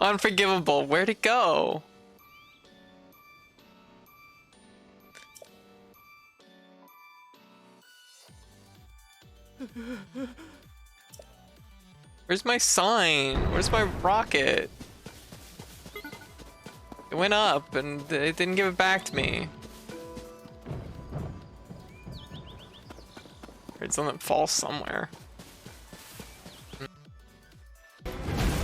Unforgivable. Where'd it go? Where's my sign? Where's my rocket? It went up and it didn't give it back to me. Heard something fall somewhere.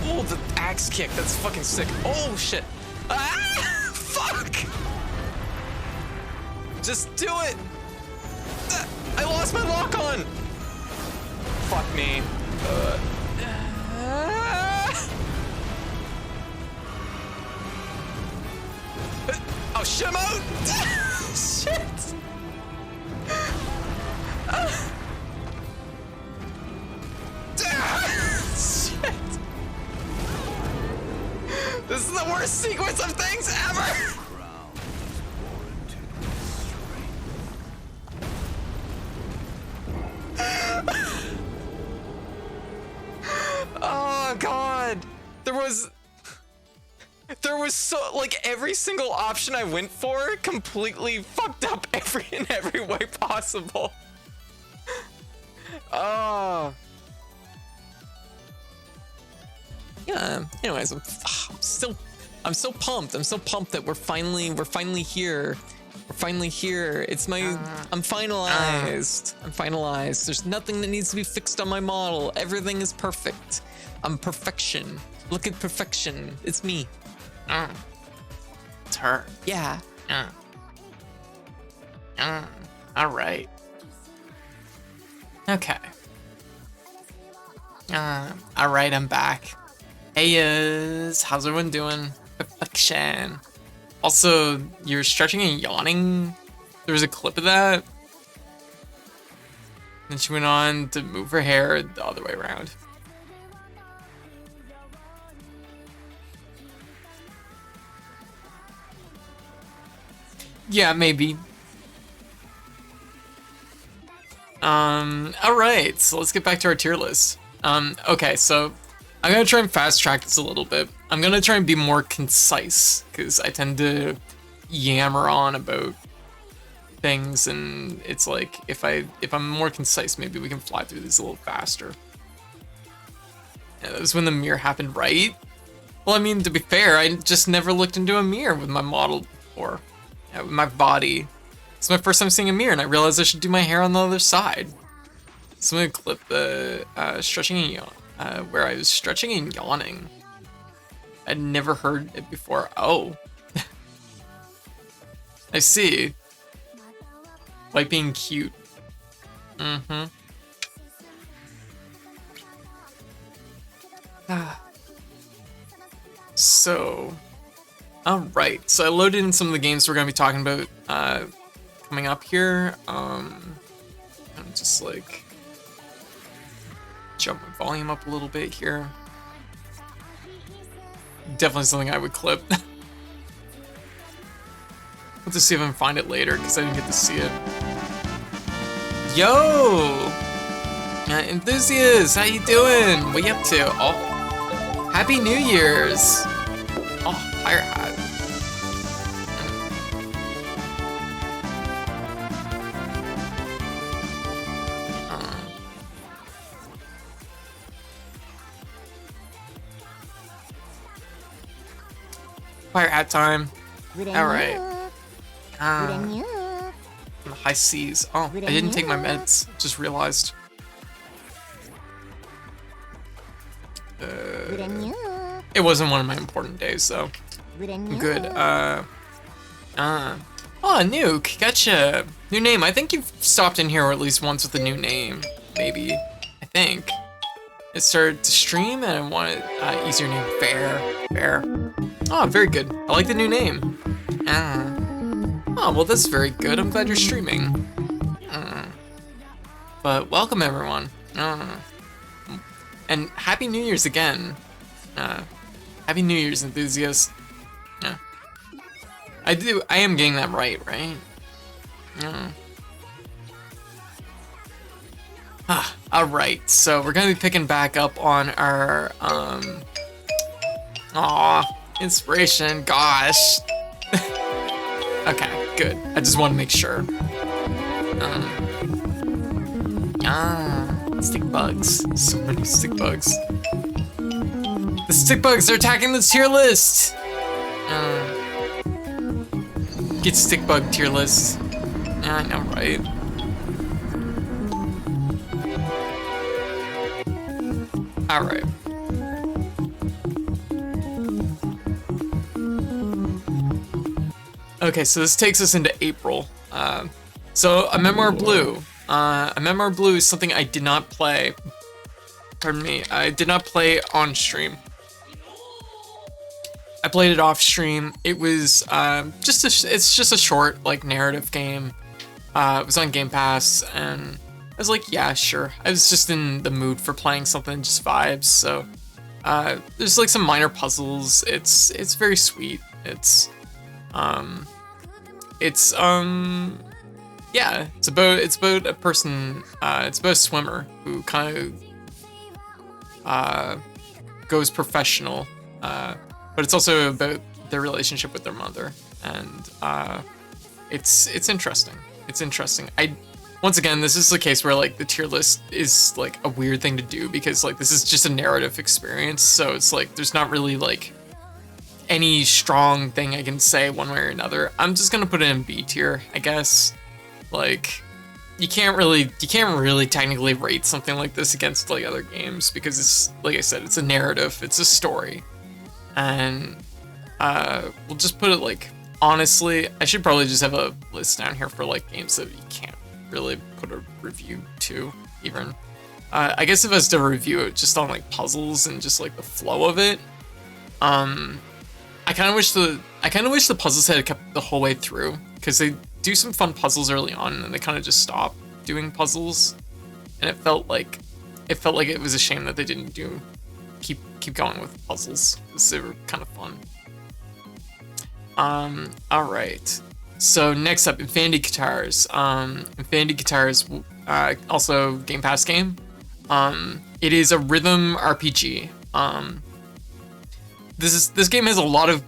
Oh, the axe kick. That's fucking sick. Oh, shit. Ah! Fuck! Just do it! I lost my lock on! Fuck me. Oh, shit, I'm out! Shit! Shit! This is the worst sequence of things ever! Oh god, there was so, like, every single option I went for completely fucked up in every way possible. Oh yeah, anyways, I'm so pumped. I'm so pumped that we're finally here. We're finally here. It's my, I'm finalized. I'm finalized. There's nothing that needs to be fixed on my model. Everything is perfect. I'm perfection. Look at perfection. It's me. It's her. Yeah. All right. Okay. All right, I'm back. Hey, how's everyone doing? Perfection. Also, you're stretching and yawning. There was a clip of that. Then she went on to move her hair the other way around. Yeah, maybe. All right, so let's get back to our tier list. Okay, so I'm gonna try and fast track this a little bit. I'm gonna try and be more concise because I tend to yammer on about things, and it's like if I'm more concise, maybe we can fly through this a little faster. Yeah, that was when the mirror happened, right? Well, I mean, to be fair, I just never looked into a mirror with my model before. Yeah, with my body. It's my first time seeing a mirror, and I realized I should do my hair on the other side. So I'm gonna clip the stretching and yawn, where I was stretching and yawning. I'd never heard it before. Oh. I see. Like being cute. Mm-hmm. So, alright. So I loaded in some of the games we're gonna be talking about coming up here. I'm just like jump my volume up a little bit here. Definitely something I would clip. Let's just see if I can find it later because I didn't get to see it. Yo! Enthusiast, how you doing? What you up to? Oh, Happy New Year's! Oh, fire hat. Fire hat time. Alright. The high seas. Oh, I didn't take my meds. Just realized. It wasn't one of my important days, though. Good. Oh, Nuke. Gotcha. New name. I think you've stopped in here at least once with a new name. Maybe. I think. It started to stream and I wanted easier name. Fair. Oh, very good. I like the new name. Oh, well, that's very good. I'm glad you're streaming. But welcome, everyone. And Happy New Year's again. Happy New Year's, enthusiasts. I am getting that right? Alright, so we're gonna be picking back up on our Aw, inspiration, gosh. Okay, good. I just want to make sure. Stick bugs. So many stick bugs. The stick bugs are attacking the tier list! Get stick bug tier list. I know, right? Alright. Okay, so this takes us into April. So a Memoir Blue. A Memoir Blue is something I did not play. Pardon me. I did not play on stream. I played it off stream. It was it's just a short like narrative game. It was on Game Pass, and I was like, yeah, sure. I was just in the mood for playing something, just vibes. So there's like some minor puzzles. It's very sweet. It's yeah, it's about a person. It's about a swimmer who kind of goes professional. But it's also about their relationship with their mother, and it's interesting. It's interesting. Once again, this is the case where like the tier list is like a weird thing to do because like this is just a narrative experience, so it's like there's not really like any strong thing I can say one way or another. I'm just gonna put it in B tier, I guess. Like you can't really technically rate something like this against like other games because it's like I said, it's a narrative, it's a story. And we'll just put it like, honestly, I should probably just have a list down here for like games that you can't really put a review to even. I guess if I was to review it just on like puzzles and just like the flow of it, I kind of wish the puzzles had kept the whole way through because they do some fun puzzles early on and then they kind of just stop doing puzzles, and it felt like it was a shame that they didn't keep going with puzzles because they were kind of fun. All right. So next up, Infinity Guitars. Infinity Guitars, also Game Pass game. It is a rhythm RPG. This game has a lot of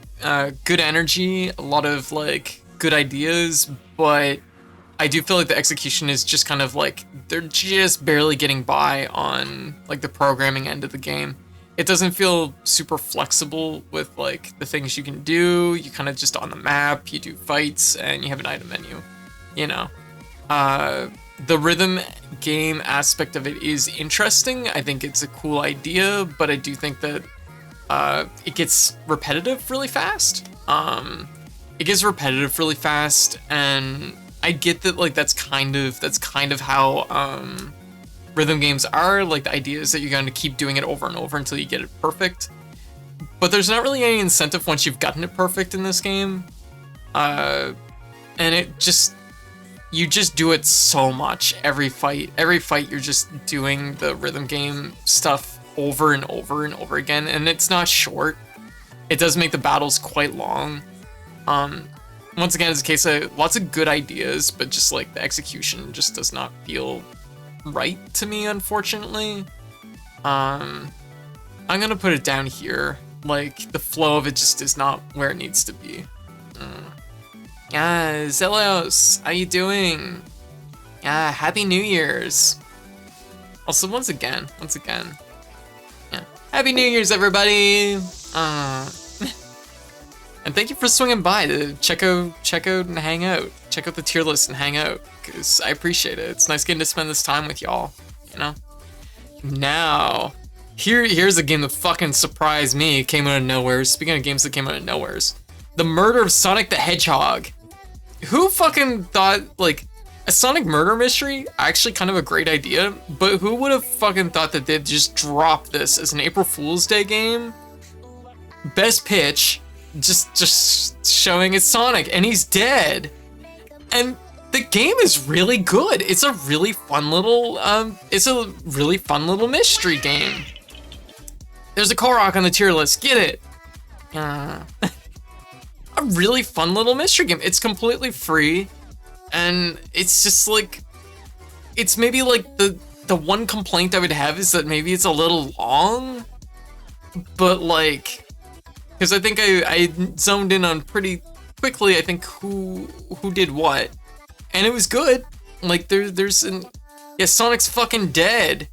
good energy, a lot of like good ideas, but I do feel like the execution is just kind of like they're just barely getting by on like the programming end of the game. It doesn't feel super flexible with like the things you can do. You kind of just on the map, you do fights, and you have an item menu, you know. The rhythm game aspect of it is interesting. I think it's a cool idea, but I do think that it gets repetitive really fast. And I get that like that's kind of how rhythm games are. Like the idea is that you're going to keep doing it over and over until you get it perfect. But there's not really any incentive once you've gotten it perfect in this game. And you just do it so much. Every fight you're just doing the rhythm game stuff over and over and over again. And it's not short. It does make the battles quite long. Once again, it's a case of lots of good ideas, but just like the execution just does not feel right to me, unfortunately. I'm gonna put it down here. Like the flow of it just is not where it needs to be. Yeah, Zelos, how you doing? Yeah, Happy New Year's. Also, once again, yeah, Happy New Year's, everybody. And thank you for swinging by to check out and hang out. Check out the tier list and hang out, because I appreciate it. It's nice getting to spend this time with y'all, you know? Now, here's a game that fucking surprised me. It came out of nowhere. Speaking of games that came out of nowheres. The Murder of Sonic the Hedgehog. Who fucking thought, like, a Sonic murder mystery? Actually kind of a great idea, but who would have fucking thought that they'd just drop this as an April Fool's Day game? Best pitch. Just showing it's Sonic and he's dead, and the game is really good. It's a really fun little mystery game. There's a Korok on the tier list. Get it? A really fun little mystery game. It's completely free, and it's just like, it's maybe like the one complaint I would have is that maybe it's a little long, but like, because I think I zoned in on pretty quickly, I think, who did what, and it was good. Like there's an, yeah, Sonic's fucking dead.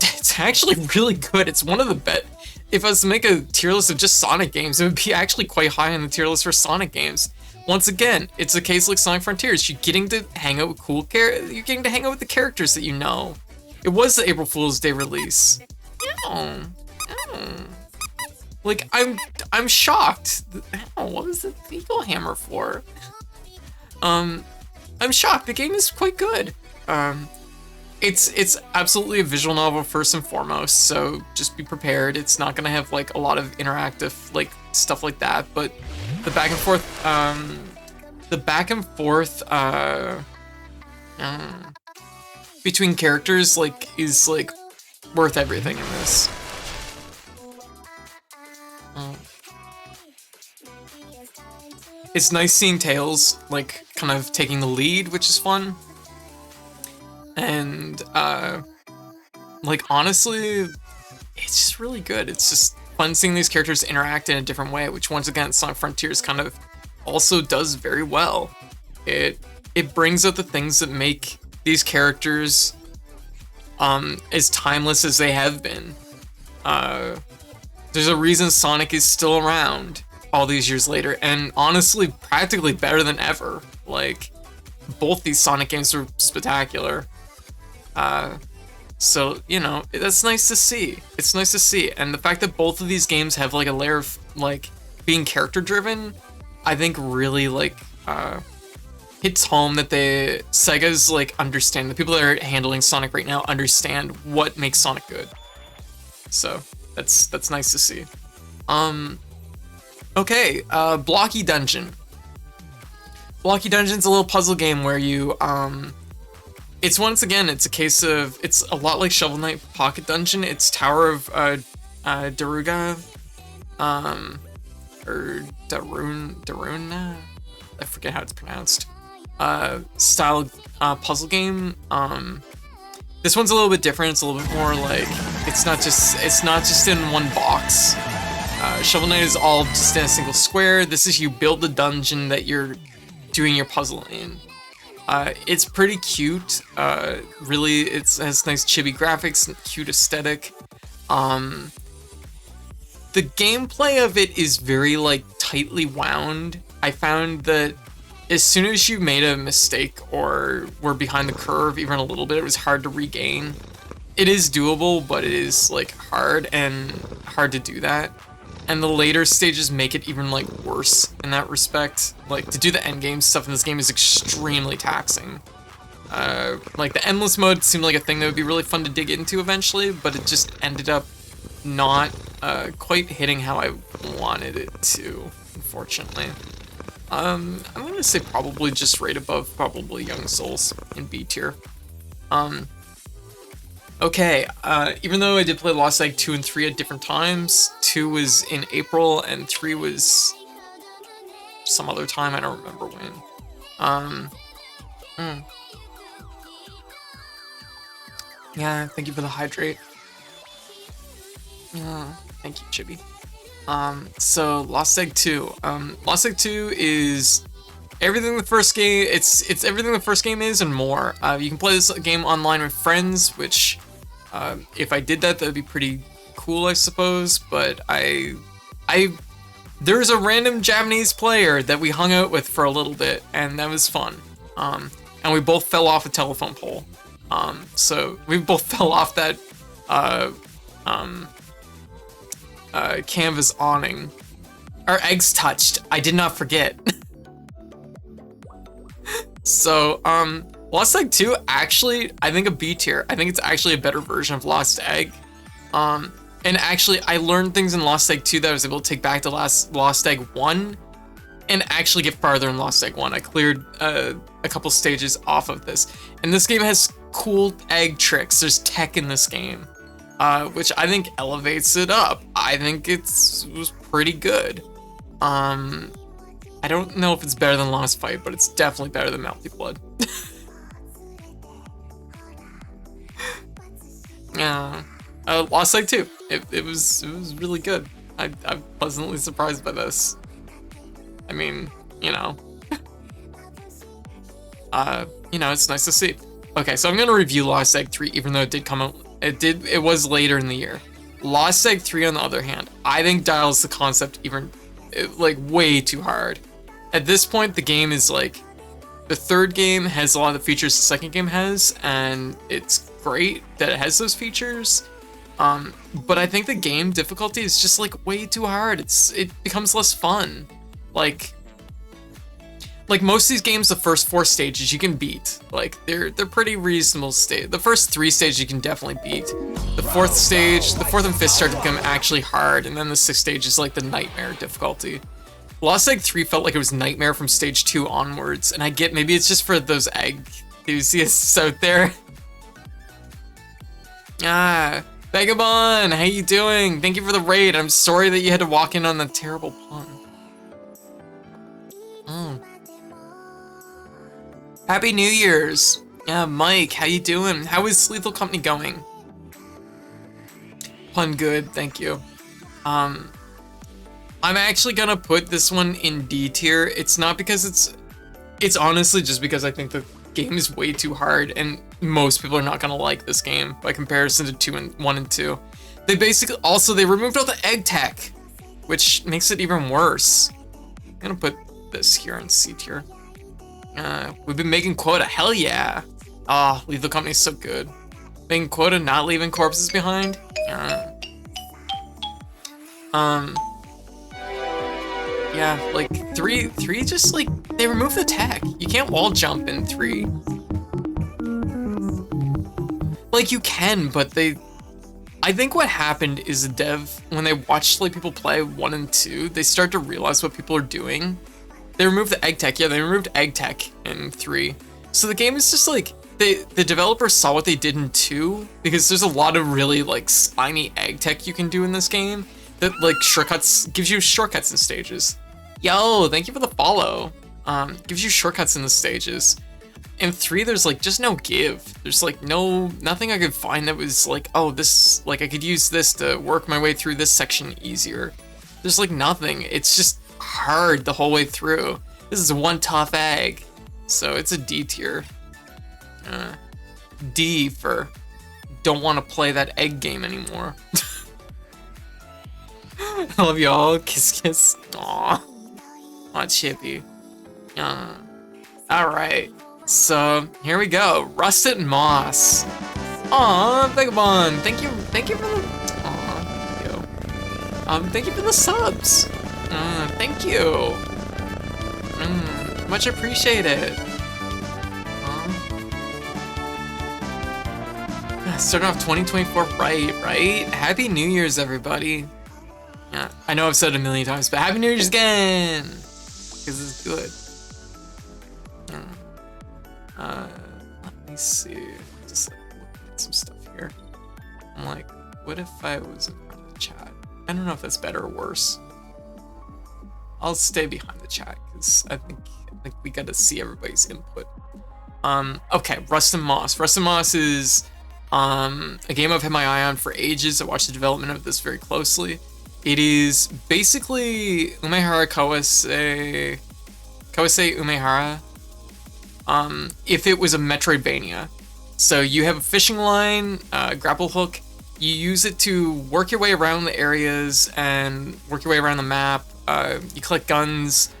It's actually really good. It's one of the best. If I was to make a tier list of just Sonic games, it would be actually quite high on the tier list for Sonic games. Once again, it's a case like Sonic Frontiers. You're getting to hang out with you're getting to hang out with the characters that you know. It was the April Fool's Day release. Oh. Like I'm shocked. Oh, what was the Eagle Hammer for? I'm shocked. The game is quite good. It's absolutely a visual novel first and foremost, so just be prepared. It's not gonna have like a lot of interactive like stuff like that, but the back and forth between characters like is like worth everything in this. It's nice seeing Tails like kind of taking the lead, which is fun. And like honestly, it's just really good. It's just fun seeing these characters interact in a different way, which once again Sonic Frontiers kind of also does very well. It brings out the things that make these characters as timeless as they have been. There's a reason Sonic is still around all these years later, and honestly practically better than ever. Like both these Sonic games are spectacular. So, you know, that's nice to see. It's nice to see. And the fact that both of these games have like a layer of like being character driven, I think really like hits home that Sega's like understand, the people that are handling Sonic right now understand what makes Sonic good. So that's nice to see. Okay, Blocky Dungeon. Blocky Dungeon's a little puzzle game where you it's once again, it's a case of, it's a lot like Shovel Knight Pocket Dungeon. It's Tower of Daruga, or Daruna, I forget how it's pronounced. Style puzzle game. This one's a little bit different. It's a little bit more like, it's not just in one box. Shovel Knight is all just in a single square. This is you build the dungeon that you're doing your puzzle in. It's pretty cute. Really, it has nice chibi graphics and cute aesthetic. The gameplay of it is very like tightly wound. I found that as soon as you made a mistake or were behind the curve even a little bit, it was hard to regain. It is doable, but it is like hard to do that. And the later stages make it even like worse in that respect. Like to do the end game stuff in this game is extremely taxing. Like the endless mode seemed like a thing that would be really fun to dig into eventually, but it just ended up not quite hitting how I wanted it to, unfortunately. I'm gonna say probably just right above probably Young Souls in B tier. Okay, even though I did play Lost Egg 2 and 3 at different times, 2 was in April and 3 was some other time, I don't remember when. Yeah, thank you for the hydrate. Yeah, thank you, Chibi. So Lost Egg 2. Lost Egg 2 is everything the first game, it's everything the first game is and more. You can play this game online with friends, which if I did that would be pretty cool, I suppose, but there's a random Japanese player that we hung out with for a little bit, and that was fun. And we both fell off a telephone pole. So we both fell off that canvas awning. Our eggs touched. I did not forget. So, Lost Egg 2, actually, I think a B tier. I think it's actually a better version of Lost Egg. And actually, I learned things in Lost Egg 2 that I was able to take back to Lost Egg 1 and actually get farther in Lost Egg 1. I cleared a couple stages off of this. And this game has cool egg tricks. There's tech in this game, which I think elevates it up. I think it was pretty good. I don't know if it's better than Lost Fight, but it's definitely better than Melty Blood. Yeah. Lost Egg 2. It was really good. I'm pleasantly surprised by this. I mean, you know, it's nice to see. Okay, so I'm gonna review Lost Egg 3, even though it did come out. It was later in the year. Lost Egg 3, on the other hand, I think dials the concept like way too hard. At this point, the game is like, the third game has a lot of the features the second game has, and it's great that it has those features. But I think the game difficulty is just like way too hard. It becomes less fun. Like most of these games, the first 4 stages you can beat. Like they're pretty reasonable The first 3 stages you can definitely beat. The 4th stage, the 4th and 5th start to become actually hard, and then the 6th stage is like the nightmare difficulty. Lost Egg 3 felt like it was nightmare from stage 2 onwards, and I get maybe it's just for those egg enthusiasts out there. Vagabond, how you doing? Thank you for the raid. I'm sorry that you had to walk in on the terrible pun. Happy New Year's. Yeah, Mike, how you doing? How is Lethal Company going? Pun good, thank you. I'm actually gonna put this one in D tier. It's not because it's honestly just because I think the game is way too hard, and most people are not gonna like this game by comparison to 1 and 2. They removed all the egg tech, which makes it even worse. I'm gonna put this here in C tier. We've been making quota, hell yeah. Lethal Company's so good. Making quota, not leaving corpses behind. Yeah, like 3 just like, they removed the tech. You can't wall jump in 3. Like you can, but I think what happened is the dev, when they watched like people play 1 and 2, they start to realize what people are doing. They removed the egg tech. Yeah, they removed egg tech in 3. So the game is just like, the developers saw what they did in 2, because there's a lot of really like slimy egg tech you can do in this game that like gives you shortcuts in stages. Yo, thank you for the follow. Gives you shortcuts in the stages. In 3, there's like just no give. There's like nothing I could find that was like, oh, this, like I could use this to work my way through this section easier. There's like nothing. It's just hard the whole way through. This is one tough egg. So it's a D tier. D for don't want to play that egg game anymore. I love y'all. Kiss kiss. Aww. Aw, Chippy. Alright. So here we go. Rusted Moss. Aw, Vagabond. Thank you for the thank you for the subs. Thank you. Much appreciated. Starting off 2024 right? Happy New Year's, everybody. Yeah, I know I've said it a million times, but Happy New Year's again! Because it's good. Let me see. Just like look at some stuff here. I'm like, what if I was in front of the chat? I don't know if that's better or worse. I'll stay behind the chat because I think we gotta see everybody's input. Okay, Rust and Moss. Rust and Moss is a game I've had my eye on for ages. I watched the development of this very closely. It is basically Umehara Kawase Umehara. If it was a Metroidvania. So you have a fishing line, grapple hook. You use it to work your way around the areas and work your way around the map. You collect guns.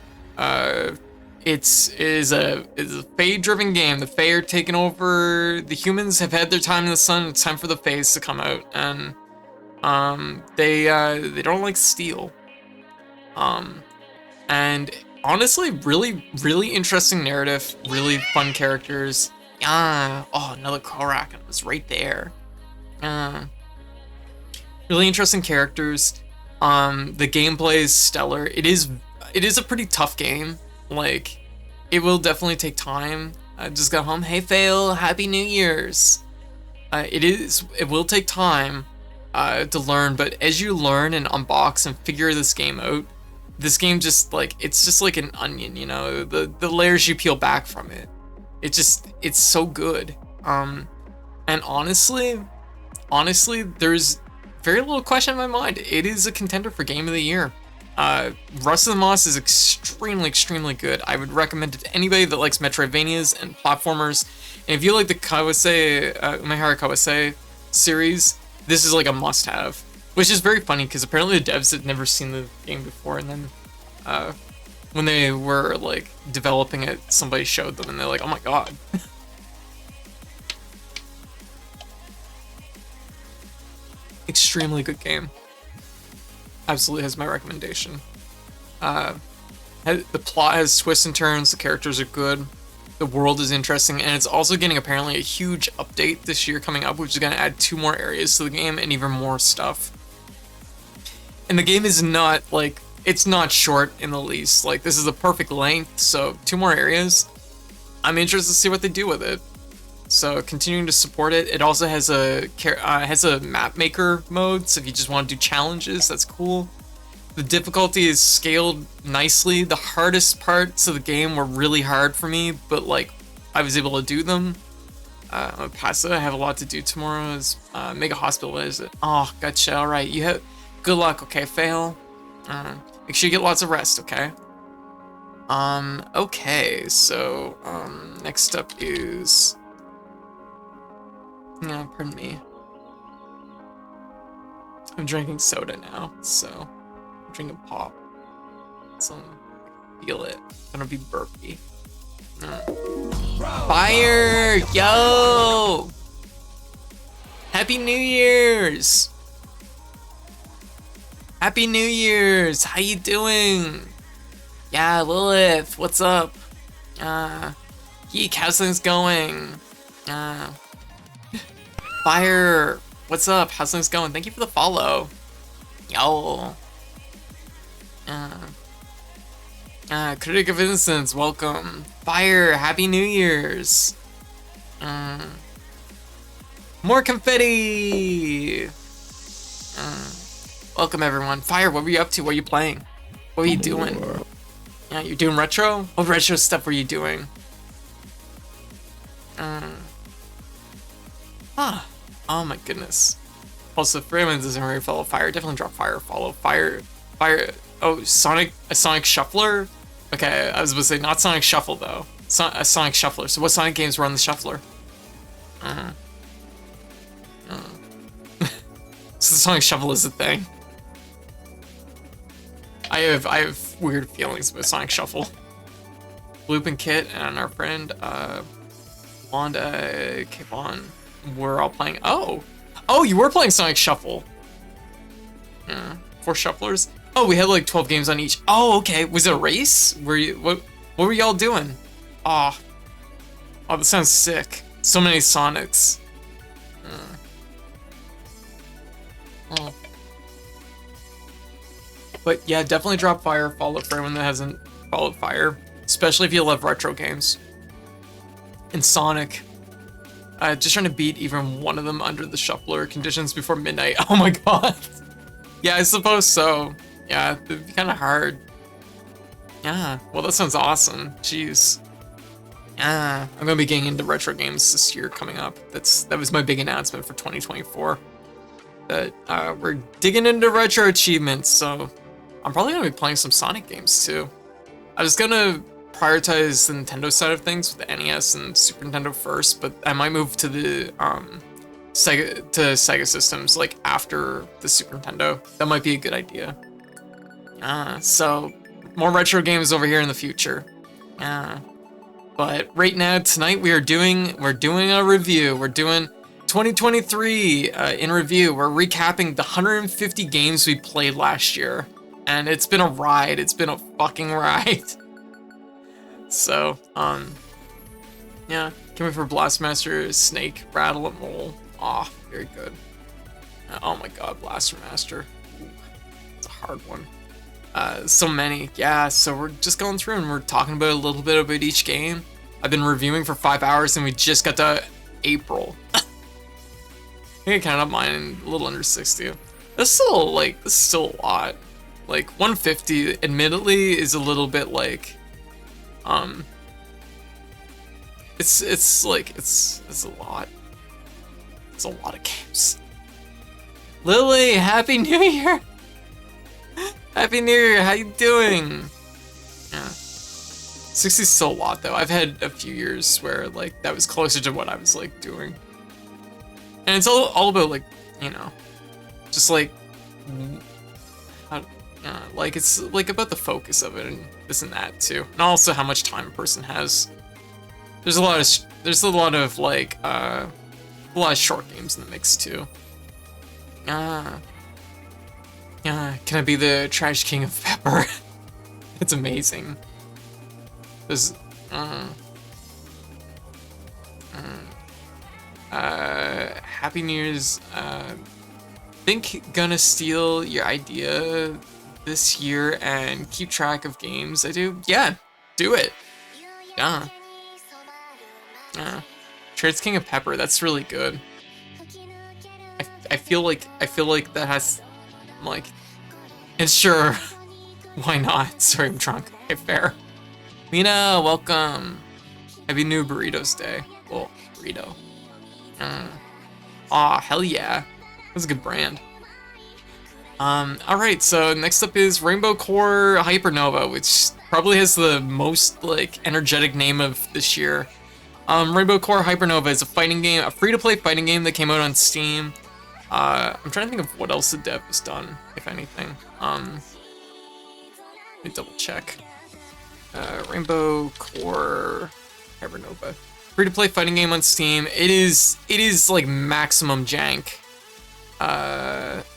It is a Fae-driven game. The Fae are taking over. The humans have had their time in the sun. It's time for the Faes to come out, and they don't like steel. And honestly, really interesting narrative. Really fun characters. Oh, another Korak. It was right there. Really interesting characters. The gameplay is stellar. It is a pretty tough game. Like, it will definitely take time. I just got home. Hey, Fail, Happy New Year's. It will take time to learn, but as you learn and unbox and figure this game out, this game just like, it's just like an onion, you know, the layers you peel back from it. It's so good. And honestly, there's very little question in my mind. It is a contender for Game of the Year. Rust of the Moss is extremely good. I would recommend it to anybody that likes Metroidvanias and platformers. And if you like the Kawase, Umehara Kawase series, this is like a must-have. Which is very funny because apparently the devs had never seen the game before, and then when they were like developing it, somebody showed them, and they're like, "Oh my god!" Extremely good game. Absolutely has my recommendation. The plot has twists and turns, the characters are good, the world is interesting, and it's also getting apparently a huge update this year coming up, which is going to add 2 more areas to the game and even more stuff. And the game is not, like, it's not short in the least. Like, this is a perfect length, so 2 more areas. I'm interested to see what they do with it. So continuing to support it. It also has a map maker mode, so if you just want to do challenges, that's cool. The difficulty is scaled nicely. The hardest parts of the game were really hard for me, but like I was able to do them. I'm gonna pass it. I have a lot to do tomorrow. Is Mega Hospital visit. Oh, gotcha. All right, you have good luck. Okay, fail. Make sure you get lots of rest. Okay. Okay. So next up is. No, pardon me. I'm drinking soda now, so I'm drinking pop. So feel it. I'm gonna be burpy. Fire! Yo! Happy New Year's! Happy New Year's! How you doing? Yeah, Lilith, what's up? Geek, how's things going? Fire, what's up? How's things going? Thank you for the follow. Yo. Critic of Innocence, welcome. Fire, Happy New Year's. More confetti. Welcome everyone. Fire, what were you up to? What are you playing? What were you doing? Yeah, you're doing retro? What retro stuff were you doing? Oh my goodness. Also, Freeman doesn't really follow Fire. Definitely drop Fire. Follow Fire. Oh, a Sonic Shuffler? Okay, I was about to say not Sonic Shuffle though. A Sonic Shuffler. So what Sonic games were on the Shuffler? So the Sonic Shuffle is a thing. I have weird feelings about Sonic Shuffle. Bloop and Kit and our friend Wanda Kevon. We're all playing. Oh, you were playing Sonic Shuffle. Yeah, 4 shufflers. Oh, we had like 12 games on each. Oh, okay. Was it a race? What were y'all doing? Oh, that sounds sick. So many Sonics. Oh. But yeah, definitely drop Fire. Follow for anyone that hasn't followed Fire, especially if you love retro games. And Sonic. Just trying to beat even one of them under the shuffler conditions before midnight. Oh my god. Yeah, I suppose so. Yeah, it'd be kind of hard. Yeah, well that sounds awesome. Jeez. Yeah, I'm gonna be getting into retro games this year coming up. That was my big announcement for 2024. That we're digging into retro achievements, so I'm probably gonna be playing some Sonic games too. I was gonna prioritize the Nintendo side of things with the NES and Super Nintendo first, but I might move to the Sega systems like after the Super Nintendo. That might be a good idea. So more retro games over here in the future. But right now tonight we're doing a review. We're doing 2023 in review. We're recapping the 150 games we played last year, and it's been a ride. It's been a fucking ride. So, yeah, coming for Blastmaster, Snake, Rattle, and Roll. Aw, very good. Oh my god, Blaster Master. Ooh, it's a hard one. So many, yeah, so we're just going through and we're talking about a little bit about each game. I've been reviewing for 5 hours and we just got to April. I think I counted up mine in a little under 60. That's still, this is still a lot. Like, 150, admittedly, is a little bit, it's a lot. It's a lot of games. Lily, Happy New Year! Happy New Year, how you doing? Yeah. 60's still a lot though. I've had a few years where like that was closer to what I was like doing. And it's all about like, you know, just like, like it's like about the focus of it and this and that too. And also how much time a person has. There's a lot of like, a lot of short games in the mix too. Yeah, can I be the trash king of pepper? It's amazing. There's, Happy New Year's. Think gonna steal your idea this year and keep track of games I do. Yeah, do it. Yeah. Trades King of Pepper. That's really good. I feel like that has, like, and sure, why not? Sorry, I'm drunk. Okay, fair. Mina, welcome. Happy New Burritos Day. Well, burrito. Aw, hell yeah. That's a good brand. Alright, so next up is Rainbow Core Hypernova, which probably has the most, like, energetic name of this year. Rainbow Core Hypernova is a fighting game, a free-to-play fighting game that came out on Steam. I'm trying to think of what else the dev has done, if anything. Let me double check. Rainbow Core Hypernova. Free-to-play fighting game on Steam. It is like maximum jank.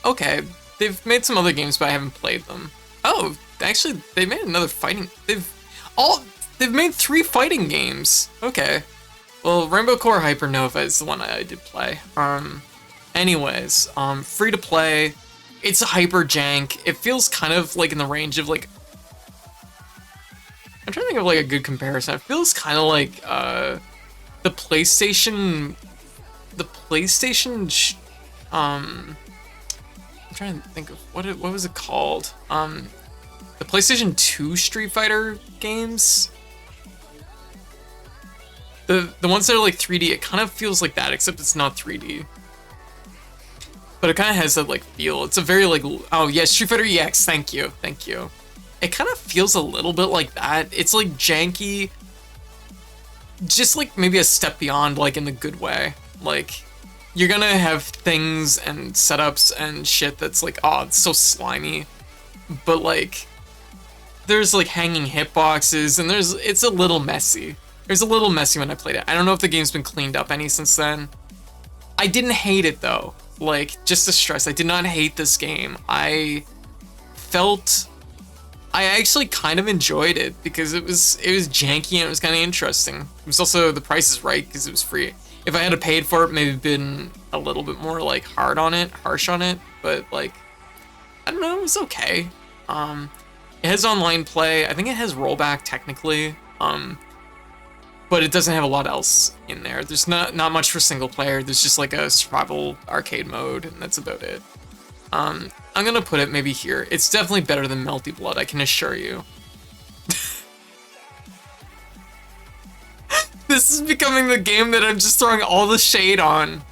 Okay. They've made some other games, but I haven't played them. Oh, actually, they made another fighting. They've made 3 fighting games. Okay. Well, Rainbow Core Hypernova is the one I did play. Anyways, free to play. It's a hyper jank. It feels kind of like in the range of like. I'm trying to think of like a good comparison. It feels kind of like the PlayStation. I'm trying to think of what was it called? The PlayStation 2 Street Fighter games. The ones that are like 3D, it kind of feels like that, except it's not 3D. But it kind of has that like feel. It's a very like, oh yeah, Street Fighter EX, thank you. It kind of feels a little bit like that. It's like janky, just like maybe a step beyond, like in the good way. Like, you're gonna have things and setups and shit that's like, oh, it's so slimy. But like, there's like hanging hitboxes and it's a little messy. It was a little messy when I played it. I don't know if the game's been cleaned up any since then. I didn't hate it though. Like, just to stress, I did not hate this game. I actually kind of enjoyed it because it was janky and it was kind of interesting. It was also, the price is right because it was free. If I had to pay for it, maybe been a little bit more like harsh on it, but like, I don't know, it was okay. It has online play. I think it has rollback technically. But it doesn't have a lot else in there. There's not much for single player. There's just like a survival arcade mode, and that's about it. I'm gonna put it maybe here. It's definitely better than Melty Blood, I can assure you. This is becoming the game that I'm just throwing all the shade on.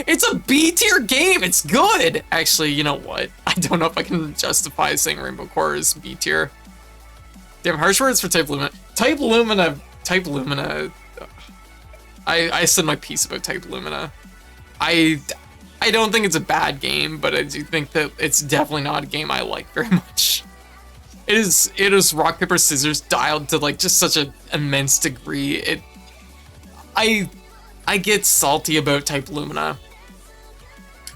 It's a B tier game, it's good! Actually, you know what? I don't know if I can justify saying Rainbow Core is B tier. Damn, harsh words for Type Lumina. Type Lumina, I said my piece about Type Lumina. I don't think it's a bad game, but I do think that it's definitely not a game I like very much. It is rock, paper, scissors dialed to like just such an immense degree. I get salty about Type Lumina.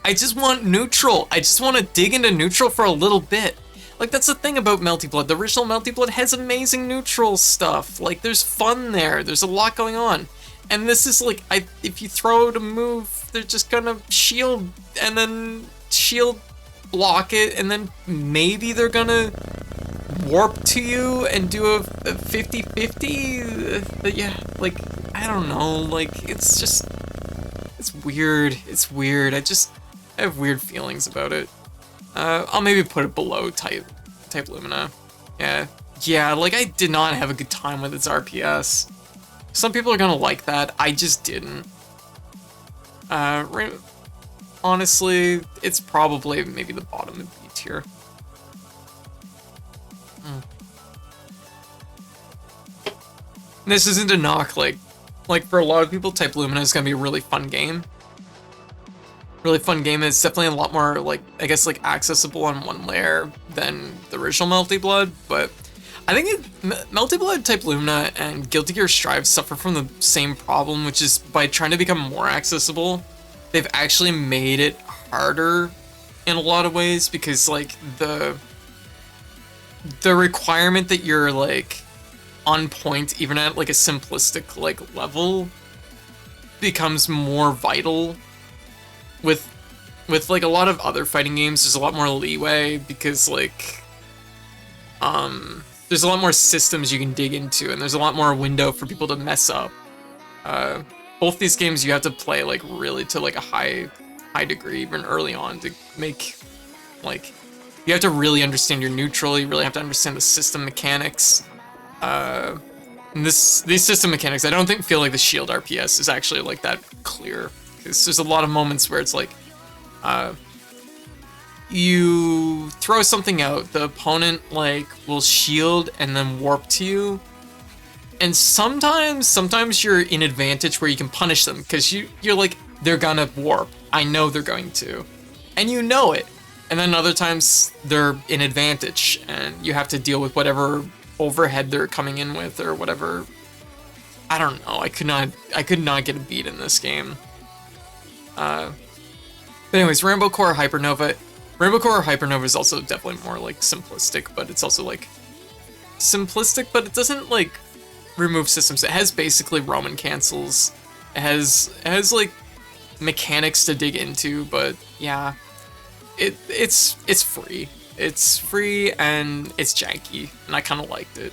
I just want neutral. I just want to dig into neutral for a little bit. Like, that's the thing about Melty Blood. The original Melty Blood has amazing neutral stuff. Like, there's fun there. There's a lot going on. And this is like, if you throw out a move, they're just gonna shield and then shield block it, and then maybe they're gonna warp to you and do a 50-50. But yeah, like, I don't know. Like, it's just, it's weird. It's weird. I have weird feelings about it. I'll maybe put it below Type Lumina. Yeah, like, I did not have a good time with its RPS. Some people are gonna like that, I just didn't. honestly, it's probably maybe the bottom of B tier. This isn't a knock, like for a lot of people, Type Lumina is gonna be a really fun game. Really fun game. It's definitely a lot more, like, I guess, like, accessible on one layer than the original Melty Blood, but I think Melty Blood, Type Lumina, and Guilty Gear Strive suffer from the same problem, which is by trying to become more accessible, they've actually made it harder in a lot of ways, because, like, the requirement that you're, like, on point, even at, like, a simplistic, like, level, becomes more vital. With like a lot of other fighting games, there's a lot more leeway because like there's a lot more systems you can dig into, and there's a lot more window for people to mess up. Both these games you have to play like really to like a high degree even early on to make, like, you have to really understand your neutral, you really have to understand the system mechanics. And these system mechanics, I don't feel like the shield RPS is actually like that clear. Because there's a lot of moments where it's like, you throw something out, the opponent like will shield and then warp to you, and sometimes you're in advantage where you can punish them because you're like, they're gonna warp, I know they're going to, and you know it, and then other times they're in advantage and you have to deal with whatever overhead they're coming in with or whatever. I don't know. I could not get a beat in this game. But anyways, Rainbow Core Hypernova. Rainbow Core Hypernova is also definitely more like simplistic, but it's also like simplistic, but it doesn't like remove systems. It has basically Roman cancels. It has like mechanics to dig into, but yeah, it's free. It's free and it's janky, and I kind of liked it.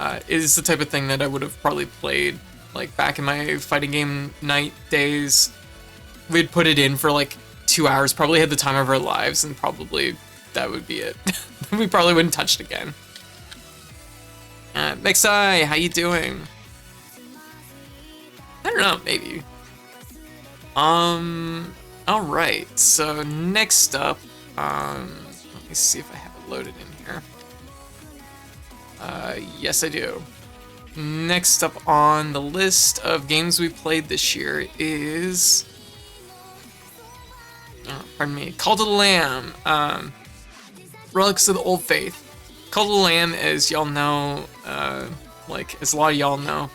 It is the type of thing that I would have probably played like back in my fighting game night days. We'd put it in for like 2 hours, probably had the time of our lives, and probably that would be it. We probably wouldn't touch it again. Mixai, how you doing? I don't know, maybe. Alright, so next up, let me see if I have it loaded in here. Yes I do. Next up on the list of games we played this year is... pardon me, Call to the Lamb, Relics of the Old Faith. Call to the Lamb, as y'all know, like, as a lot of y'all know,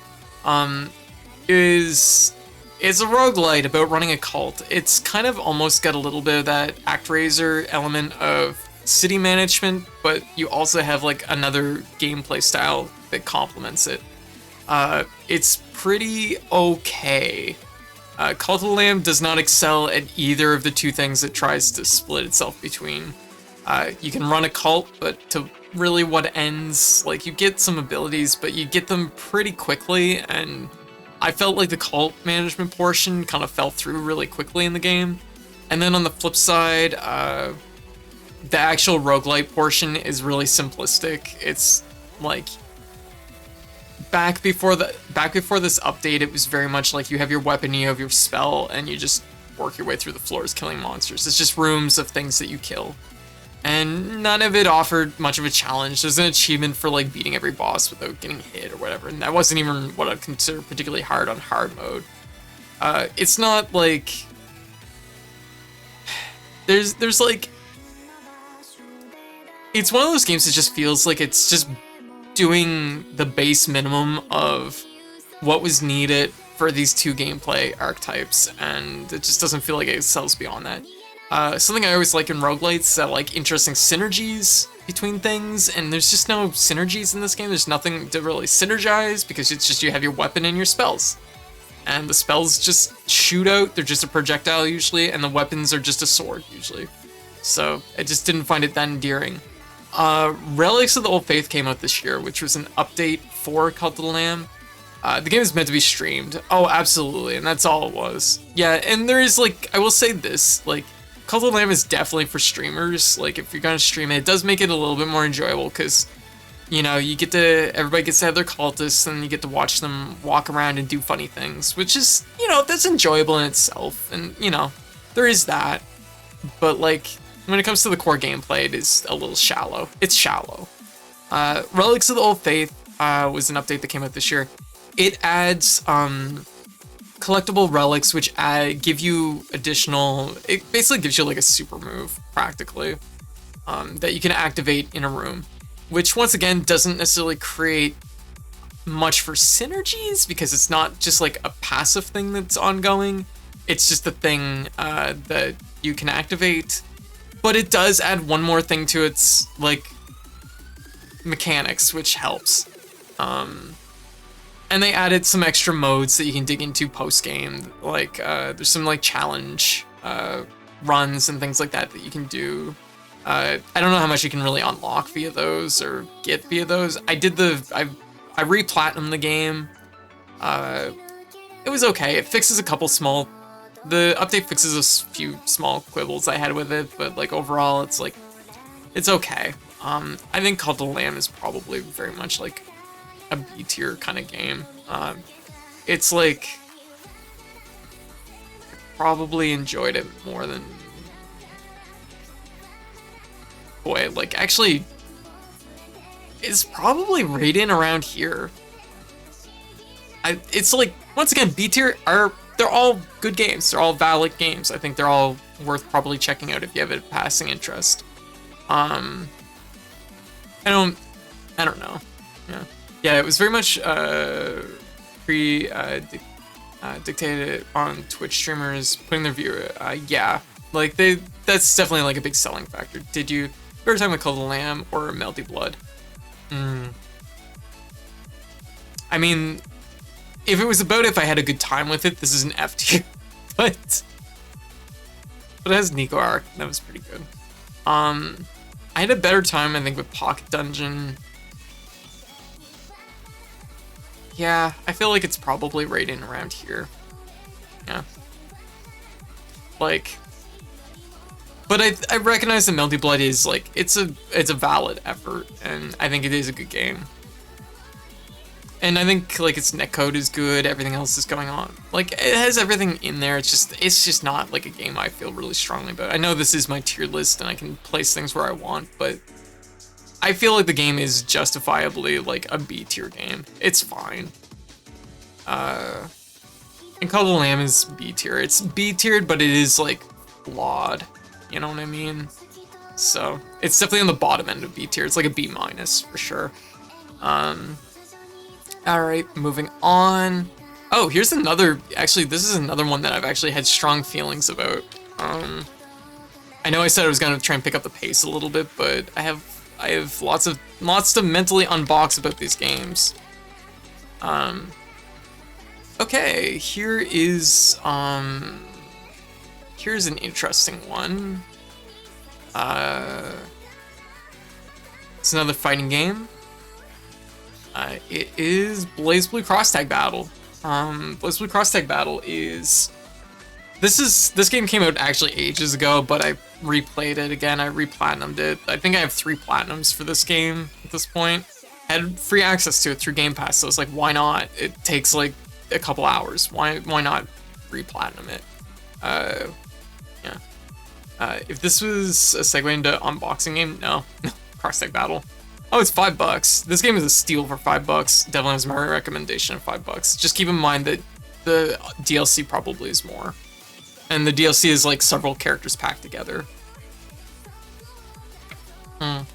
is a roguelite about running a cult. It's kind of almost got a little bit of that ActRaiser element of city management, but you also have, like, another gameplay style that complements it. It's pretty okay. Call to the Lamb does not excel at either of the two things it tries to split itself between. You can run a cult, but to really what ends, like, you get some abilities, but you get them pretty quickly, and I felt like the cult management portion kind of fell through really quickly in the game. And then on the flip side, the actual roguelite portion is really simplistic. It's like, back before this update, it was very much like you have your weapon, you have your spell, and you just work your way through the floors killing monsters. It's just rooms of things that you kill. And none of it offered much of a challenge. There's an achievement for like beating every boss without getting hit or whatever, and that wasn't even what I'd consider particularly hard on hard mode. It's not like... There's like... It's one of those games that just feels like it's just doing the base minimum of what was needed for these two gameplay archetypes, and it just doesn't feel like it excels beyond that. Something I always like in roguelites that like interesting synergies between things, and there's just no synergies in this game. There's nothing to really synergize because it's just you have your weapon and your spells. And the spells just shoot out, they're just a projectile usually, and the weapons are just a sword usually. So I just didn't find it that endearing. Relics of the Old Faith came out this year, which was an update for Call to the Lamb. The game is meant to be streamed. Oh, absolutely, and that's all it was. Yeah, and there is, like, I will say this, like, Call to the Lamb is definitely for streamers. Like, if you're gonna stream it, it does make it a little bit more enjoyable, because, you know, everybody gets to have their cultists, and you get to watch them walk around and do funny things, which is, you know, that's enjoyable in itself, and, you know, there is that, but like when it comes to the core gameplay, it is a little shallow. It's shallow. Relics of the Old Faith was an update that came out this year. It adds collectible relics, which give you additional. It basically gives you like a super move, practically, that you can activate in a room, which once again doesn't necessarily create much for synergies because it's not just like a passive thing that's ongoing. It's just a thing that you can activate, but it does add one more thing to its like mechanics, which helps. And they added some extra modes that you can dig into post game. Like there's some like challenge runs and things like that that you can do. I don't know how much you can really unlock via those or get via those. I re-platinumed the game. It was okay. It fixes a couple small. The update fixes a few small quibbles I had with it, but like overall, it's like it's okay. I think Cult of the Lamb is probably very much like a B tier kind of game. It's like I probably enjoyed it more than boy. Like actually. Is probably right in around here. It's like, once again, B tier they're all good games. They're all valid games. I think they're all worth probably checking out if you have a passing interest. I don't know. Yeah, it was very much dictated on Twitch streamers putting their viewer. Yeah, like that's definitely like a big selling factor. Did you ever talking about Cult of the Lamb or Melty Blood? I mean, if it was about if I had a good time with it, this is an F tier. but it has Nico Arc, that was pretty good. I had a better time, I think, with Pocket Dungeon. Yeah, I feel like it's probably right in around here. Yeah. Like, but I recognize that Melty Blood is like it's a valid effort, and I think it is a good game. And I think like its netcode is good, everything else is going on. Like it has everything in there. It's just not like a game I feel really strongly about. I know this is my tier list and I can place things where I want, but I feel like the game is justifiably like a B tier game. It's fine. And Call of the Lamb is B tier. It's B tiered, but it is like flawed. You know what I mean? So it's definitely on the bottom end of B tier. It's like a B minus for sure. All right, moving on. Oh, here's another. Actually, this is another one that I've actually had strong feelings about. I know I said I was gonna try and pick up the pace a little bit, but I have lots to mentally unbox about these games. Okay, here's an interesting one. It's another fighting game. It is BlazBlue Cross Tag Battle. BlazBlue Cross Tag Battle is... This game came out actually ages ago, but I replayed it again. I replatinumed it. I think I have 3 platinums for this game at this point. I had free access to it through Game Pass, so it's like, why not? It takes like a couple hours. Why not replatinum it? Yeah. If this was a segue into unboxing game, no. Cross Tag Battle. Oh, it's $5. This game is a steal for $5. Definitely has my recommendation of $5. Just keep in mind that the DLC probably is more. And the DLC is like several characters packed together. Makes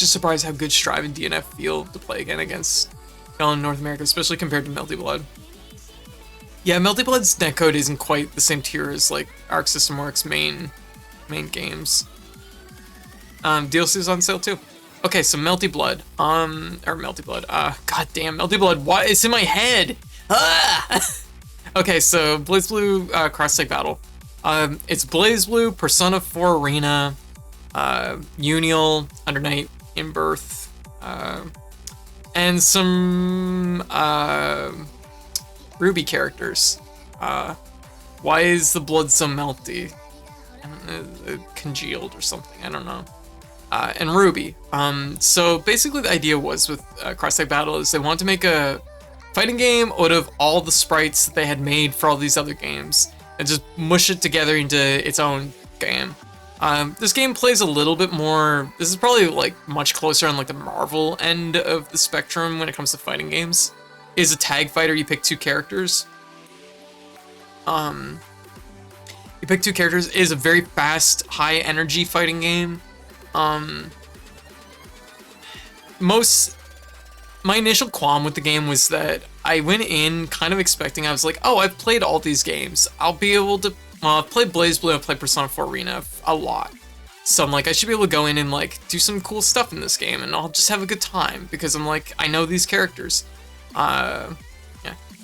you surprised how good Strive and DNF feel to play again against y'all in North America, especially compared to Melty Blood. Yeah, Melty Blood's netcode isn't quite the same tier as like Arc System Works main games. DLC is on sale too. Okay, so Melty Blood. God damn, Melty Blood. What? It's in my head. Ah! Okay, so BlazBlue Cross Tag Battle. It's BlazBlue, Persona 4 Arena, Unial, Under Night, In Birth, and some Ruby characters. Why is the blood so melty? Congealed or something, I don't know. And Ruby. So basically the idea was with Cross Tag Battle is they wanted to make a fighting game out of all the sprites that they had made for all these other games. and just mush it together into its own game. This game plays a little bit more. This is probably like much closer on like the Marvel end of the spectrum when it comes to fighting games. Is a tag fighter. You pick 2 characters. You pick 2 characters. It is a very fast, high energy fighting game. My initial qualm with the game was that I went in kind of expecting, I was like, oh, I've played all these games. I'll be able to, I've played BlazBlue, I've played Persona 4 Arena a lot. So I'm like, I should be able to go in and like do some cool stuff in this game and I'll just have a good time because I'm like, I know these characters. Yeah,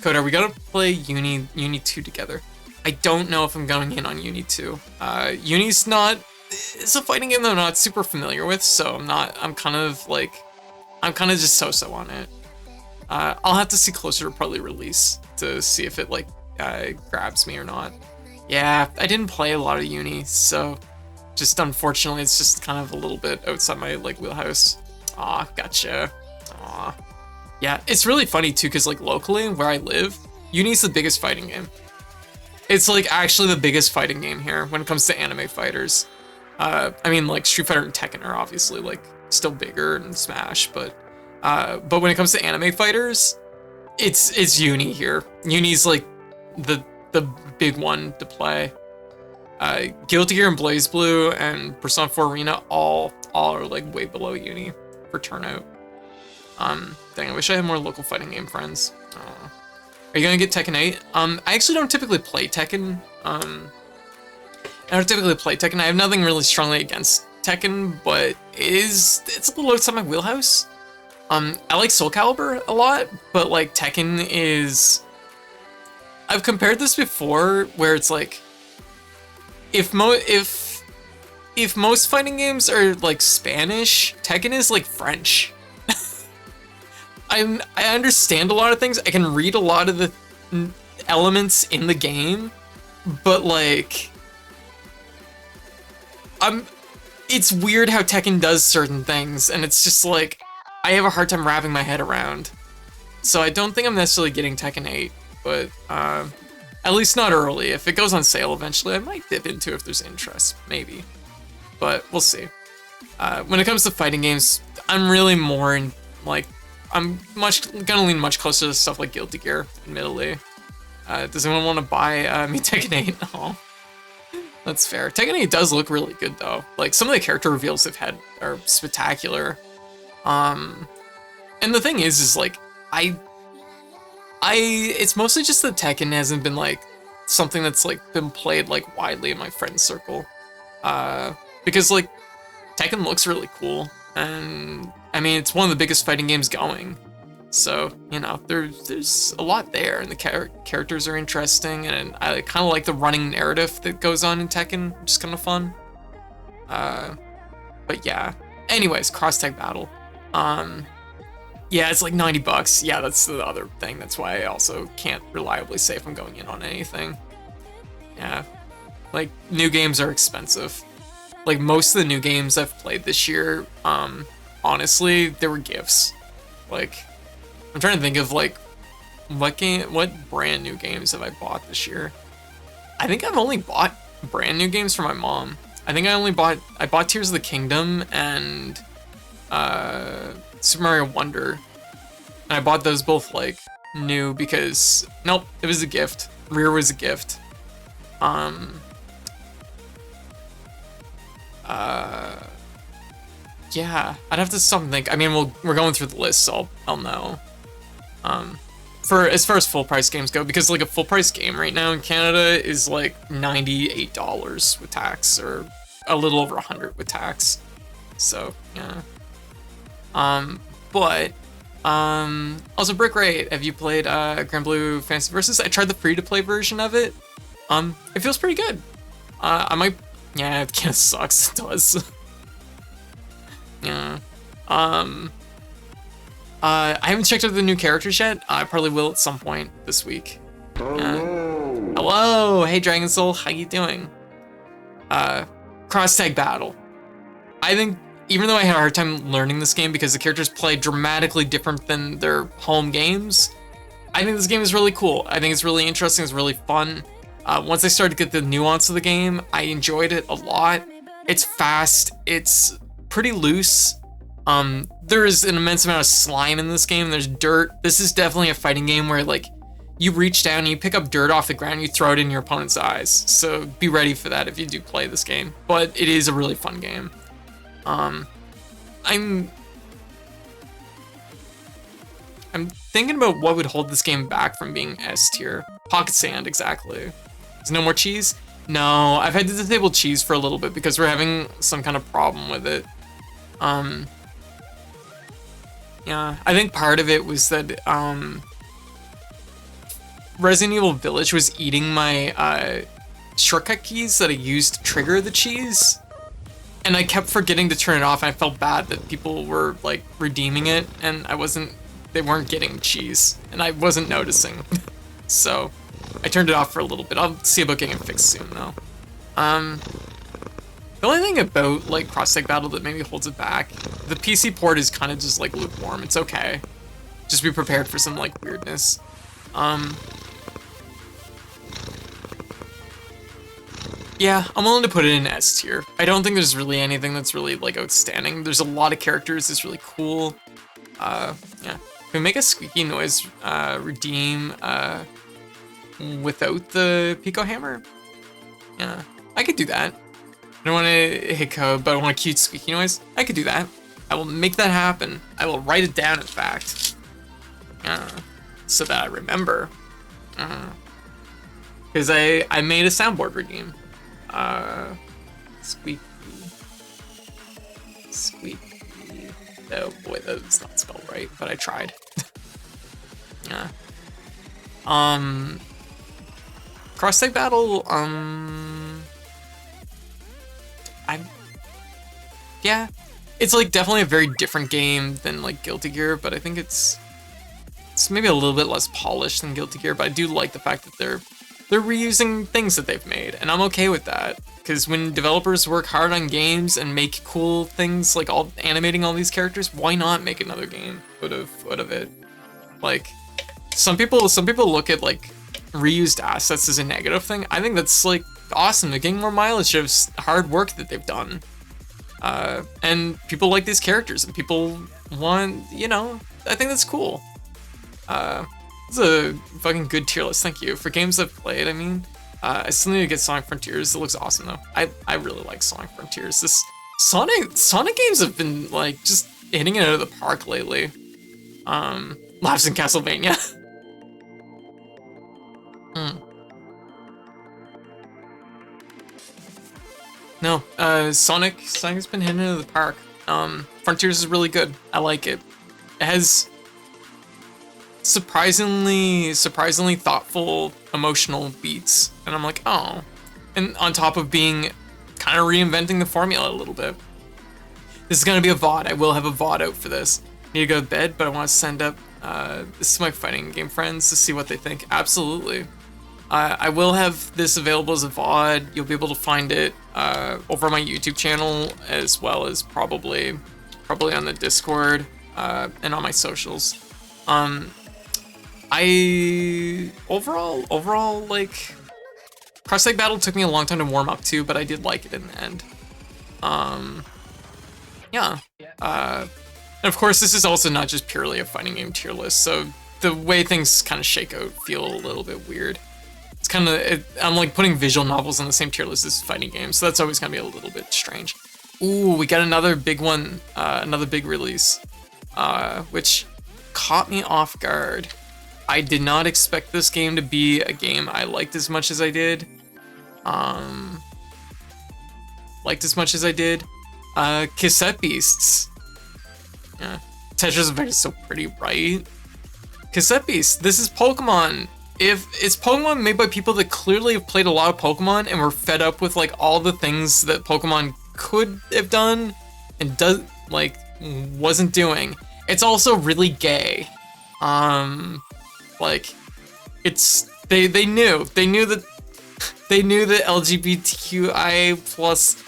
Coda, we gotta play Uni 2 together. I don't know if I'm going in on Uni 2. Uni's not, it's a fighting game that I'm not super familiar with, so I'm kind of just so-so on it. I'll have to see closer to probably release to see if it like grabs me or not. Yeah, I didn't play a lot of Uni, so just unfortunately it's just kind of a little bit outside my like wheelhouse. Aw, gotcha. Aw. Yeah, it's really funny too, because like locally where I live, Uni's the biggest fighting game. It's like actually the biggest fighting game here when it comes to anime fighters. I mean, like Street Fighter and Tekken are obviously like still bigger than Smash, but when it comes to anime fighters, it's Uni here. Uni's like the big one to play. Guilty Gear and BlazBlue and Persona 4 Arena all are like way below Uni for turnout. Dang, I wish I had more local fighting game friends. Are you gonna get Tekken 8? I actually don't typically play Tekken. I have nothing really strongly against Tekken, but it's a little outside my wheelhouse. I like Soul Calibur a lot, but like Tekken is. I've compared this before, where it's like, if most fighting games are like Spanish, Tekken is like French. I understand a lot of things. I can read a lot of the elements in the game, but like, it's weird how Tekken does certain things, and it's just like, I have a hard time wrapping my head around. So I don't think I'm necessarily getting Tekken 8, but at least not early. If it goes on sale eventually, I might dip into if there's interest, maybe. But we'll see. When it comes to fighting games, I'm really more in, like, I'm gonna lean much closer to stuff like Guilty Gear, admittedly. Does anyone want to buy me Tekken 8? Oh, that's fair. Tekken 8 does look really good though. Like some of the character reveals they've had are spectacular. And the thing is like it's mostly just that Tekken hasn't been like something that's like been played like widely in my friend circle. Because like Tekken looks really cool, and I mean it's one of the biggest fighting games going. So, you know, there's a lot there, and the characters are interesting, and I kind of like the running narrative that goes on in Tekken, which is kind of fun. But yeah. Anyways, cross-tag battle. Yeah, it's like $90. Yeah, that's the other thing. That's why I also can't reliably say if I'm going in on anything. Yeah. Like, new games are expensive. Like, most of the new games I've played this year, honestly, they were gifts. Like, I'm trying to think of like what brand new games have I bought this year? I think I've only bought brand new games for my mom. I think I bought Tears of the Kingdom and Super Mario Wonder. And I bought those both like new because nope, it was a gift. Rear was a gift. Yeah, I'd have to stop and think. I mean, we're going through the list, so I'll know. For as far as full price games go, because like a full price game right now in Canada is like $98 with tax, or a little over 100 with tax. So yeah. Also Brick Raid, have you played Grand Blue Fantasy Versus? I tried the free to play version of it. It feels pretty good. I might, yeah, it kind of sucks. It does. Yeah. I haven't checked out the new characters yet. I probably will at some point this week. Hello, hey Dragon Soul, how you doing? Cross tag battle. I think even though I had a hard time learning this game because the characters play dramatically different than their home games, I think this game is really cool. I think it's really interesting. It's really fun. Once I started to get the nuance of the game, I enjoyed it a lot. It's fast, it's pretty loose. There is an immense amount of slime in this game, there's dirt. This is definitely a fighting game where like, you reach down and you pick up dirt off the ground, you throw it in your opponent's eyes. So be ready for that if you do play this game. But it is a really fun game. I'm thinking about what would hold this game back from being S tier. Pocket sand, exactly. There's no more cheese? No, I've had to disable cheese for a little bit because we're having some kind of problem with it. Yeah, I think part of it was that Resident Evil Village was eating my shortcut keys that I used to trigger the cheese. And I kept forgetting to turn it off, and I felt bad that people were like redeeming it and they weren't getting cheese and I wasn't noticing. So I turned it off for a little bit. I'll see about getting it fixed soon though. The only thing about like cross-tag battle that maybe holds it back, the PC port is kind of just like lukewarm. It's okay. Just be prepared for some like weirdness. Yeah, I'm willing to put it in S tier. I don't think there's really anything that's really like outstanding. There's a lot of characters. It's really cool. Yeah. Can we make a squeaky noise redeem without the Pico Hammer? Yeah, I could do that. I don't want to hit code, but I want a cute squeaky noise. I could do that. I will make that happen. I will write it down, in fact. So that I remember. Because I made a soundboard redeem. Squeaky. Oh boy, that's not spelled right, but I tried. Yeah. Cross-tag battle, yeah. It's like definitely a very different game than like Guilty Gear, but I think it's maybe a little bit less polished than Guilty Gear, but I do like the fact that they're reusing things that they've made, and I'm okay with that. Because when developers work hard on games and make cool things, like animating all these characters, why not make another game out of it? Like, some people look at like reused assets as a negative thing. I think that's like awesome. They're getting more mileage of hard work that they've done, and people like these characters, and people want, you know, I think that's cool. It's a fucking good tier list. Thank you for games I've played. I mean. I still need to get Sonic Frontiers. It looks awesome though. I really like Sonic Frontiers. This Sonic games have been like just hitting it out of the park lately. Laughs in Castlevania. No, Sonic's been hitting it out of the park. Frontiers is really good. I like it. It has surprisingly thoughtful, emotional beats, and I'm like, oh. And on top of being kind of reinventing the formula a little bit. This is gonna be a VOD. I will have a VOD out for this. Need to go to bed, but I want to send up this to my fighting game friends to see what they think. Absolutely. I will have this available as a VOD. You'll be able to find it over my YouTube channel, as well as probably on the Discord and on my socials. Overall, like, cross-tag battle took me a long time to warm up to, but I did like it in the end. Yeah. And of course, this is also not just purely a fighting game tier list, so the way things kind of shake out feel a little bit weird. It's kind of, I'm like putting visual novels on the same tier list as fighting games, so that's always gonna be a little bit strange. Ooh, we got another big one, another big release, which caught me off guard. I did not expect this game to be a game I liked as much as I did. Cassette Beasts. Yeah, Tetris Effect is so pretty, right? Cassette Beasts, this is Pokemon. If it's Pokemon made by people that clearly have played a lot of Pokemon and were fed up with like all the things that Pokemon could have done and wasn't doing. It's also really gay. Like, it's they knew that LGBTQI plus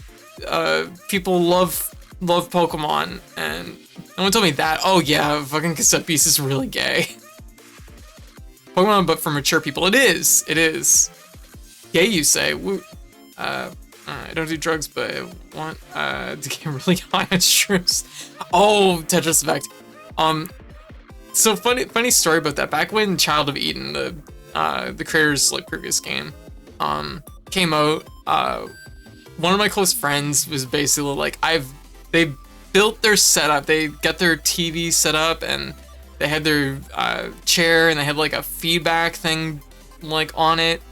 people love Pokemon, and no one told me that. Oh yeah, fucking Cassette Beast is really gay. Pokemon, but for mature people, it is. Gay, you say? I don't do drugs, but I want to get really high on shrooms. Oh, Tetris Effect. So funny story about that. Back when Child of Eden, the creators like previous game, came out, one of my close friends was basically like, they built their setup. They got their TV set up and they had their chair and they had like a feedback thing like on it,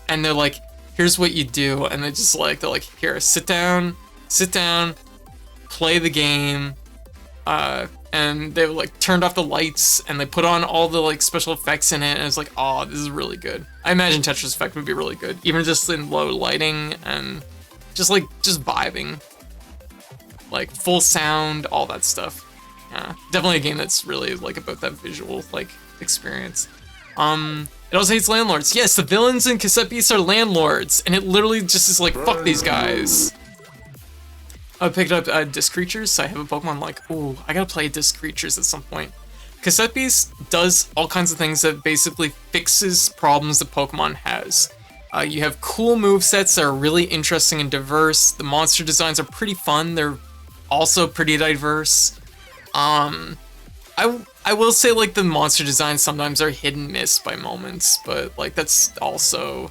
and they're like, here's what you do, and they're like, here, sit down, play the game, and they like turned off the lights and they put on all the like special effects in it, and it's like, oh, this is really good. I imagine Tetris Effect would be really good, even just in low lighting and just vibing, like full sound, all that stuff. Yeah, definitely a game that's really like about that visual like experience. It also hates landlords. Yes, the villains in Cassette Beasts are landlords, and it literally just is like, fuck these guys. I picked up Disc Creatures, so I have a Pokemon like, ooh, I gotta play Disc Creatures at some point. Cassette Beasts does all kinds of things that basically fixes problems that Pokemon has. You have cool movesets that are really interesting and diverse. The monster designs are pretty fun. They're also pretty diverse. I will say like the monster designs sometimes are hit and miss by moments, but like that's also,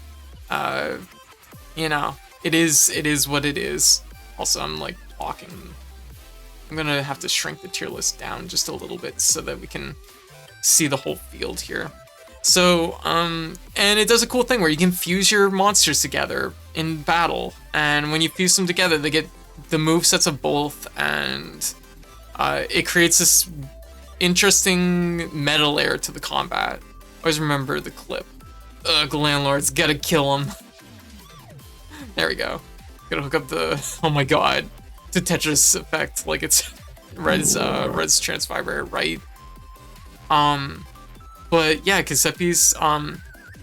you know, it is what it is. Also, I'm like talking. I'm gonna have to shrink the tier list down just a little bit so that we can see the whole field here. So, and it does a cool thing where you can fuse your monsters together in battle, and when you fuse them together, they get the movesets of both, and it creates this interesting meta layer to the combat. Always remember the clip. Ugh, landlords, gotta kill them. There we go. Gotta hook up the, oh my god, the Tetris Effect, like it's Red's transfiber, right? But yeah, Cassette Beasts,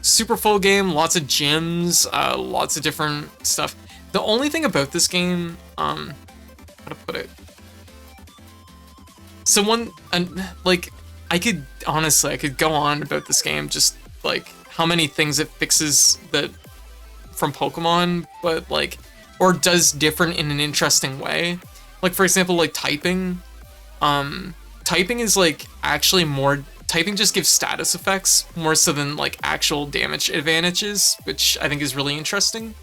super full game, lots of gyms, lots of different stuff. The only thing about this game, how to put it? Like, I could go on about this game, just like how many things it fixes that from Pokemon, but like, or does different in an interesting way. Like, for example, like typing. Typing is like actually more, typing just gives status effects more so than like actual damage advantages, which I think is really interesting.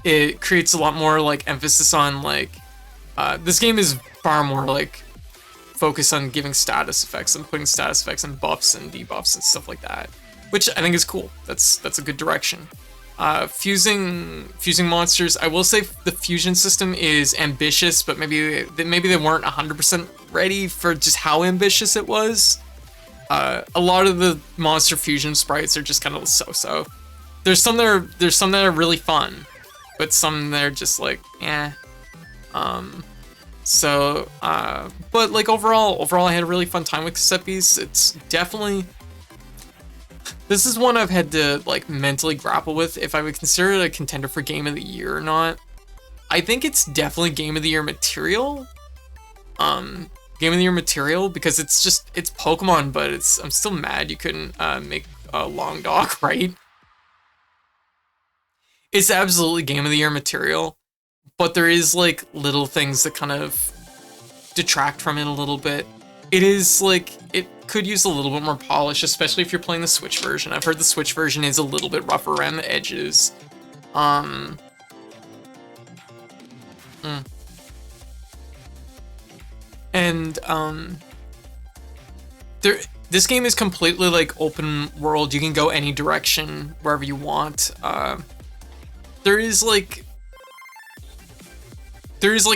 It creates a lot more like emphasis on like, this game is far more like focused on giving status effects and putting status effects and buffs and debuffs and stuff like that, which I think is cool. That's a good direction. Fusing monsters, I will say the fusion system is ambitious, but maybe they weren't 100% ready for just how ambitious it was. A lot of the monster fusion sprites are just kind of so-so. There's some that are really fun, but some that are just like, eh. But like overall, I had a really fun time with Cassette Beasts. It's definitely, this is one I've had to like mentally grapple with if I would consider it a contender for Game of the Year or not. I think it's definitely Game of the Year material. Game of the Year material, because it's Pokemon, but I'm still mad you couldn't make a long dog, right? It's absolutely Game of the Year material, but there is like little things that kind of detract from it a little bit. It is like, it could use a little bit more polish, especially if you're playing the Switch version. I've heard the Switch version is a little bit rougher around the edges. And this game is completely like open world. You can go any direction wherever you want. There is like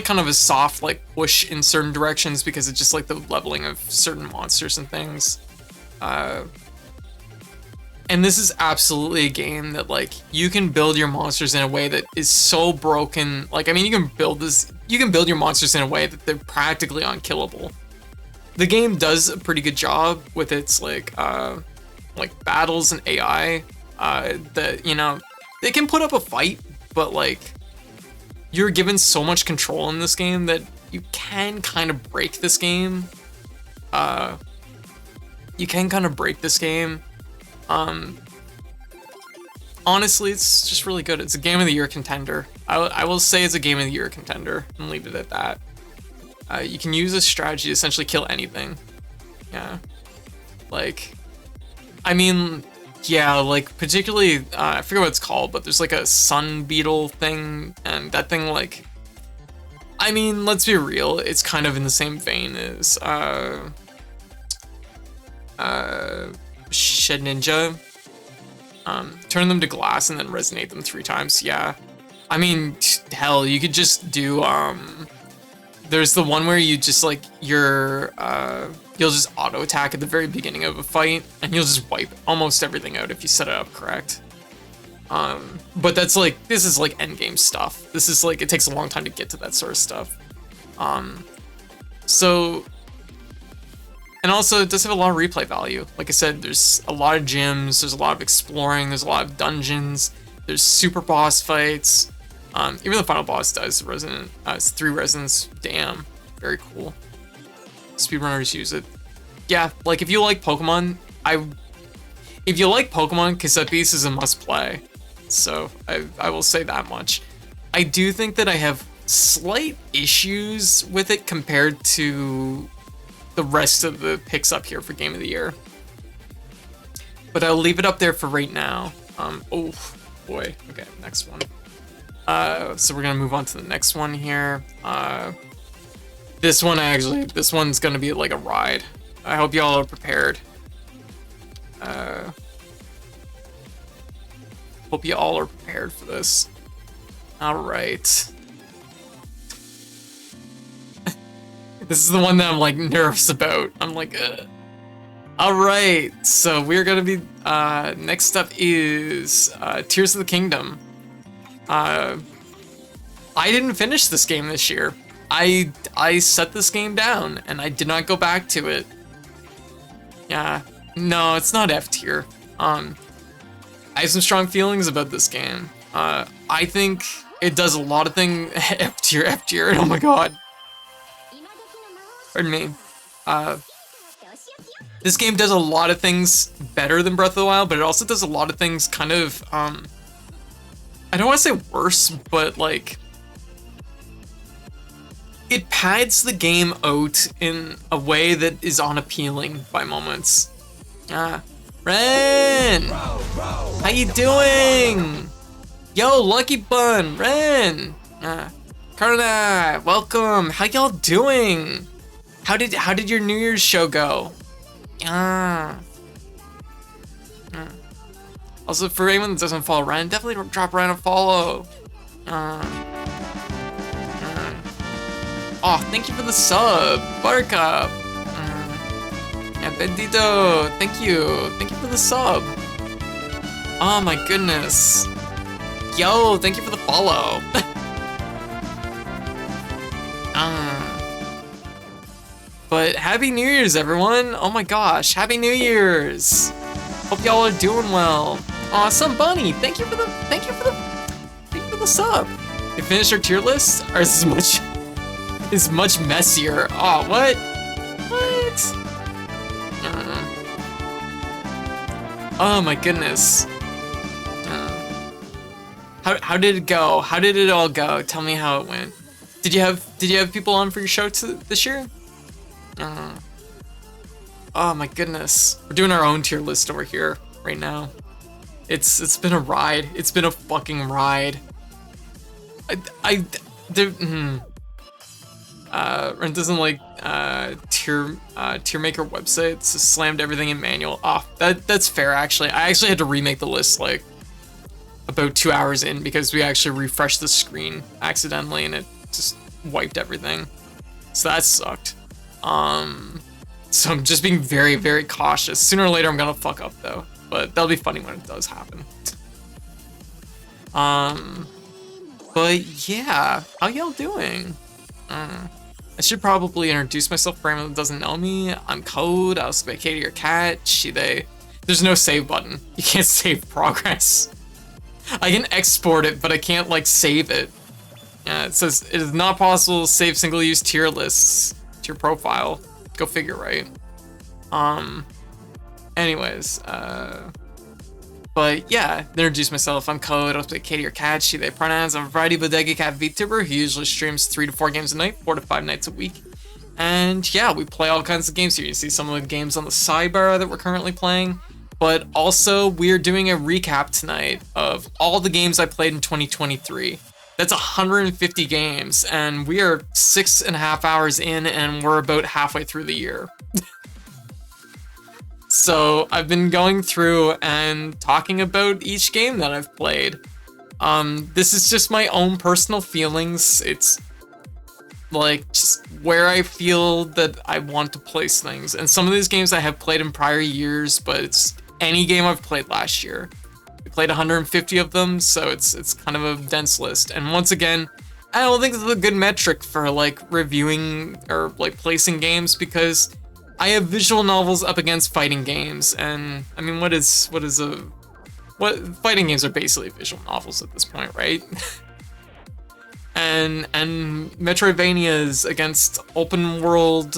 kind of a soft like push in certain directions because it's just like the leveling of certain monsters and things. And this is absolutely a game that like you can build your monsters in a way that is so broken. Like, I mean, you can build your monsters in a way that they're practically unkillable. The game does a pretty good job with its like battles and AI. That, you know, they can put up a fight, but like, you're given so much control in this game that you can kind of break this game. honestly, it's just really good. It's a game of the year contender. I will say it's a game of the year contender and leave it at that. You can use this strategy to essentially kill anything. Yeah. Like, I mean, yeah, like particularly, I forget what it's called, but there's like a sun beetle thing, and that thing, like, I mean, let's be real, it's kind of in the same vein as Shed Ninja. Turn them to glass and then resonate them 3 times. Yeah. I mean, hell, you could just do, there's the one where you just like, you'll just auto attack at the very beginning of a fight and you'll just wipe almost everything out if you set it up correct. But that's like, this is like endgame stuff. This is like, it takes a long time to get to that sort of stuff. So, and also it does have a lot of replay value. Like I said, there's a lot of gyms, there's a lot of exploring, there's a lot of dungeons, there's super boss fights. Even the final boss does resonant, it's 3 resonance. Damn, very cool. Speedrunners use it. Yeah, like if you like Pokemon, Cassette Beast is a must play. So I will say that much. I do think that I have slight issues with it compared to the rest of the picks up here for Game of the Year. But I'll leave it up there for right now. Oh boy, okay, next one. So we're gonna move on to the next one here. This one's gonna be like a ride. I hope y'all are prepared. Hope you all are prepared for this. All right. This is the one that I'm like nervous about. I'm like, ugh. All right, so we're gonna be, next up is Tears of the Kingdom. I didn't finish this game this year. I set this game down and I did not go back to it. Yeah, no, it's not F tier. I have some strong feelings about this game. I think it does a lot of things. F tier, oh my god. Pardon me. This game does a lot of things better than Breath of the Wild, but it also does a lot of things kind of, I don't want to say worse, but like, it pads the game out in a way that is unappealing by moments. Ren! How you doing? Yo, Lucky Bun, Ren! Karna, welcome! How y'all doing? How did your New Year's show go? Also, for anyone that doesn't follow Ren, definitely drop Ren a follow. Oh, thank you for the sub, Buttercup. Yeah, Bendito, thank you for the sub. Oh my goodness. Yo, thank you for the follow. But happy New Year's, everyone. Oh my gosh, happy New Year's. Hope y'all are doing well. Aw, Some Bunny, thank you for the sub. You finished our tier list? Ours is much messier. Oh, what? What? Oh my goodness. How did it go? How did it all go? Tell me how it went. Did you have people on for your show this year? Oh my goodness. We're doing our own tier list over here right now. It's been a ride. It's been a fucking ride. Ren doesn't like tier maker websites, slammed everything in manual. Oh, that's fair actually. I actually had to remake the list like about 2 hours in because we actually refreshed the screen accidentally and it just wiped everything. So that sucked. So I'm just being very, very cautious. Sooner or later I'm gonna fuck up though, but that'll be funny when it does happen. But yeah, how y'all doing? I should probably introduce myself for anyone that doesn't know me. I'm Code, I was by Katie or Cat, she, they. There's no save button. You can't save progress. I can export it, but I can't like save it. Yeah, it says it is not possible to save single-use tier lists to your profile. Go figure, right? Anyways, But yeah, introduce myself. I'm Code. I play Katie or Cat, she, they pronouns. I'm a variety bodega cat VTuber who usually streams 3 to 4 games a night, 4 to 5 nights a week. And yeah, we play all kinds of games here. You see some of the games on the sidebar that we're currently playing. But also, we're doing a recap tonight of all the games I played in 2023. That's 150 games, and we are 6.5 hours in, and we're about halfway through the year. So I've been going through and talking about each game that I've played. This is just my own personal feelings. It's like just where I feel that I want to place things. And some of these games I have played in prior years, but it's any game I've played last year. We played 150 of them, so it's kind of a dense list. And once again, I don't think it's a good metric for like reviewing or like placing games, because I have visual novels up against fighting games, and I mean, what fighting games are basically visual novels at this point, right? and Metroidvanias against open world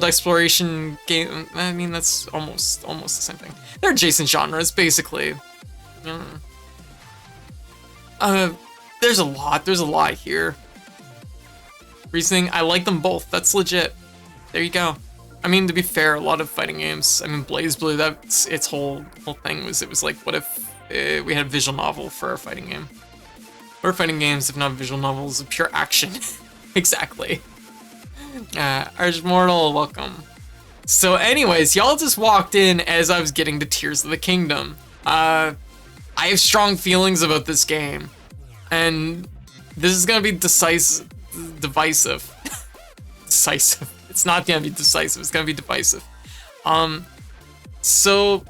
exploration game. I mean, that's almost the same thing. They're adjacent genres, basically. There's a lot here. Reasoning, I like them both. That's legit. There you go. I mean, to be fair, a lot of fighting games. I mean, Blaze Blue. That's its whole thing was. It was like, what if we had a visual novel for our fighting game? What are fighting games if not visual novels of pure action? Exactly. Archmortal, welcome. So, anyways, y'all just walked in as I was getting to Tears of the Kingdom. I have strong feelings about this game, and this is gonna be divisive. Decisive. It's not gonna be decisive, it's gonna be divisive. So,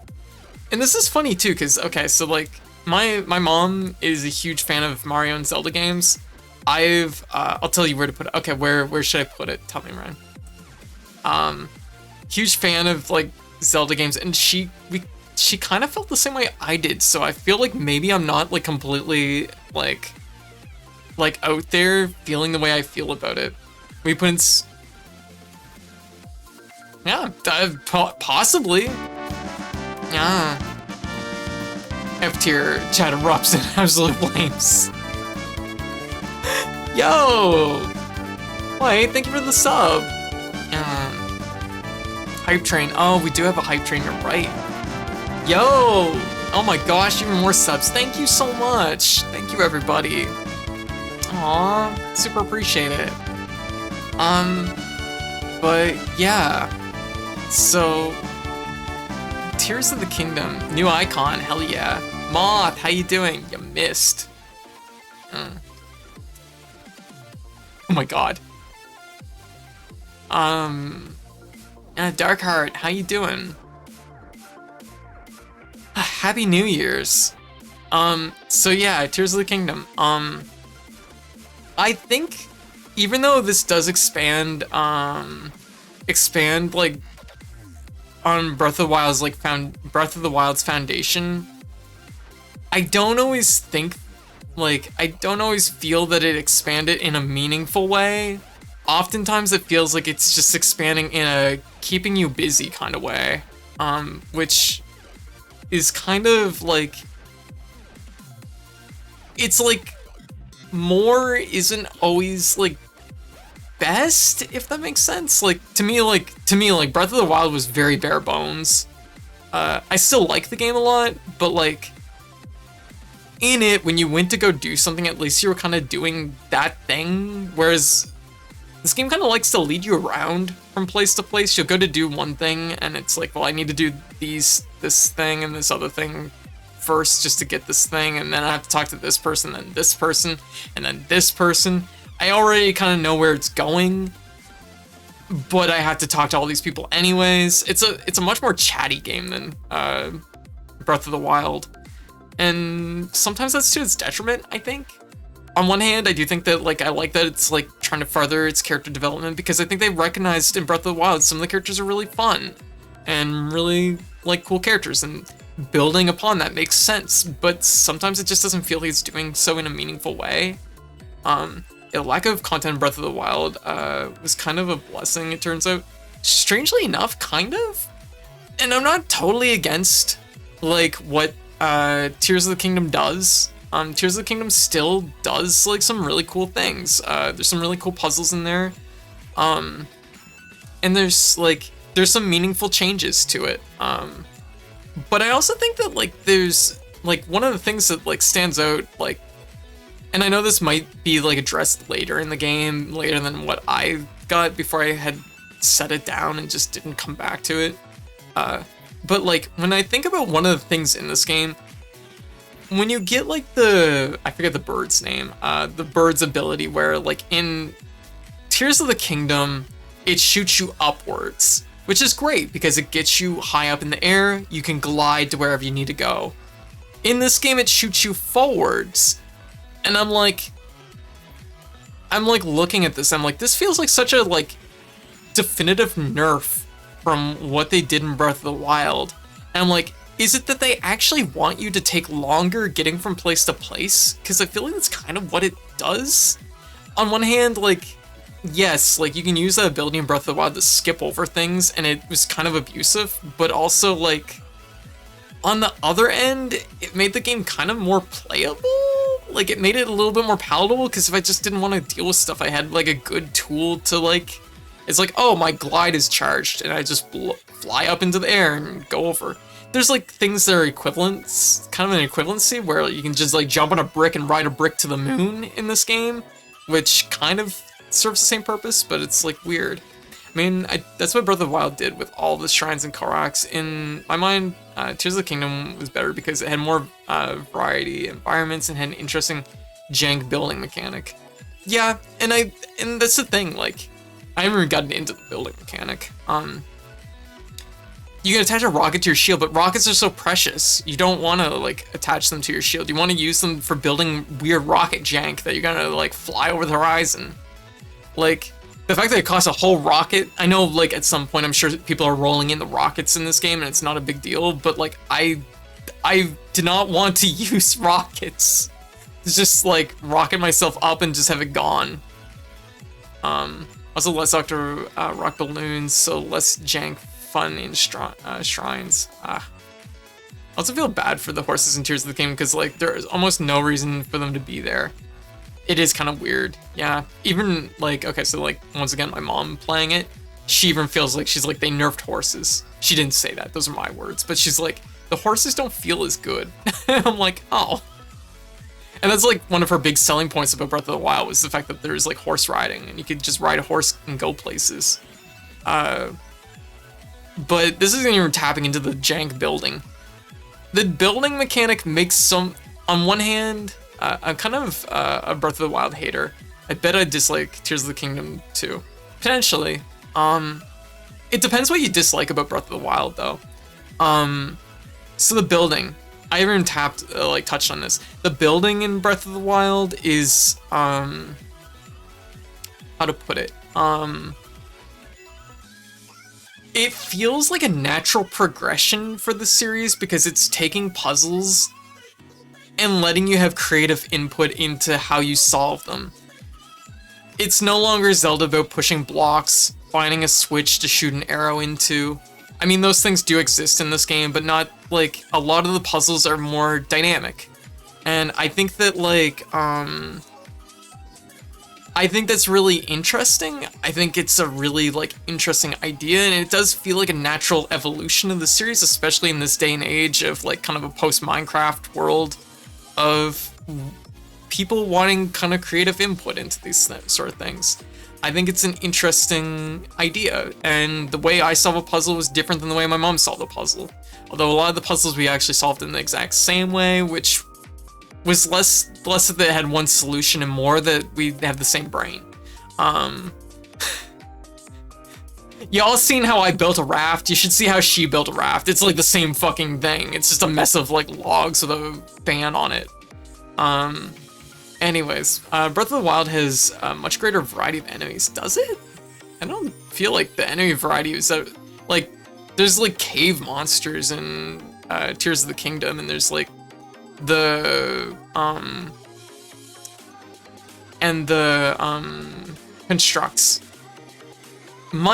and this is funny too, because, okay, so like, my mom is a huge fan of Mario and Zelda games. I'll tell you where to put it. Okay, where should I put it? Tell me, Ryan. Huge fan of like Zelda games, and she kind of felt the same way I did, so I feel like maybe I'm not like completely like out there feeling the way I feel about it. We put in yeah, possibly. Yeah. F tier chat erupts in absolute flames. Yo! Wait, thank you for the sub. Hype train. Oh, we do have a hype train, you're right. Yo! Oh my gosh, even more subs. Thank you so much. Thank you, everybody. Aw, super appreciate it. But yeah. So, Tears of the Kingdom, new icon, hell yeah. Moth, how you doing? You missed. Oh my god. Darkheart, how you doing? Happy New Year's. So yeah, Tears of the Kingdom. I think, even though this does expand like on Breath of the Wild's foundation, I don't always feel that it expanded in a meaningful way. Oftentimes it feels like it's just expanding in a keeping you busy kind of way, which is kind of like, it's like more isn't always like best, if that makes sense. Like to me, Breath of the Wild was very bare bones. I still like the game a lot, but like in it, when you went to go do something, at least you were kind of doing that thing. Whereas this game kind of likes to lead you around from place to place. You'll go to do one thing, and it's like, well, I need to do this thing and this other thing first just to get this thing, and then I have to talk to this person, then this person, and then this person. I already kind of know where it's going, but I have to talk to all these people anyways. It's a much more chatty game than Breath of the Wild, and sometimes that's to its detriment, I think. On one hand, I do think that I like that it's like trying to further its character development, because I think they recognized in Breath of the Wild some of the characters are really fun and really like cool characters, and building upon that makes sense, but sometimes it just doesn't feel like it's doing so in a meaningful way. The lack of content in Breath of the Wild was kind of a blessing, it turns out. Strangely enough, kind of. And I'm not totally against like what Tears of the Kingdom does. Tears of the Kingdom still does like some really cool things. There's some really cool puzzles in there. And there's some meaningful changes to it. But I also think that like there's like one of the things that like stands out, like, and I know this might be like addressed later in the game, later than what I got before I had set it down and just didn't come back to it. But like when I think about one of the things in this game, when you get like I forget the bird's name, the bird's ability where like in Tears of the Kingdom, it shoots you upwards, which is great because it gets you high up in the air. You can glide to wherever you need to go. In this game, it shoots you forwards. And I'm like looking at this, I'm like, this feels like such a like definitive nerf from what they did in Breath of the Wild. And I'm like, is it that they actually want you to take longer getting from place to place? Because I feel like that's kind of what it does. On one hand, like, yes, like you can use that ability in Breath of the Wild to skip over things, and it was kind of abusive, but also like, on the other end, it made the game kind of more playable. Like it made it a little bit more palatable, because if I just didn't want to deal with stuff, I had like a good tool to like, it's like, oh, my glide is charged, and I just fly up into the air and go over. There's like things that are equivalents, kind of an equivalency where you can just like jump on a brick and ride a brick to the moon in this game, which kind of serves the same purpose, but it's like weird. I mean, that's what Breath of the Wild did with all the shrines and Koraks. In my mind, Tears of the Kingdom was better because it had more variety, environments, and had an interesting jank building mechanic. Yeah, and that's the thing, like, I haven't even gotten into the building mechanic. You can attach a rocket to your shield, but rockets are so precious. You don't want to like attach them to your shield. You want to use them for building weird rocket jank that you're gonna like fly over the horizon. Like the fact that it costs a whole rocket. I know like at some point I'm sure people are rolling in the rockets in this game and it's not a big deal, but like I did not want to use rockets. It's just like rocket myself up and just have it gone. Also less Dr. Rock balloons, so less jank fun in shrines. I also feel bad for the horses in Tears of the Kingdom because like there is almost no reason for them to be there. It is kind of weird. Yeah, even like, okay, so like once again, my mom playing it, she even feels like she's like, they nerfed horses. She didn't say that, those are my words, but she's like, the horses don't feel as good. I'm like, oh. And that's like one of her big selling points about Breath of the Wild was the fact that there's like horse riding and you could just ride a horse and go places. But this isn't even tapping into the jank building. The building mechanic makes some, on one hand, I'm kind of a Breath of the Wild hater. I bet I dislike Tears of the Kingdom too. Potentially. It depends what you dislike about Breath of the Wild though. So the building, I haven't even touched on this. The building in Breath of the Wild is, how to put it? It feels like a natural progression for the series because it's taking puzzles and letting you have creative input into how you solve them. It's no longer Zelda about pushing blocks, finding a switch to shoot an arrow into. I mean, those things do exist in this game, but not, like, a lot of the puzzles are more dynamic. And I think that, like, I think that's really interesting. I think it's a really, like, interesting idea, and it does feel like a natural evolution of the series, especially in this day and age of, like, kind of a post-Minecraft world of people wanting kind of creative input into these sort of things. I think it's an interesting idea, and the way I solve a puzzle was different than the way my mom solved a puzzle. Although a lot of the puzzles we actually solved in the exact same way, which was less that they had one solution and more that we have the same brain. Y'all seen how I built a raft? You should see how she built a raft. It's like the same fucking thing. It's just a mess of like logs with a fan on it. Anyways, Breath of the Wild has a much greater variety of enemies. Does it? I don't feel like the enemy variety is like, there's like cave monsters in Tears of the Kingdom, and there's like the constructs.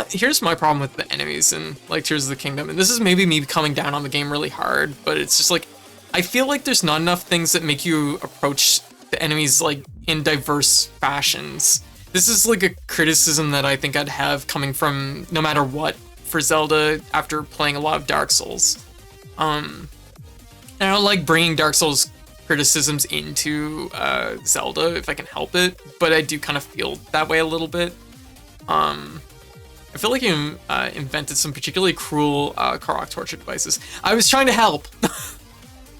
here's my problem with the enemies in like Tears of the Kingdom, and this is maybe me coming down on the game really hard, but it's just like I feel like there's not enough things that make you approach the enemies like in diverse fashions. This is like a criticism that I think I'd have coming from no matter what for Zelda after playing a lot of Dark Souls. And I don't like bringing Dark Souls criticisms into Zelda if I can help it, but I do kind of feel that way a little bit. I feel like you invented some particularly cruel Korok torture devices. I was trying to help.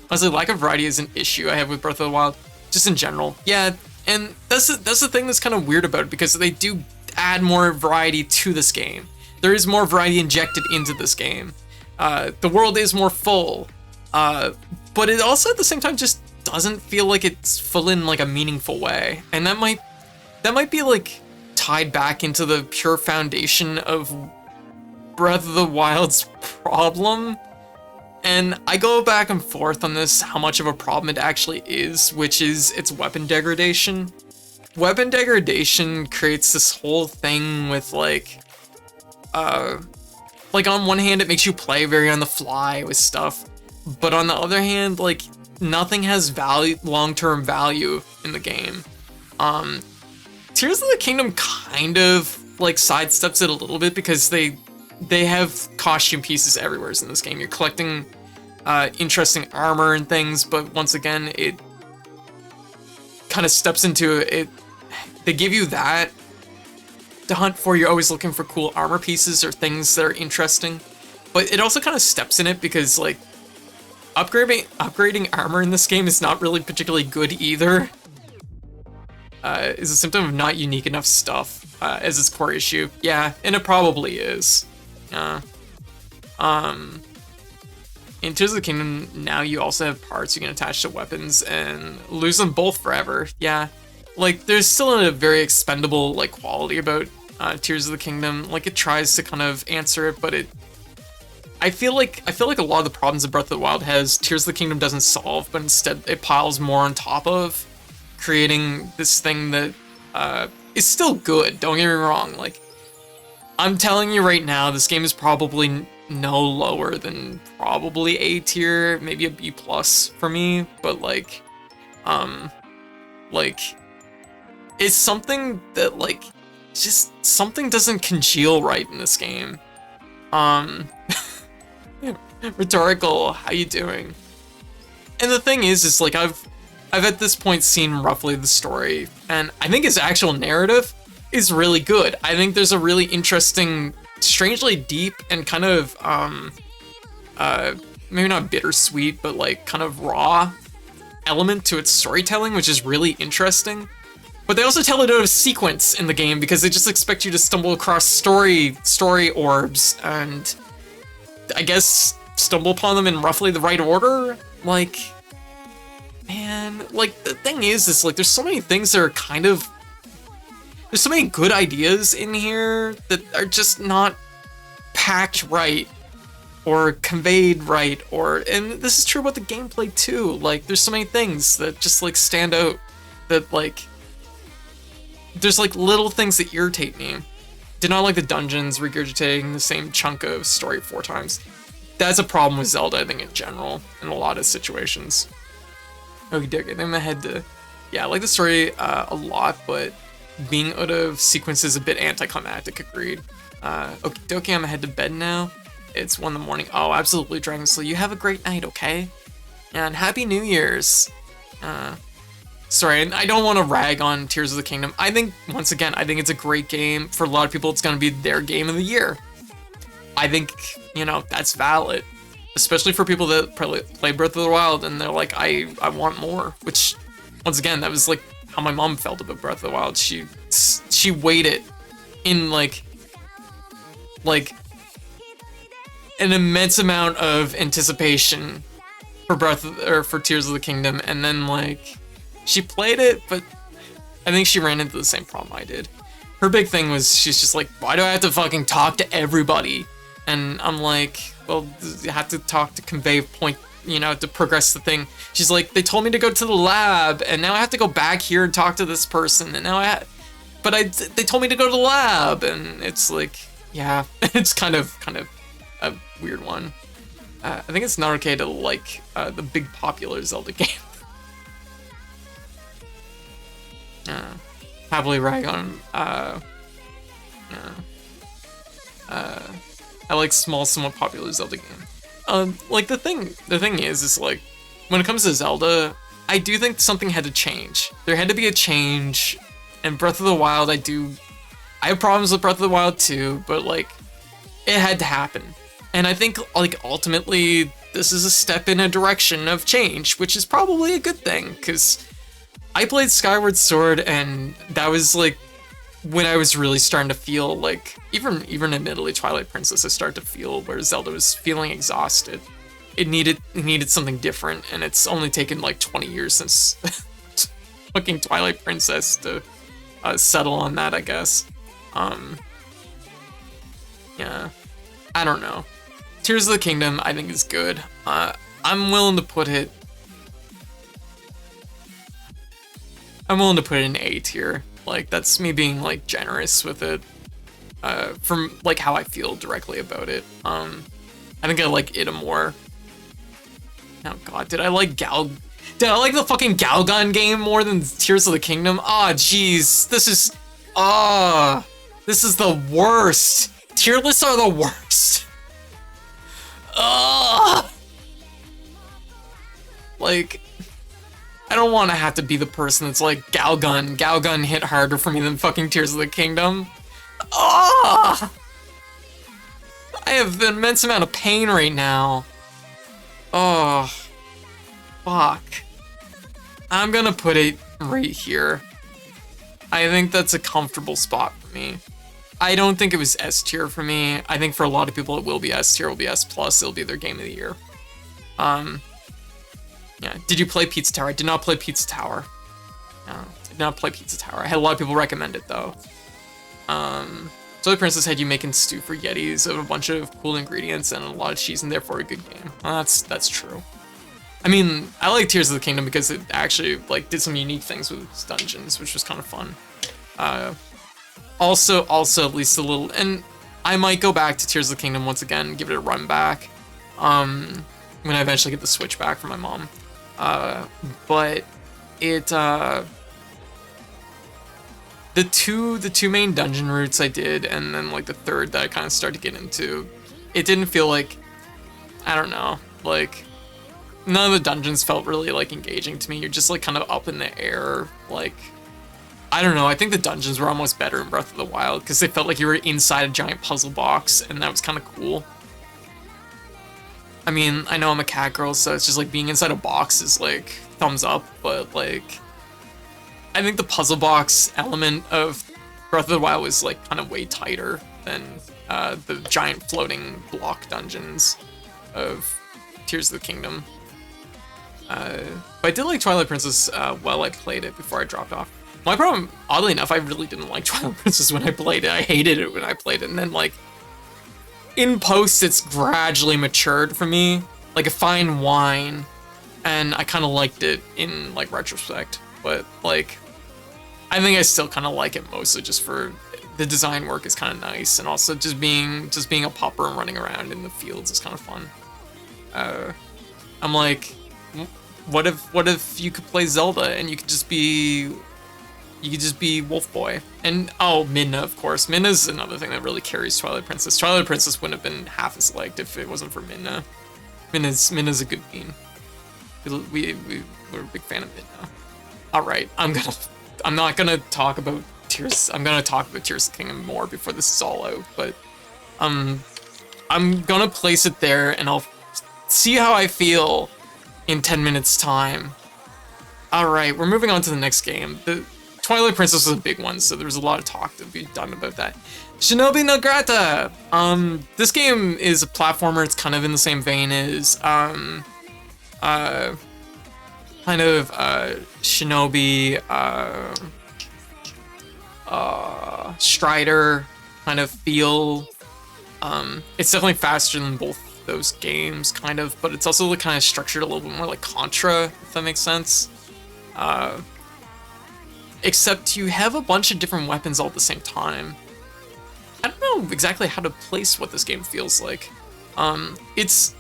Honestly, lack of variety is an issue I have with Breath of the Wild, just in general. Yeah, and that's the thing that's kind of weird about it, because they do add more variety to this game. There is more variety injected into this game. The world is more full, but it also at the same time just doesn't feel like it's full in like a meaningful way, and that might be like tied back into the pure foundation of Breath of the Wild's problem. And I go back and forth on this, how much of a problem it actually is, which is its weapon degradation. Weapon degradation creates this whole thing with like on one hand it makes you play very on the fly with stuff, but on the other hand, like nothing has value, long-term value in the game. Tears of the Kingdom kind of like sidesteps it a little bit because they have costume pieces everywhere in this game. You're collecting interesting armor and things, but once again, it kind of steps into it. They give you that to hunt for. You're always looking for cool armor pieces or things that are interesting, but it also kind of steps in it because like upgrading armor in this game is not really particularly good either. Is a symptom of not unique enough stuff as its core issue. Yeah, and it probably is. In Tears of the Kingdom, now you also have parts you can attach to weapons and lose them both forever. Yeah, like there's still a very expendable like quality about Tears of the Kingdom. Like it tries to kind of answer it, but I feel like a lot of the problems that Breath of the Wild has, Tears of the Kingdom doesn't solve, but instead it piles more on top of, creating this thing that is still good. Don't get me wrong. Like I'm telling you right now, this game is probably no lower than probably A tier, maybe a B plus for me, but like it's something that like just something doesn't congeal right in this game. Rhetorical, how you doing? And the thing is like I've at this point seen roughly the story, and I think its actual narrative is really good. I think there's a really interesting, strangely deep and kind of maybe not bittersweet, but like kind of raw element to its storytelling, which is really interesting. But they also tell it out of sequence in the game because they just expect you to stumble across story orbs and I guess stumble upon them in roughly the right order. Like, man, like the thing is like there's so many things that are kind of, there's so many good ideas in here that are just not packed right or conveyed right, and this is true about the gameplay too. Like there's so many things that just like stand out, that like there's like little things that irritate me. Did not like the dungeons regurgitating the same chunk of story 4 times. That's a problem with Zelda, I think, in general, in a lot of situations. Okie dokie, I'm ahead to, yeah, I like the story a lot, but being out of sequence is a bit anticlimactic, agreed. Okie dokie, I'm ahead to bed now. It's 1 in the morning. Oh, absolutely, Dragon Slayer. You have a great night, okay? And Happy New Year's. Sorry, and I don't want to rag on Tears of the Kingdom. I think, once again, I think it's a great game. For a lot of people, it's going to be their game of the year. I think, you know, that's valid. Especially for people that play Breath of the Wild and they're like, I want more. Which, once again, that was like how my mom felt about Breath of the Wild. She waited in like an immense amount of anticipation for for Tears of the Kingdom, and then like she played it, but I think she ran into the same problem I did. Her big thing was she's just like, why do I have to fucking talk to everybody? And I'm like, well, you have to talk to convey point, you know, to progress the thing. She's like, they told me to go to the lab, and now I have to go back here and talk to this person, and now they told me to go to the lab, and it's like, yeah, it's kind of a weird one. I think it's not okay to like the big popular Zelda game. Happily rag on. I like small, somewhat popular Zelda game. Like the thing is like when it comes to Zelda, I do think something had to change. There had to be a change, and Breath of the Wild, I have problems with Breath of the Wild too, but like it had to happen. And I think like ultimately this is a step in a direction of change, which is probably a good thing, because I played Skyward Sword and that was like when I was really starting to feel like, even admittedly Twilight Princess, I started to feel where Zelda was feeling exhausted. It needed something different, and it's only taken like 20 years since fucking Twilight Princess to settle on that, I guess. Yeah, I don't know. Tears of the Kingdom, I think, is good. I'm willing to put it in A tier. Like, that's me being like generous with it, from like how I feel directly about it. I think I like Ida more. Oh god, did I like the fucking Galgun game more than Tears of the Kingdom? Ah, jeez, this is the worst. Tier lists are the worst. Like, I don't want to have to be the person that's like, Galgun hit harder for me than fucking Tears of the Kingdom. I have an immense amount of pain right now. Oh, fuck. I'm gonna put it right here. I think that's a comfortable spot for me. I don't think it was S tier for me. I think for a lot of people it will be S tier, it will be S plus, it'll be their game of the year. Yeah, did you play Pizza Tower? I did not play Pizza Tower. No, did not play Pizza Tower. I had a lot of people recommend it though. Soy Princess had you making stew for Yetis of a bunch of cool ingredients and a lot of cheese, and therefore a good game. Well, that's true. I mean, I like Tears of the Kingdom because it actually like did some unique things with its dungeons, which was kind of fun. Also at least a little, and I might go back to Tears of the Kingdom once again, give it a run back, when I eventually get the Switch back from my mom. But it, the two main dungeon routes I did, and then like the third that I kind of started to get into, it didn't feel like, I don't know, like none of the dungeons felt really like engaging to me. You're just like kind of up in the air, like, I don't know, I think the dungeons were almost better in Breath of the Wild because they felt like you were inside a giant puzzle box, and that was kind of cool. I mean, I know I'm a cat girl, so it's just like being inside a box is like thumbs up, but like I think the puzzle box element of Breath of the Wild was like kind of way tighter than the giant floating block dungeons of Tears of the Kingdom. But I did like Twilight Princess while I played it before I dropped off. My problem, oddly enough, I really didn't like Twilight Princess when I played it. I hated it when I played it, and then like in post, it's gradually matured for me, like a fine wine, and I kind of liked it in like retrospect. But like, I think I still kind of like it mostly just for the design work is kind of nice, and also just being a popper and running around in the fields is kind of fun. I'm like, what if you could play Zelda and you could just be Wolf Boy? And oh, Midna, of course. Midna's another thing that really carries Twilight Princess. Twilight Princess wouldn't have been half as liked if it wasn't for Midna. Midna's a good bean. We're a big fan of Midna. All right, I'm not gonna talk about Tears. I'm gonna talk about Tears of the Kingdom more before this is all out. But I'm gonna place it there, and I'll see how I feel in 10 minutes time. All right, we're moving on to the next game. The Twilight Princess was a big one, so there was a lot of talk to be done about that. Shinobi no Grata! This game is a platformer. It's kind of in the same vein as, Shinobi, Strider kind of feel. It's definitely faster than both those games, kind of, but it's also kind of structured a little bit more like Contra, if that makes sense. Except you have a bunch of different weapons all at the same time. I don't know exactly how to place what this game feels like. It's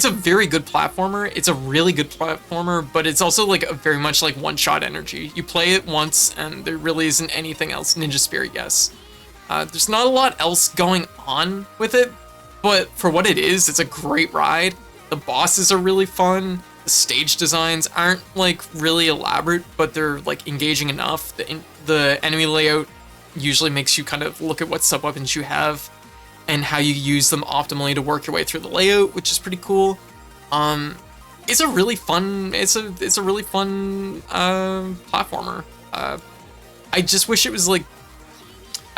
a very good platformer. It's a really good platformer, but it's also like a very much like one-shot energy. You play it once, and there really isn't anything else. Ninja Spirit, yes. There's not a lot else going on with it, but for what it is, it's a great ride. The bosses are really fun. The stage designs aren't like really elaborate, but they're like engaging enough. The enemy layout usually makes you kind of look at what sub-weapons you have and how you use them optimally to work your way through the layout, which is pretty cool. It's a really fun platformer. I just wish it was like,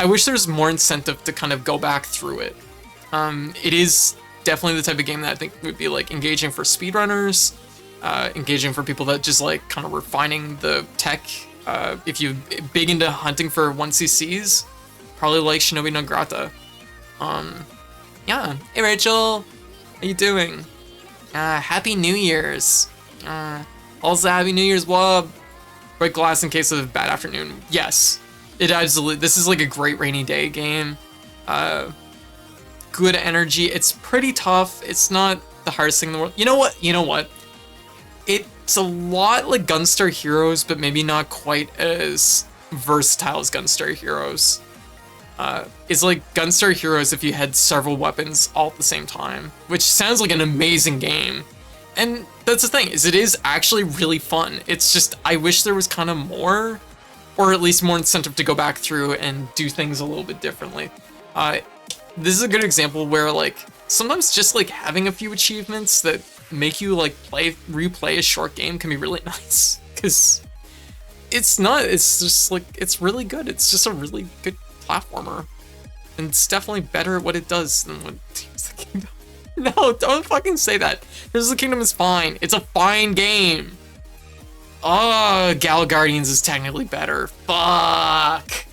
I wish there was more incentive to kind of go back through it. It is definitely the type of game that I think would be like engaging for speedrunners, engaging for people that just like kind of refining the tech. If you're big into hunting for 1cc's, probably like Shinobi no Grata. Yeah. Hey Rachel, how you doing? Happy New Year's. Also Happy New Year's, Wub. Break glass in case of bad afternoon. Yes, it absolutely. This is like a great rainy day game. Good energy. It's pretty tough. It's not the hardest thing in the world. You know what? It's a lot like Gunstar Heroes, but maybe not quite as versatile as Gunstar Heroes. It's like Gunstar Heroes if you had several weapons all at the same time, which sounds like an amazing game. And that's the thing, is it is actually really fun. It's just, I wish there was kind of more, or at least more incentive to go back through and do things a little bit differently. This is a good example where like, sometimes just like having a few achievements that make you like replay a short game can be really nice. Cause it's just like, it's really good. It's just a really good platformer. And it's definitely better at what it does than what Tears of the Kingdom. No, don't fucking say that. Tears of the Kingdom is fine. It's a fine game. Oh, Gal Guardians is technically better. Fuck.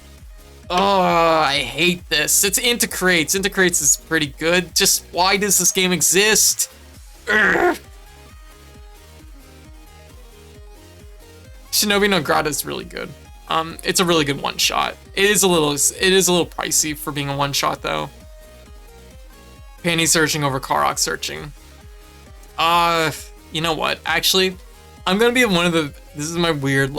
Oh, I hate this. It's Integrates. Integrates is pretty good. Just why does this game exist? Urgh. Shinobi no Grata is really good. It's a really good one-shot. It is a little pricey for being a one-shot though. Panty searching over Korok searching. You know what? Actually, I'm gonna be one of the. This is my weird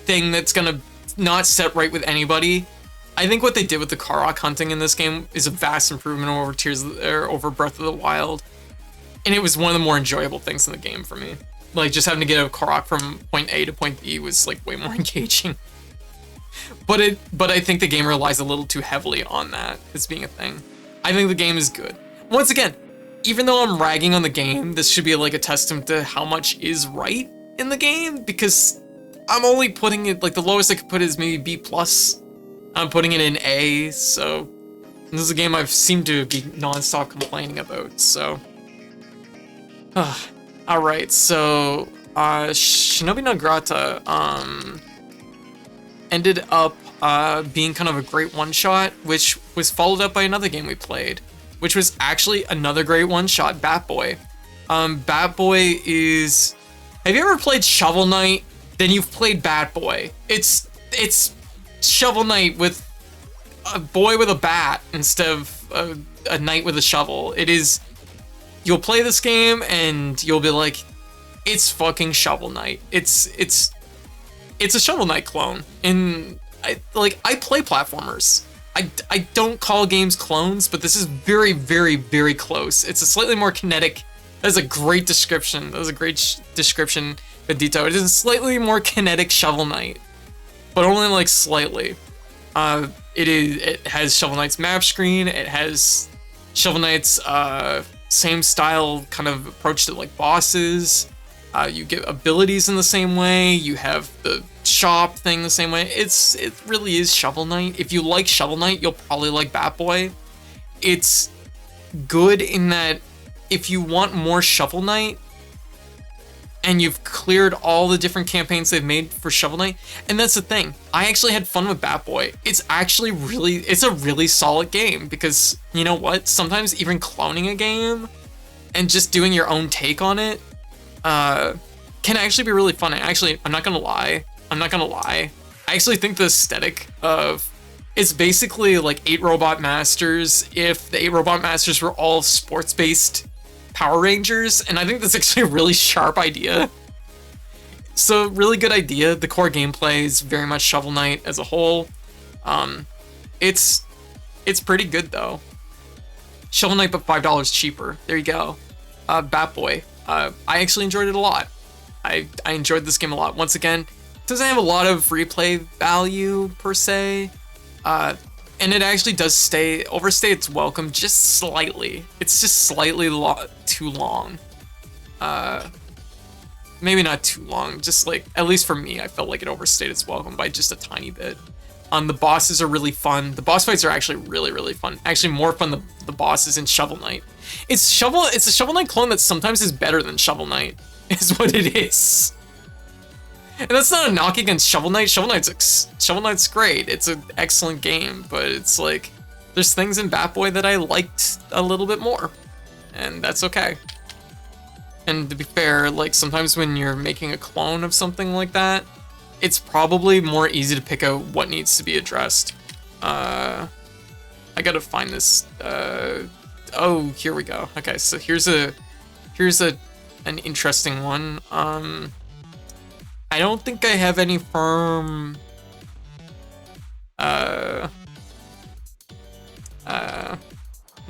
thing that's gonna not set right with anybody. I think what they did with the Korok hunting in this game is a vast improvement over Breath of the Wild, and it was one of the more enjoyable things in the game for me. Like just having to get a Korok from point A to point B was like way more engaging. But I think the game relies a little too heavily on that as being a thing. I think the game is good. Once again, even though I'm ragging on the game, this should be like a testament to how much is right in the game, because I'm only putting it, like the lowest I could put is maybe B+. I'm putting it in A, so this is a game I've seemed to be non-stop complaining about, so. Alright, so Shinobi no Grata ended up being kind of a great one-shot, which was followed up by another game we played, which was actually another great one-shot, Bat Boy. Bat Boy is... Have you ever played Shovel Knight? Then you've played Bat Boy. It's Shovel Knight with a boy with a bat instead of a knight with a shovel. It is... You'll play this game and you'll be like, it's fucking Shovel Knight. It's a Shovel Knight clone. And I play platformers. I don't call games clones, but this is very, very, very close. It's a slightly more kinetic. That's a great description. That was a great description, Benito. It is a slightly more kinetic Shovel Knight, but only like slightly. It has Shovel Knight's map screen. It has Shovel Knight's same style kind of approach to like bosses. You get abilities in the same way. You have the shop thing the same way. It really is Shovel Knight. If you like Shovel Knight, you'll probably like Bat Boy. It's good in that if you want more Shovel Knight and you've cleared all the different campaigns they've made for Shovel Knight, and that's the thing. I actually had fun with Bat Boy. It's a really solid game because you know what? Sometimes even cloning a game and just doing your own take on it can actually be really fun. I'm not gonna lie. I actually think the aesthetic of It's basically like 8 Robot Masters if the 8 Robot Masters were all sports-based Power Rangers, and I think that's actually a really sharp idea. So, really good idea. The core gameplay is very much Shovel Knight as a whole. It's pretty good though. Shovel Knight, but $5 cheaper. There you go. Bat Boy. I actually enjoyed it a lot. I enjoyed this game a lot. Once again, it doesn't have a lot of replay value per se. And it actually does overstay its welcome just slightly. It's just slightly too long. Maybe not too long, just like, at least for me, I felt like it overstayed its welcome by just a tiny bit. The bosses are really fun. The boss fights are actually really, really fun. Actually, more fun than the bosses in Shovel Knight. It's a Shovel Knight clone that sometimes is better than Shovel Knight, is what it is. And that's not a knock against Shovel Knight. Shovel Knight's great. It's an excellent game, but it's like, there's things in Bat Boy that I liked a little bit more, and that's okay. And to be fair, like, sometimes when you're making a clone of something like that, it's probably more easy to pick out what needs to be addressed. I gotta find this. Oh, here we go. Okay, so here's an interesting one. I don't think I have any firm.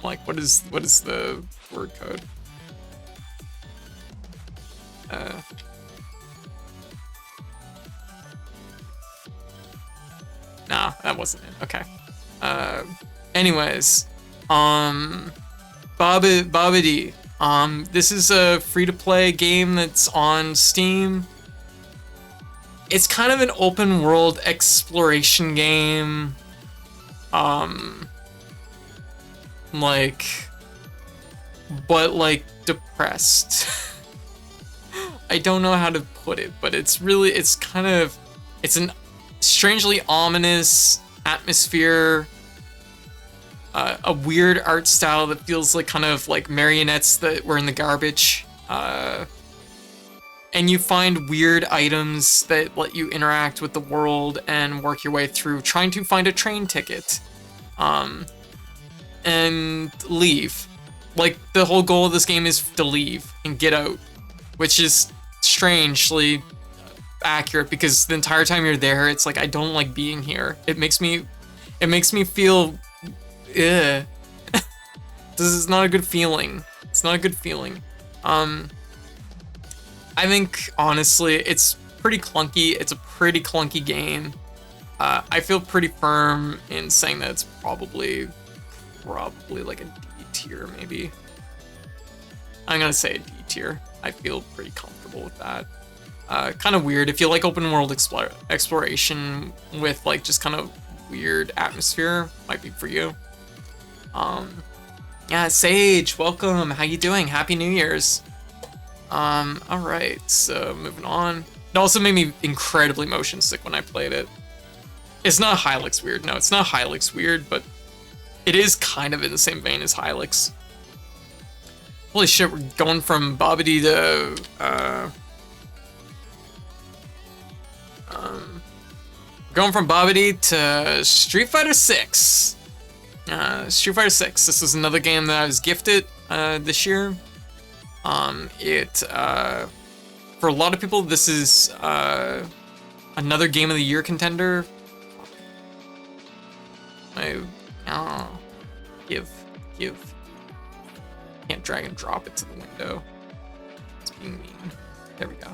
Like, what is the word code? Nah, that wasn't it. Okay. Anyways, Babidi. This is a free-to-play game that's on Steam. It's kind of an open world exploration game. But depressed. I don't know how to put it, but it's an strangely ominous atmosphere, a weird art style that feels like kind of like marionettes that were in the garbage, and you find weird items that let you interact with the world and work your way through trying to find a train ticket, and leave. Like, the whole goal of this game is to leave and get out, which is strangely accurate because the entire time you're there, it's like, I don't like being here. It makes me feel, this is not a good feeling. It's not a good feeling. I think, honestly, it's pretty clunky. It's a pretty clunky game. I feel pretty firm in saying that it's probably like a D tier, maybe. I'm gonna say a D tier. I feel pretty comfortable with that. Kind of weird. If you like open world exploration with like just kind of weird atmosphere, might be for you. Yeah, Sage, welcome. How you doing? Happy New Year's. All right, so moving on. It also made me incredibly motion sick when I played it. It's not Hylix weird. No, it's not Hylix weird, but it is kind of in the same vein as Hylix. Holy shit, we're going from Babidi to, going from Babidi to Street Fighter 6. Street Fighter 6. This was another game that I was gifted this year. For a lot of people, this is another Game of the Year contender. Give. Can't drag and drop it to the window. It's being mean. There we go.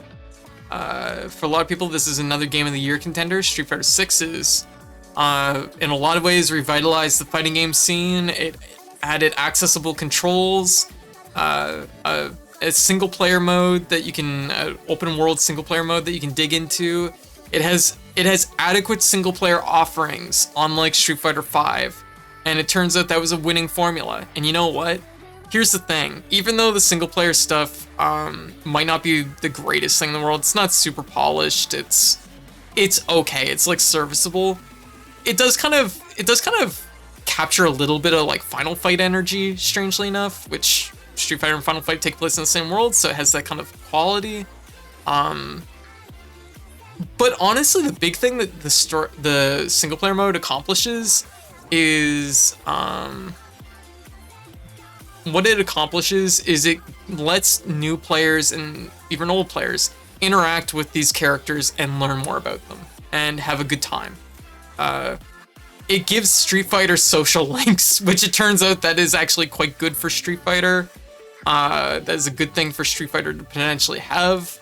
For a lot of people, this is another Game of the Year contender. Street Fighter 6 is, in a lot of ways, revitalized the fighting game scene. It added accessible controls, a single player mode that you can, open world single player mode that you can dig into. It has adequate single player offerings, unlike Street Fighter 5. And it turns out that was a winning formula. And you know what? Here's the thing. Even though the single player stuff might not be the greatest thing in the world, it's not super polished. It's okay. It's like serviceable. It does kind of capture a little bit of like Final Fight energy, strangely enough, which Street Fighter and Final Fight take place in the same world, so it has that kind of quality. But honestly, the big thing that the single player mode accomplishes is what it accomplishes is it lets new players and even old players interact with these characters and learn more about them and have a good time. It gives Street Fighter social links, which it turns out that is actually quite good for Street Fighter. That is a good thing for Street Fighter to potentially have.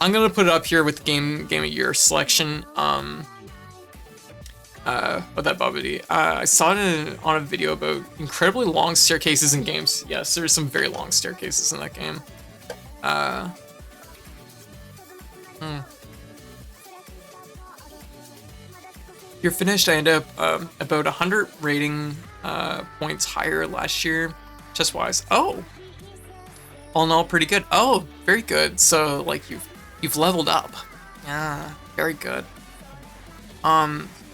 I'm gonna put it up here with Game of Year selection. What that bubbity. I saw it on a video about incredibly long staircases in games. Yes, there's some very long staircases in that game. You're finished. I ended up about 100 rating points higher last year, chess-wise. Oh, all in all, pretty good. Oh, very good. So like you've leveled up. Yeah, very good.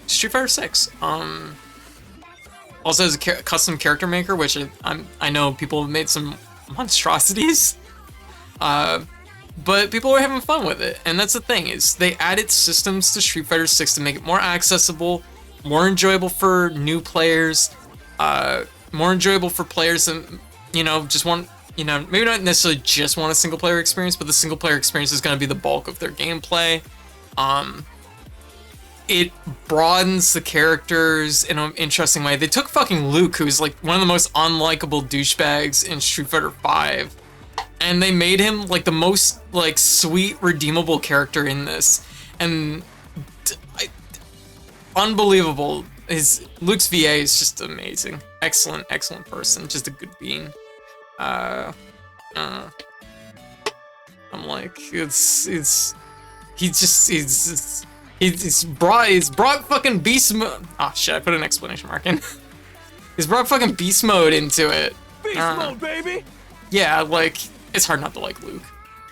Street Fighter 6. Also has a custom character maker, which I know people have made some monstrosities. But people are having fun with it, and that's the thing, is they added systems to Street Fighter 6 to make it more accessible, more enjoyable for new players, more enjoyable for players that, just want, maybe not necessarily just want a single player experience, but the single player experience is going to be the bulk of their gameplay. It broadens the characters in an interesting way. They took fucking Luke, who's like one of the most unlikable douchebags in Street Fighter 5, and they made him like the most like sweet, redeemable character in this, and unbelievable. Luke's VA is just amazing, excellent person, just a good being. I'm like, he's brought fucking beast mode. Oh shit! I put an exclamation mark in. He's brought fucking beast mode into it. Beast mode, baby. Yeah, like it's hard not to like Luke.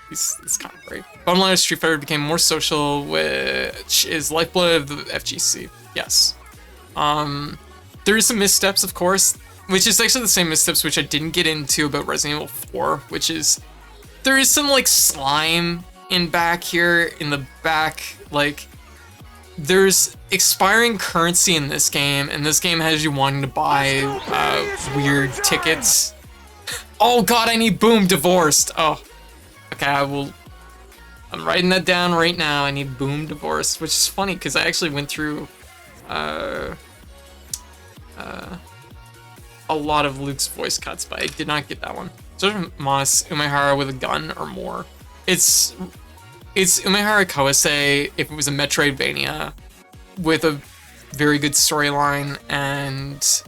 He's kind of great. Bottom line is Street Fighter became more social, which is lifeblood of the FGC. Yes. There is some missteps, of course, which is actually the same missteps which I didn't get into about Resident Evil 4, which is there is some like slime in back here in the back, like. There's expiring currency in this game, and this game has you wanting to buy weird tickets. Oh god, I need Boom divorced. Oh, okay, I'm writing that down right now. I need Boom divorced, which is funny because I actually went through a lot of Luke's voice cuts, but I did not get that one. So Moss Umehara with a gun or more. It's Umehara Kawase if it was a Metroidvania with a very good storyline and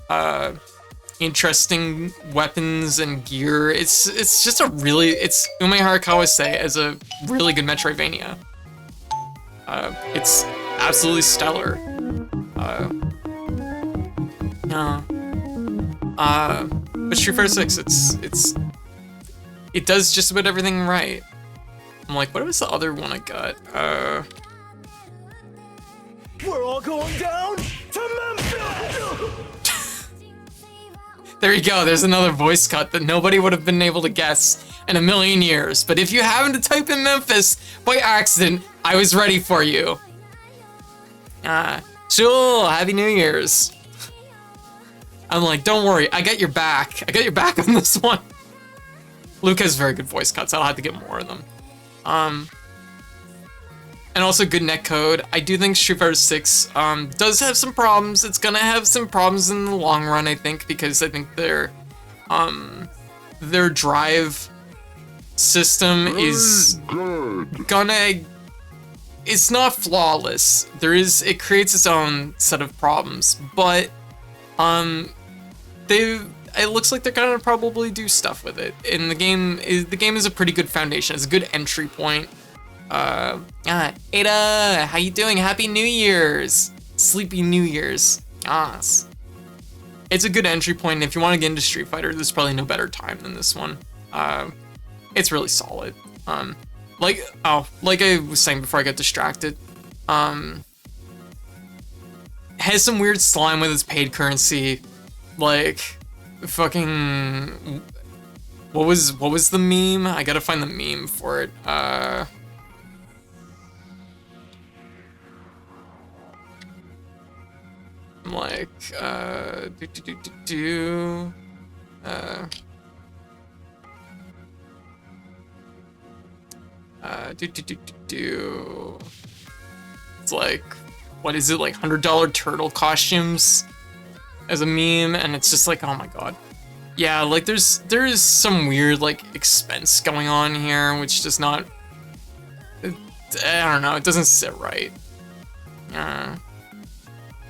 interesting weapons and gear. It's Umehara Kawase as a really good Metroidvania. It's absolutely stellar. But Street Fighter 6, it does just about everything right. I'm like, what was the other one I got? We're all going down to Memphis. There you go. There's another voice cut that nobody would have been able to guess in a million years. But if you happen to type in Memphis by accident, I was ready for you. Sure. Happy New Year's. I'm like, don't worry. I got your back. I got your back on this one. Luke has very good voice cuts. I'll have to get more of them. And also good netcode. I do think Street Fighter 6 does have some problems. It's gonna have some problems in the long run, I think, because I think their drive system is gonna. It's not flawless. It creates its own set of problems, but it looks like they're gonna probably do stuff with it. And the game is a pretty good foundation. It's a good entry point. Ada, how you doing? Happy New Year's. Sleepy New Year's. Yes. It's a good entry point, and if you want to get into Street Fighter, there's probably no better time than this one. It's really solid. Like I was saying before I got distracted, has some weird slime with its paid currency, like fucking what was the meme? I gotta find the meme for it. I'm like, do. It's like, what is it, like $100 turtle costumes as a meme, and it's just like, oh my god. Yeah, like there is some weird like expense going on here, which does not, I don't know, it doesn't sit right.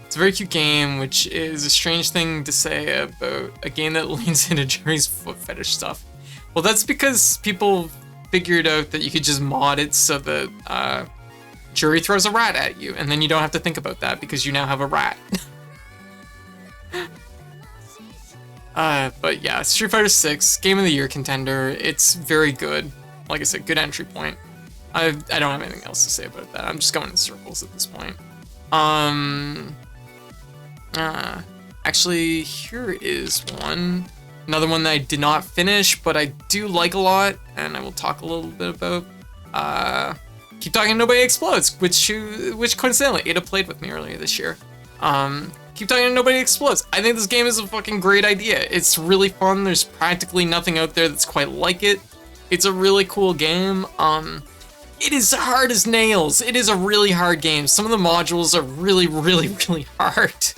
It's a very cute game, which is a strange thing to say about a game that leans into Jerry's foot fetish stuff. Well, that's because people figured out that you could just mod it so that Jury throws a rat at you, and then you don't have to think about that because you now have a rat. But yeah, Street Fighter 6, Game of the Year contender. It's very good. Like I said, good entry point. I don't have anything else to say about that. I'm just going in circles at this point. Actually, here is one. Another one that I did not finish, but I do like a lot, and I will talk a little bit about. Keep Talking Nobody Explodes, which coincidentally Ada played with me earlier this year. Keep Talking Nobody Explodes. I think this game is a fucking great idea. It's really fun. There's practically nothing out there that's quite like it. It's a really cool game. It is hard as nails. It is a really hard game. Some of the modules are really, really, really hard.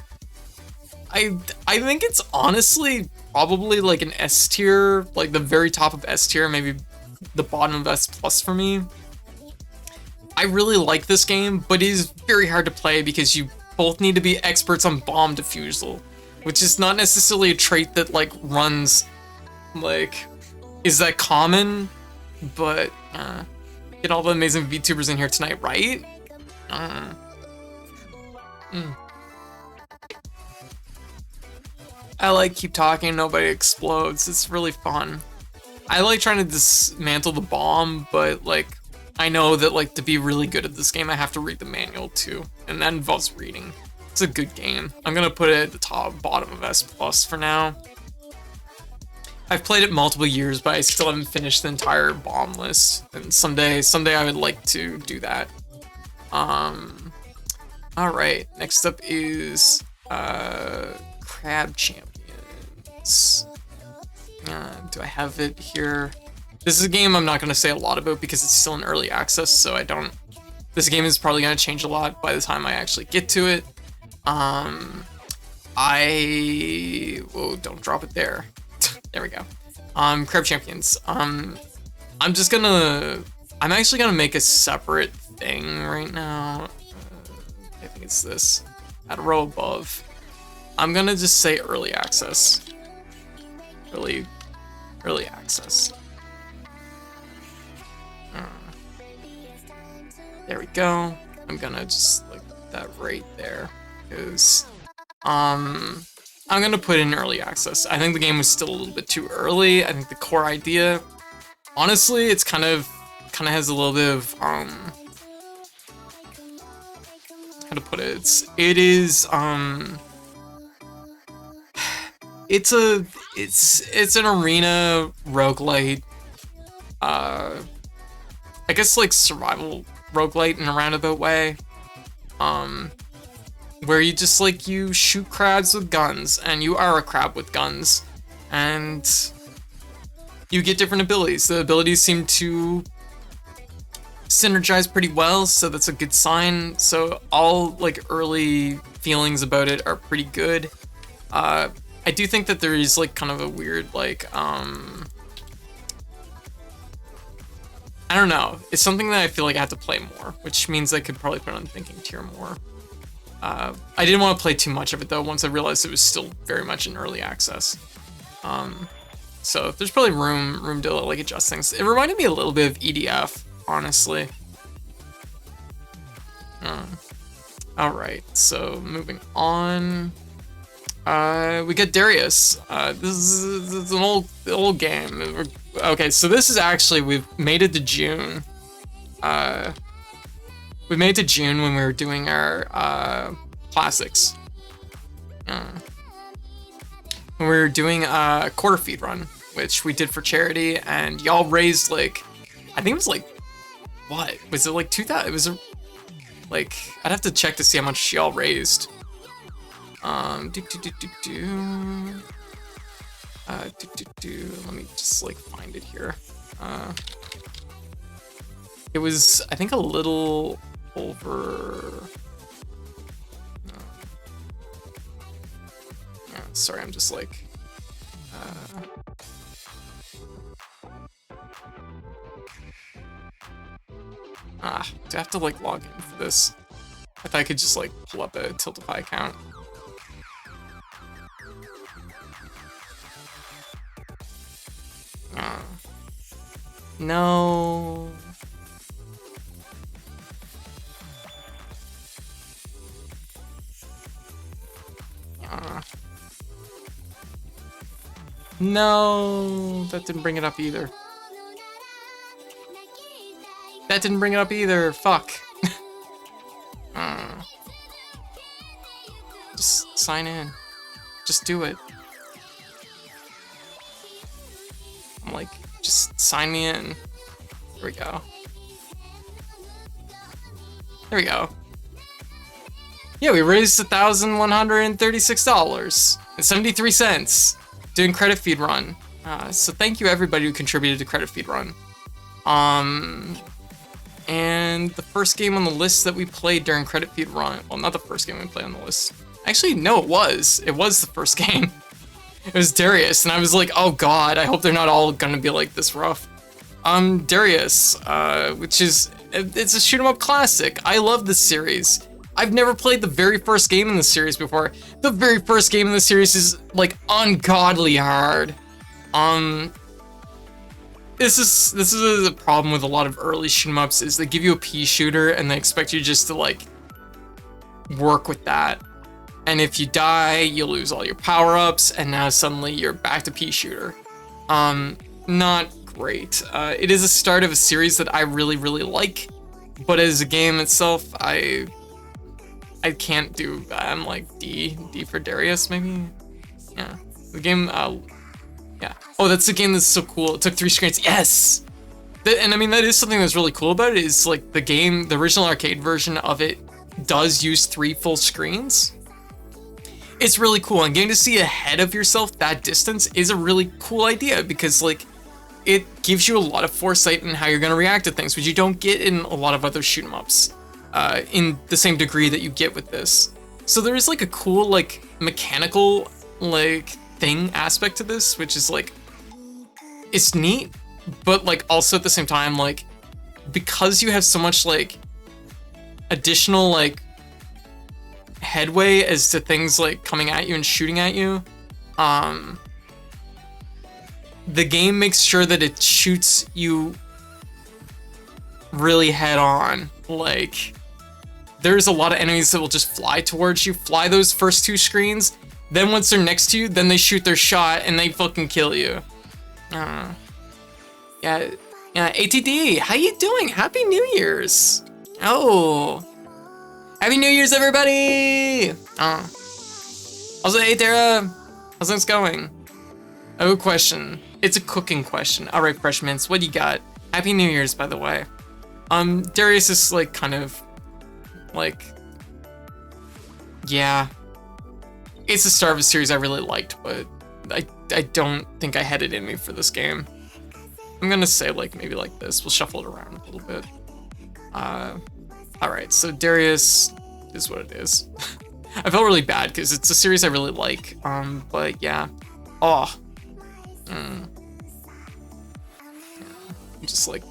I think it's honestly probably like an S tier, like the very top of S tier, maybe the bottom of S plus for me. I really like this game, but it is very hard to play because you both need to be experts on bomb defusal, which is not necessarily a trait that like runs, like, is that common, but get all the amazing VTubers in here tonight, right? I like Keep Talking Nobody Explodes. It's really fun. I like trying to dismantle the bomb, but like, I know that like to be really good at this game, I have to read the manual too, and that involves reading. It's a good game. I'm gonna put it at the bottom of S plus for now. I've played it multiple years, but I still haven't finished the entire bomb list, and someday I would like to do that. All right, next up is Crab Champions. Do I have it here? This is a game I'm not going to say a lot about because it's still in early access, so this game is probably going to change a lot by the time I actually get to it. Whoa, don't drop it there. There we go. Crab Champions. I'm actually gonna make a separate thing right now. I think it's this, at a row above. I'm gonna just say early access. Early access. There we go. I'm gonna just like that right there, because I'm gonna put in early access. I think the game was still a little bit too early. I think the core idea, honestly, it's kind of has a little bit of how to put it. It's an arena roguelite. I guess like survival roguelite in a roundabout way. Where you just like, you shoot crabs with guns, and you are a crab with guns, and you get different abilities. The abilities seem to synergize pretty well, so that's a good sign. So all like early feelings about it are pretty good. I do think that there is like kind of a weird like I don't know. It's something that I feel like I have to play more, which means I could probably put it on thinking tier more. I didn't want to play too much of it though, once I realized it was still very much in early access. So there's probably room to like adjust things. It reminded me a little bit of EDF, honestly. All right, so moving on. We get Darius. This is an old game. Okay, so this is actually, we've made it to June. We made it to June when we were doing our classics. When we were doing a quarter feed run, which we did for charity, and y'all raised like, I think it was like, what? Was it like 2,000? It was like, I'd have to check to see how much y'all raised. Let me just like find it here. It was, I think, a little over. Yeah, sorry, I'm just like. Do I have to like log in for this? I thought I could just like pull up a Tiltify account. No. No, that didn't bring it up either. That didn't bring it up either. Fuck. Just sign in. Just do it. I'm like, just sign me in. There we go. There we go. Yeah, we raised $1,136.73 doing Credit Feed Run. So thank you everybody who contributed to Credit Feed Run. And the first game on the list that we played during Credit Feed Run, well, not the first game we played on the list. Actually, no, it was the first game. It was Darius, and I was like, oh god, I hope they're not all gonna be like this rough. Darius, which is, it's a shoot 'em up classic. I love this series. I've never played the very first game in the series before. The very first game in the series is like ungodly hard. This is a problem with a lot of early shoot 'em ups, is they give you a pea shooter and they expect you just to like work with that. And if you die, you lose all your power-ups, and now suddenly you're back to pea shooter. Not great. It is a start of a series that I really, really like, but as a game itself, I can't do. I'm like D for Darius, maybe. Yeah, the game. Yeah. Oh, that's the game that's so cool. It took 3 screens. Yes. And I mean, that is something that's really cool about it. Is like the game, the original arcade version of it, does use 3 full screens. It's really cool, and getting to see ahead of yourself that distance is a really cool idea, because like it gives you a lot of foresight in how you're going to react to things, which you don't get in a lot of other shoot 'em ups in the same degree that you get with this. So there is like a cool like mechanical like thing aspect to this, which is like, it's neat, but like also at the same time, like, because you have so much like additional like headway as to things like coming at you and shooting at you, the game makes sure that it shoots you really head on. Like, there's a lot of enemies that will just fly towards you, fly those first 2 screens, then once they're next to you, then they shoot their shot and they fucking kill you. Yeah, ATD, how you doing? Happy New Year's. Oh, Happy New Year's, everybody! Also, hey, Tara, how's things going? I have a question. It's a cooking question. All right, Fresh Mints, what do you got? Happy New Year's, by the way. Darius is like kind of like, yeah. It's the start of a series I really liked, but I don't think I had it in me for this game. I'm gonna say like maybe like this. We'll shuffle it around a little bit. All right, so Darius is what it is. I felt really bad because it's a series I really like. But yeah. Oh. Yeah. I'm just like.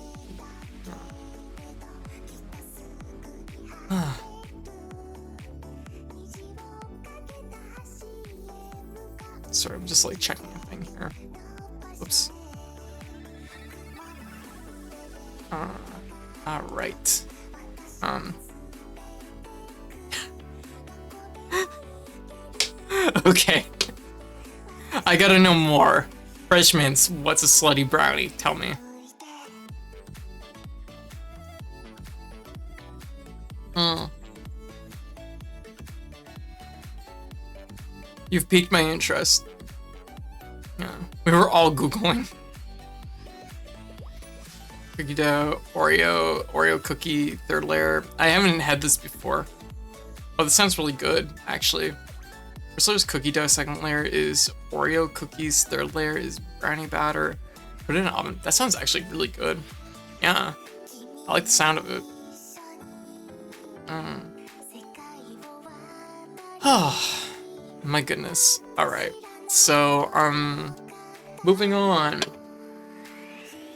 Sorry, I'm just like checking a thing here. Whoops. All right. Okay. I gotta know more. Fresh Mints, what's a slutty brownie? Tell me. You've piqued my interest. Yeah, we were all Googling. Cookie dough, Oreo cookie, 3rd layer. I haven't had this before. Oh, this sounds really good, actually. First layer is cookie dough, second layer is Oreo cookies, third layer is brownie batter. Put it in an oven. That sounds actually really good. Yeah, I like the sound of it. Oh, my goodness. All right, so moving on.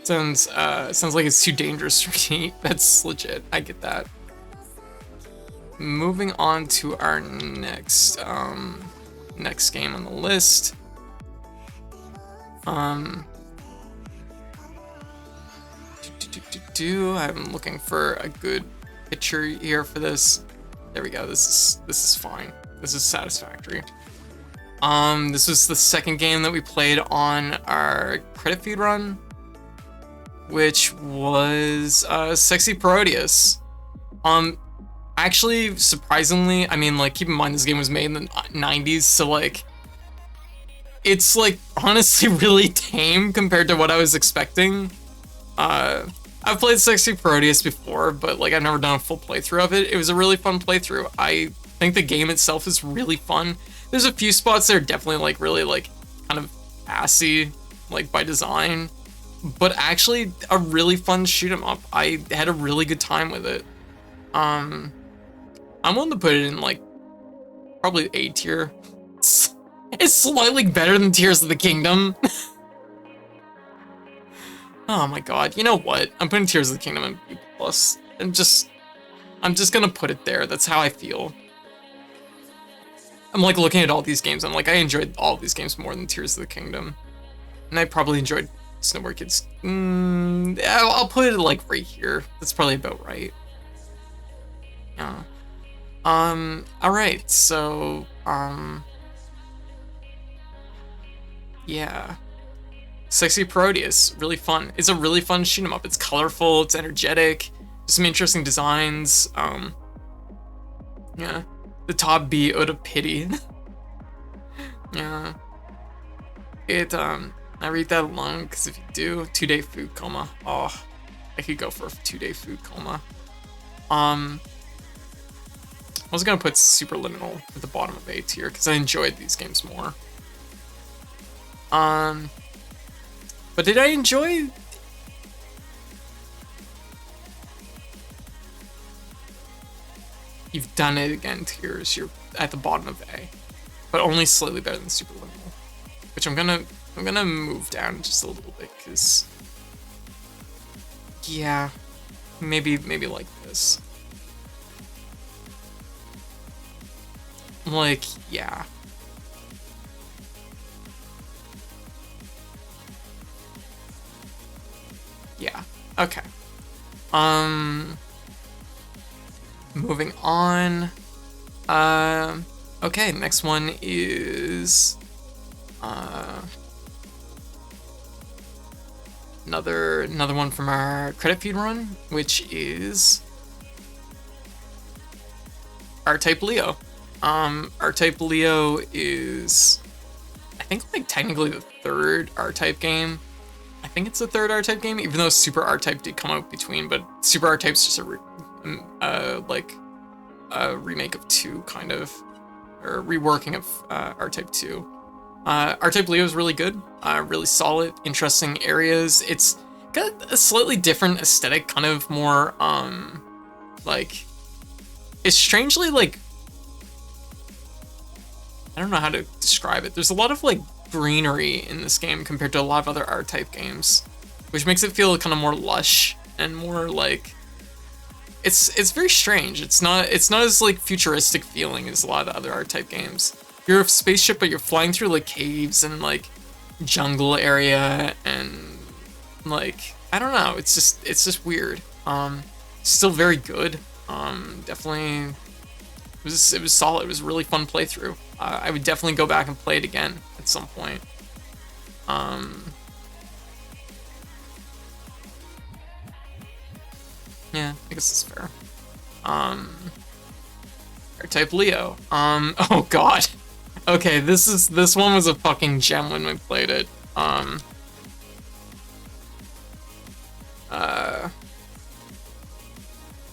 Sounds like it's too dangerous for me. That's legit. I get that. Moving on to our next game on the list. I'm looking for a good picture here for this. There we go. This is fine. This is satisfactory. This was the second game that we played on our credit feed run, which was Sexy Parodius. Actually, surprisingly, I mean, like, keep in mind this game was made in the 90s, so like, it's like honestly really tame compared to what I was expecting. I've played Sexy Parodius before, but like I've never done a full playthrough of it. It was a really fun playthrough. I think the game itself is really fun. There's a few spots that are definitely like really like kind of assy, like by design, but actually a really fun shoot 'em up. I had a really good time with it. I'm willing to put it in like probably A tier. It's slightly better than Tears of the Kingdom. Oh my god, you know what? I'm putting Tears of the Kingdom in B+. I'm just gonna put it there. That's how I feel. I'm like looking at all these games. I'm like, I enjoyed all these games more than Tears of the Kingdom. And I probably enjoyed Snowboard Kids. I'll put it like right here. That's probably about right. Yeah. Alright, so, yeah. Sexy Parodius, really fun. It's a really fun shoot 'em up. It's colorful, it's energetic, there's some interesting designs. Yeah. The top B out of pity. Yeah. I read that alone because if you do, 2-day food coma. Oh, I could go for a 2-day food coma. I was gonna put Superliminal at the bottom of A tier because I enjoyed these games more. But did I enjoy? You've done it again, Tears. You're at the bottom of A, but only slightly better than Superliminal, which I'm gonna move down just a little bit because, yeah, maybe like this. Like, yeah. Yeah, okay. Moving on. Okay, next one is another one from our credit feed run, which is R-Type Leo. R-Type Leo is, I think, like technically the third R-Type game. I think it's the third R-Type game, even though Super R-Type did come out between, but Super R-Type's just a remake of 2, kind of, or reworking of R-Type 2. R-Type Leo is really good, really solid, interesting areas. It's got a slightly different aesthetic, kind of more, like, it's strangely, like, I don't know how to describe it. There's a lot of, like, greenery in this game compared to a lot of other R-Type games, which makes it feel kind of more lush and more like it's very strange. It's not as like futuristic feeling as a lot of other R-Type games. You're a spaceship, but you're flying through like caves and like jungle area and like I don't know. It's just weird. Still very good. Definitely. It was solid. It was a really fun playthrough. I would definitely go back and play it again at some point. Yeah, I guess that's fair. R-Type Leo. Oh god. Okay, this one was a fucking gem when we played it.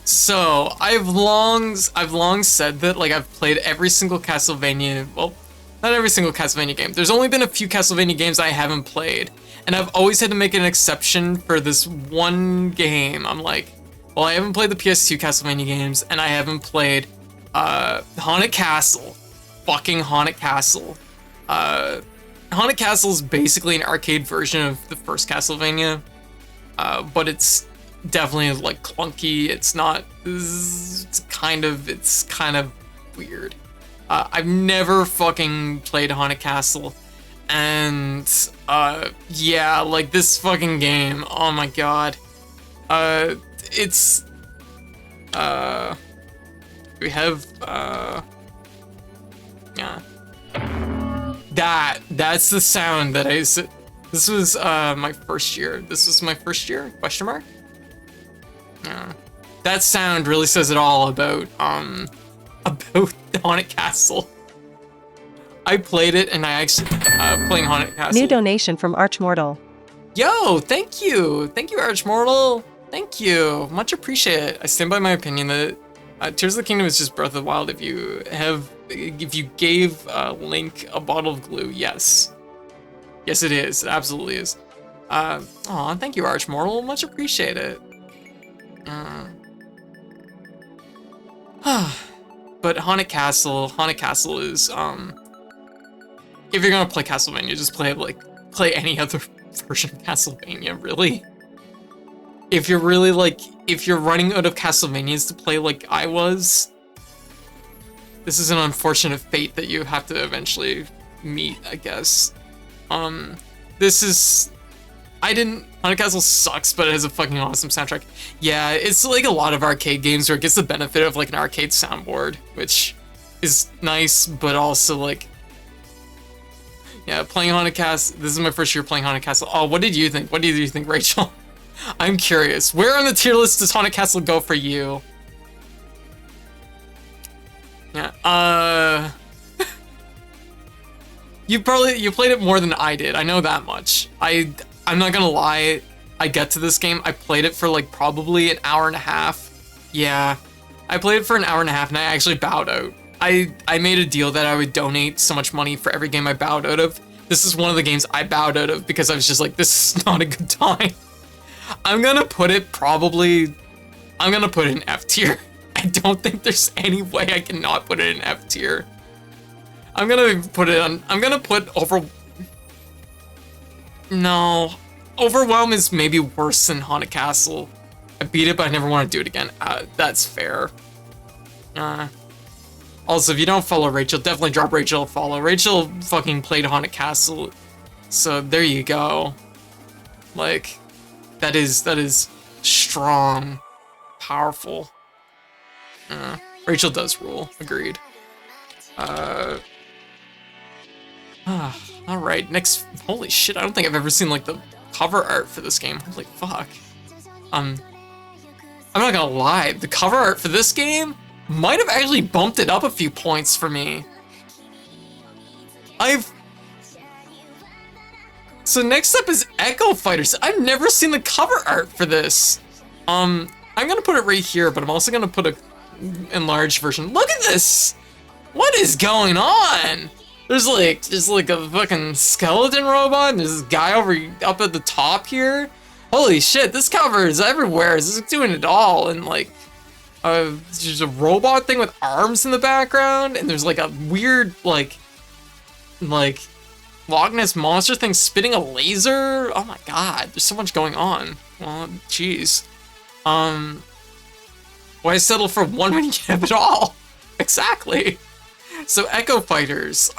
So I've long said that like I've played every single Castlevania, well, Not every single Castlevania game. There's only been a few Castlevania games I haven't played, and I've always had to make an exception for this one game. I'm like, well, I haven't played the PS2 Castlevania games, and I haven't played Haunted Castle. Fucking Haunted Castle. Haunted Castle is basically an arcade version of the first Castlevania, but it's definitely like clunky. It's not. It's kind of weird. I've never fucking played Haunted Castle, and yeah, like this fucking game. Oh my god. It's we have yeah. That's the sound that I said. This was my first year. This was my first year? Question mark? Yeah. That sound really says it all about Haunted Castle. I played it, and I actually playing Haunted Castle. New donation from Archmortal. Yo, thank you, Archmortal. Thank you, much appreciated. I stand by my opinion that Tears of the Kingdom is just Breath of the Wild. If you gave Link a bottle of glue, yes, it is. It absolutely is. Aw, thank you, Archmortal. Much appreciated. But Haunted Castle is if you're gonna play Castlevania, just play any other version of Castlevania, really. If you're running out of Castlevanias to play like I was, this is an unfortunate fate that you have to eventually meet, I guess. Haunted Castle sucks, but it has a fucking awesome soundtrack. Yeah, it's like a lot of arcade games where it gets the benefit of like an arcade soundboard, which is nice, but also like, yeah, playing Haunted Castle. This is my first year playing Haunted Castle. Oh, what did you think? What did you think, Rachel? I'm curious. Where on the tier list does Haunted Castle go for you? Yeah, you played it more than I did. I know that much. I'm not gonna lie. I get to this game. I played it for like probably an hour and a half. Yeah, I played it for an hour and a half, and I actually bowed out. I made a deal that I would donate so much money for every game I bowed out of. This is one of the games I bowed out of because I was just like, this is not a good time. I'm gonna put it in F tier. I don't think there's any way I cannot put it in F tier. I'm gonna put No. Overwhelm is maybe worse than Haunted Castle. I beat it, but I never want to do it again. That's fair. Also, if you don't follow Rachel, definitely drop Rachel a follow. Rachel fucking played Haunted Castle, so there you go. Like, that is strong, powerful. Rachel does rule. Agreed. All right. Next. Holy shit! I don't think I've ever seen like the cover art for this game. Holy fuck. I'm not gonna lie. The cover art for this game might have actually bumped it up a few points for me. So next up is Echo Fighters. I've never seen the cover art for this. I'm gonna put it right here, but I'm also gonna put a enlarged version. Look at this! What is going on? There's like a fucking skeleton robot, and there's this guy up at the top here. Holy shit, this cover is everywhere. This is doing it all, and like there's a robot thing with arms in the background, and there's like a weird like Loch Ness monster thing spitting a laser. Oh my god, there's so much going on. Well, jeez. Why settle for one when you have it all? Exactly. So Echo Fighters.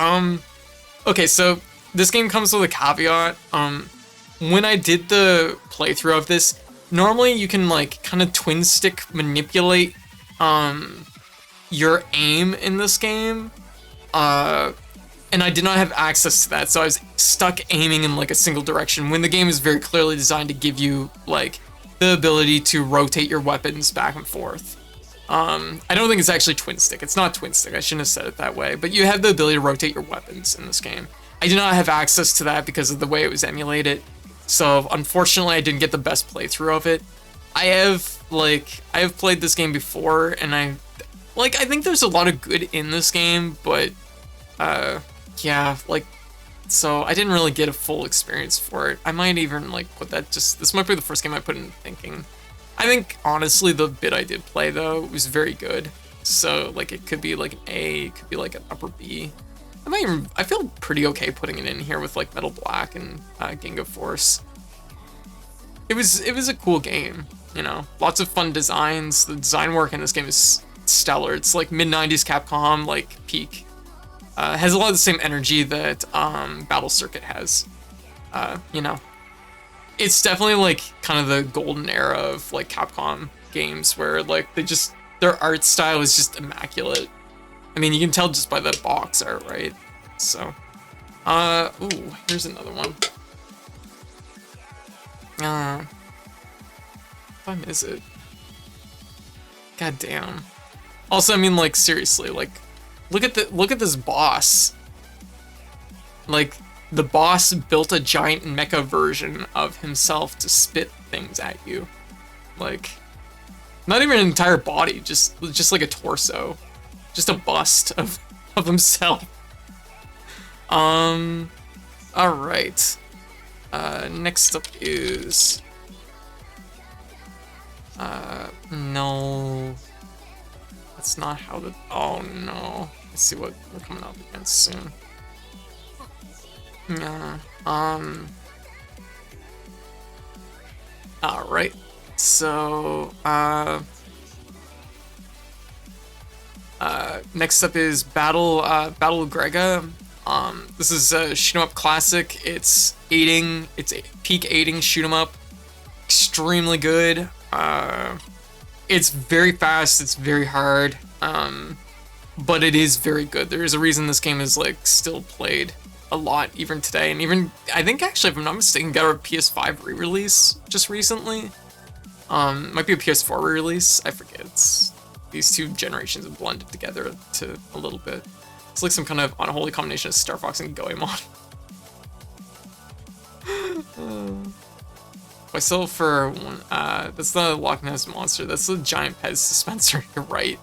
Okay, so this game comes with a caveat. When I did the playthrough of this, normally you can like kind of twin stick manipulate your aim in this game. And I did not have access to that, so I was stuck aiming in like a single direction when the game is very clearly designed to give you like the ability to rotate your weapons back and forth. I don't think it's actually twin stick. It's not twin stick. I shouldn't have said it that way, but you have the ability to rotate your weapons in this game. I did not have access to that because of the way it was emulated. So unfortunately, I didn't get the best playthrough of it. I have played this game before, and I think there's a lot of good in this game, but yeah, like, so I didn't really get a full experience for it. I might even like put that this might be the first game I put in thinking. I think honestly the bit I did play though was very good. So like it could be like an A, it could be like an upper B. I feel pretty okay putting it in here with like Metal Black and Ginga Force. It was a cool game, you know. Lots of fun designs. The design work in this game is stellar. It's like mid-90s Capcom, like peak. Has a lot of the same energy that Battle Circuit has. You know, it's definitely like kind of the golden era of like Capcom games where like their art style is just immaculate. I mean, you can tell just by the box art, right? So, ooh, here's another one. What time is it? God damn. Also, I mean, like, seriously, like, look at this boss. Like, the boss built a giant mecha version of himself to spit things at you. Like, not even an entire body, just like a torso. Just a bust of himself. Alright. Next up is... no. That's not how the... Oh, no. Let's see what we're coming up against soon. Yeah, alright. So, next up is Battle Grega. This is a shoot 'em up classic. It's peak aiding shoot 'em up. Extremely good. It's very fast, it's very hard. But it is very good. There is a reason this game is like still played a lot even today, and even I think actually, if I'm not mistaken, got a PS5 re-release just recently. Might be a PS4 re-release. I forget. These two generations have blended together to a little bit. It's like some kind of unholy combination of Star Fox and Goemon. I sell for one. That's the Loch Ness Monster. That's the giant Pez dispenser. You're right.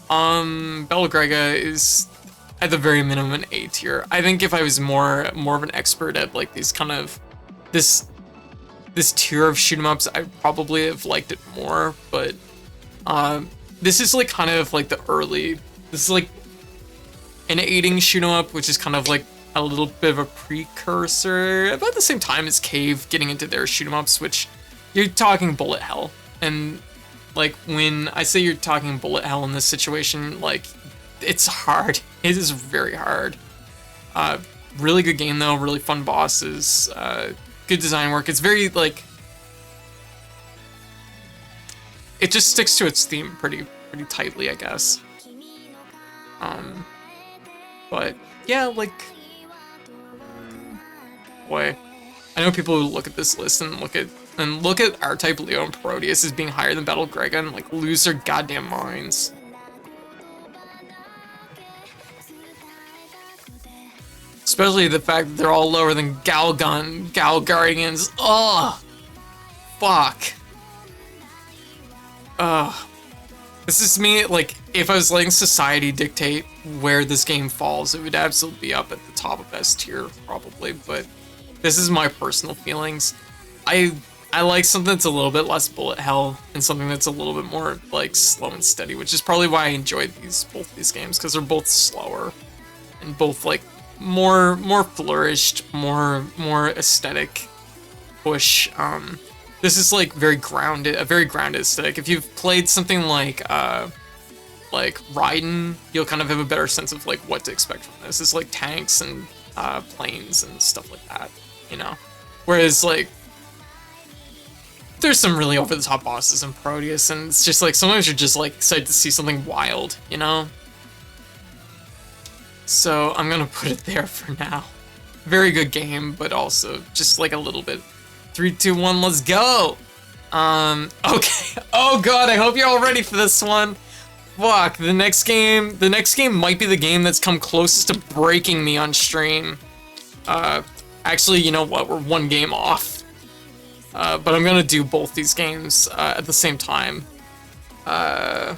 Battle Grega is at the very minimum an A tier. I think if I was more of an expert at like these kind of this tier of shoot 'em ups, I probably have liked it more. But this is like kind of like the early. This is like an aiding shoot 'em up, which is kind of like a little bit of a precursor about the same time as Cave getting into their shoot 'em ups, which you're talking bullet hell. And like when I say you're talking bullet hell in this situation, like it's hard. It is very hard. Really good game though, really fun bosses, good design work. It's very like it just sticks to its theme pretty tightly, I guess. But yeah, like boy, I know people who look at this list and look at R-Type Leo and Proteus as being higher than Battle Grega and like lose their goddamn minds. Especially the fact that they're all lower than Galgun, Galguardians. Ugh. Fuck. Ugh. This is me, like, if I was letting society dictate where this game falls, it would absolutely be up at the top of S tier, probably, but this is my personal feelings. I like something that's a little bit less bullet hell and something that's a little bit more, like, slow and steady, which is probably why I enjoyed both these games, because they're both slower and both, like, more flourished, more aesthetic push. This is like a very grounded aesthetic. If you've played something like Raiden, you'll kind of have a better sense of like what to expect from this. It's like tanks and planes and stuff like that, you know. Whereas like there's some really over the top bosses in Proteus, and it's just like sometimes you're just like excited to see something wild, you know. So I'm gonna put it there for now. Very good game, but also just like a little bit. 3, 2, 1, let's go! Okay. Oh god, I hope you're all ready for this one. Fuck, the next game might be the game that's come closest to breaking me on stream. Actually, you know what, we're one game off. But I'm gonna do both these games at the same time. We're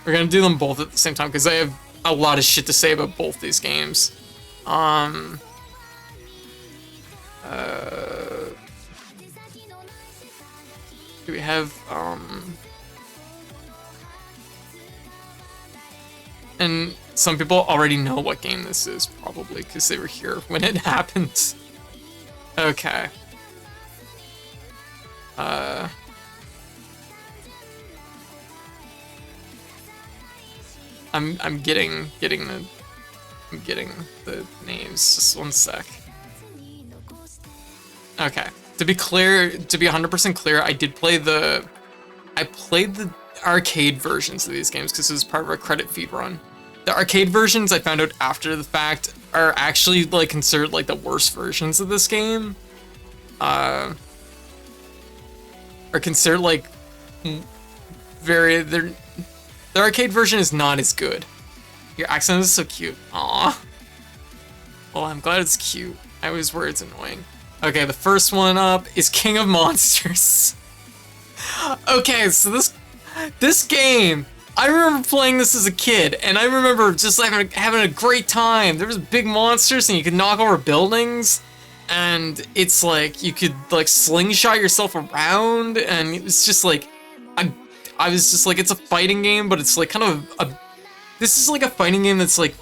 gonna do them both at the same time, because I have a lot of shit to say about both these games. Do we have, and some people already know what game this is, probably, because they were here when it happened. Okay. I'm getting the names. Just one sec. Okay. To be clear, to be 100% clear, I played the arcade versions of these games because it was part of our credit feed run. The arcade versions I found out after the fact are actually like considered like the worst versions of this game. Are considered like the arcade version is not as good. Your accent is so cute. Aw. Well, I'm glad it's cute. I always worry it's annoying. Okay, the first one up is King of Monsters. Okay, so this game, I remember playing this as a kid, and I remember just like having a great time. There was big monsters, and you could knock over buildings, and it's like you could like slingshot yourself around, and it was just like I was just like, it's a fighting game, but it's like kind of this is like a fighting game that's like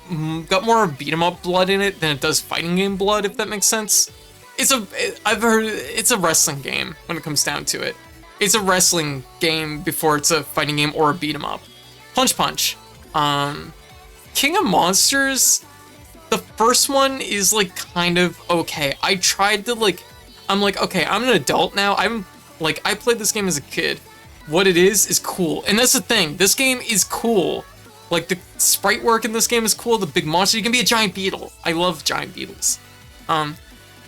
got more beat 'em up blood in it than it does fighting game blood, if that makes sense. I've heard it's a wrestling game when it comes down to it. It's a wrestling game before it's a fighting game or a beat 'em up. Punch Punch. King of Monsters, the first one is like kind of okay. I tried to like, I'm like, okay, I'm an adult now. I played this game as a kid. What it is cool. And that's the thing, this game is cool. Like the sprite work in this game is cool, the big monster, you can be a giant beetle. I love giant beetles.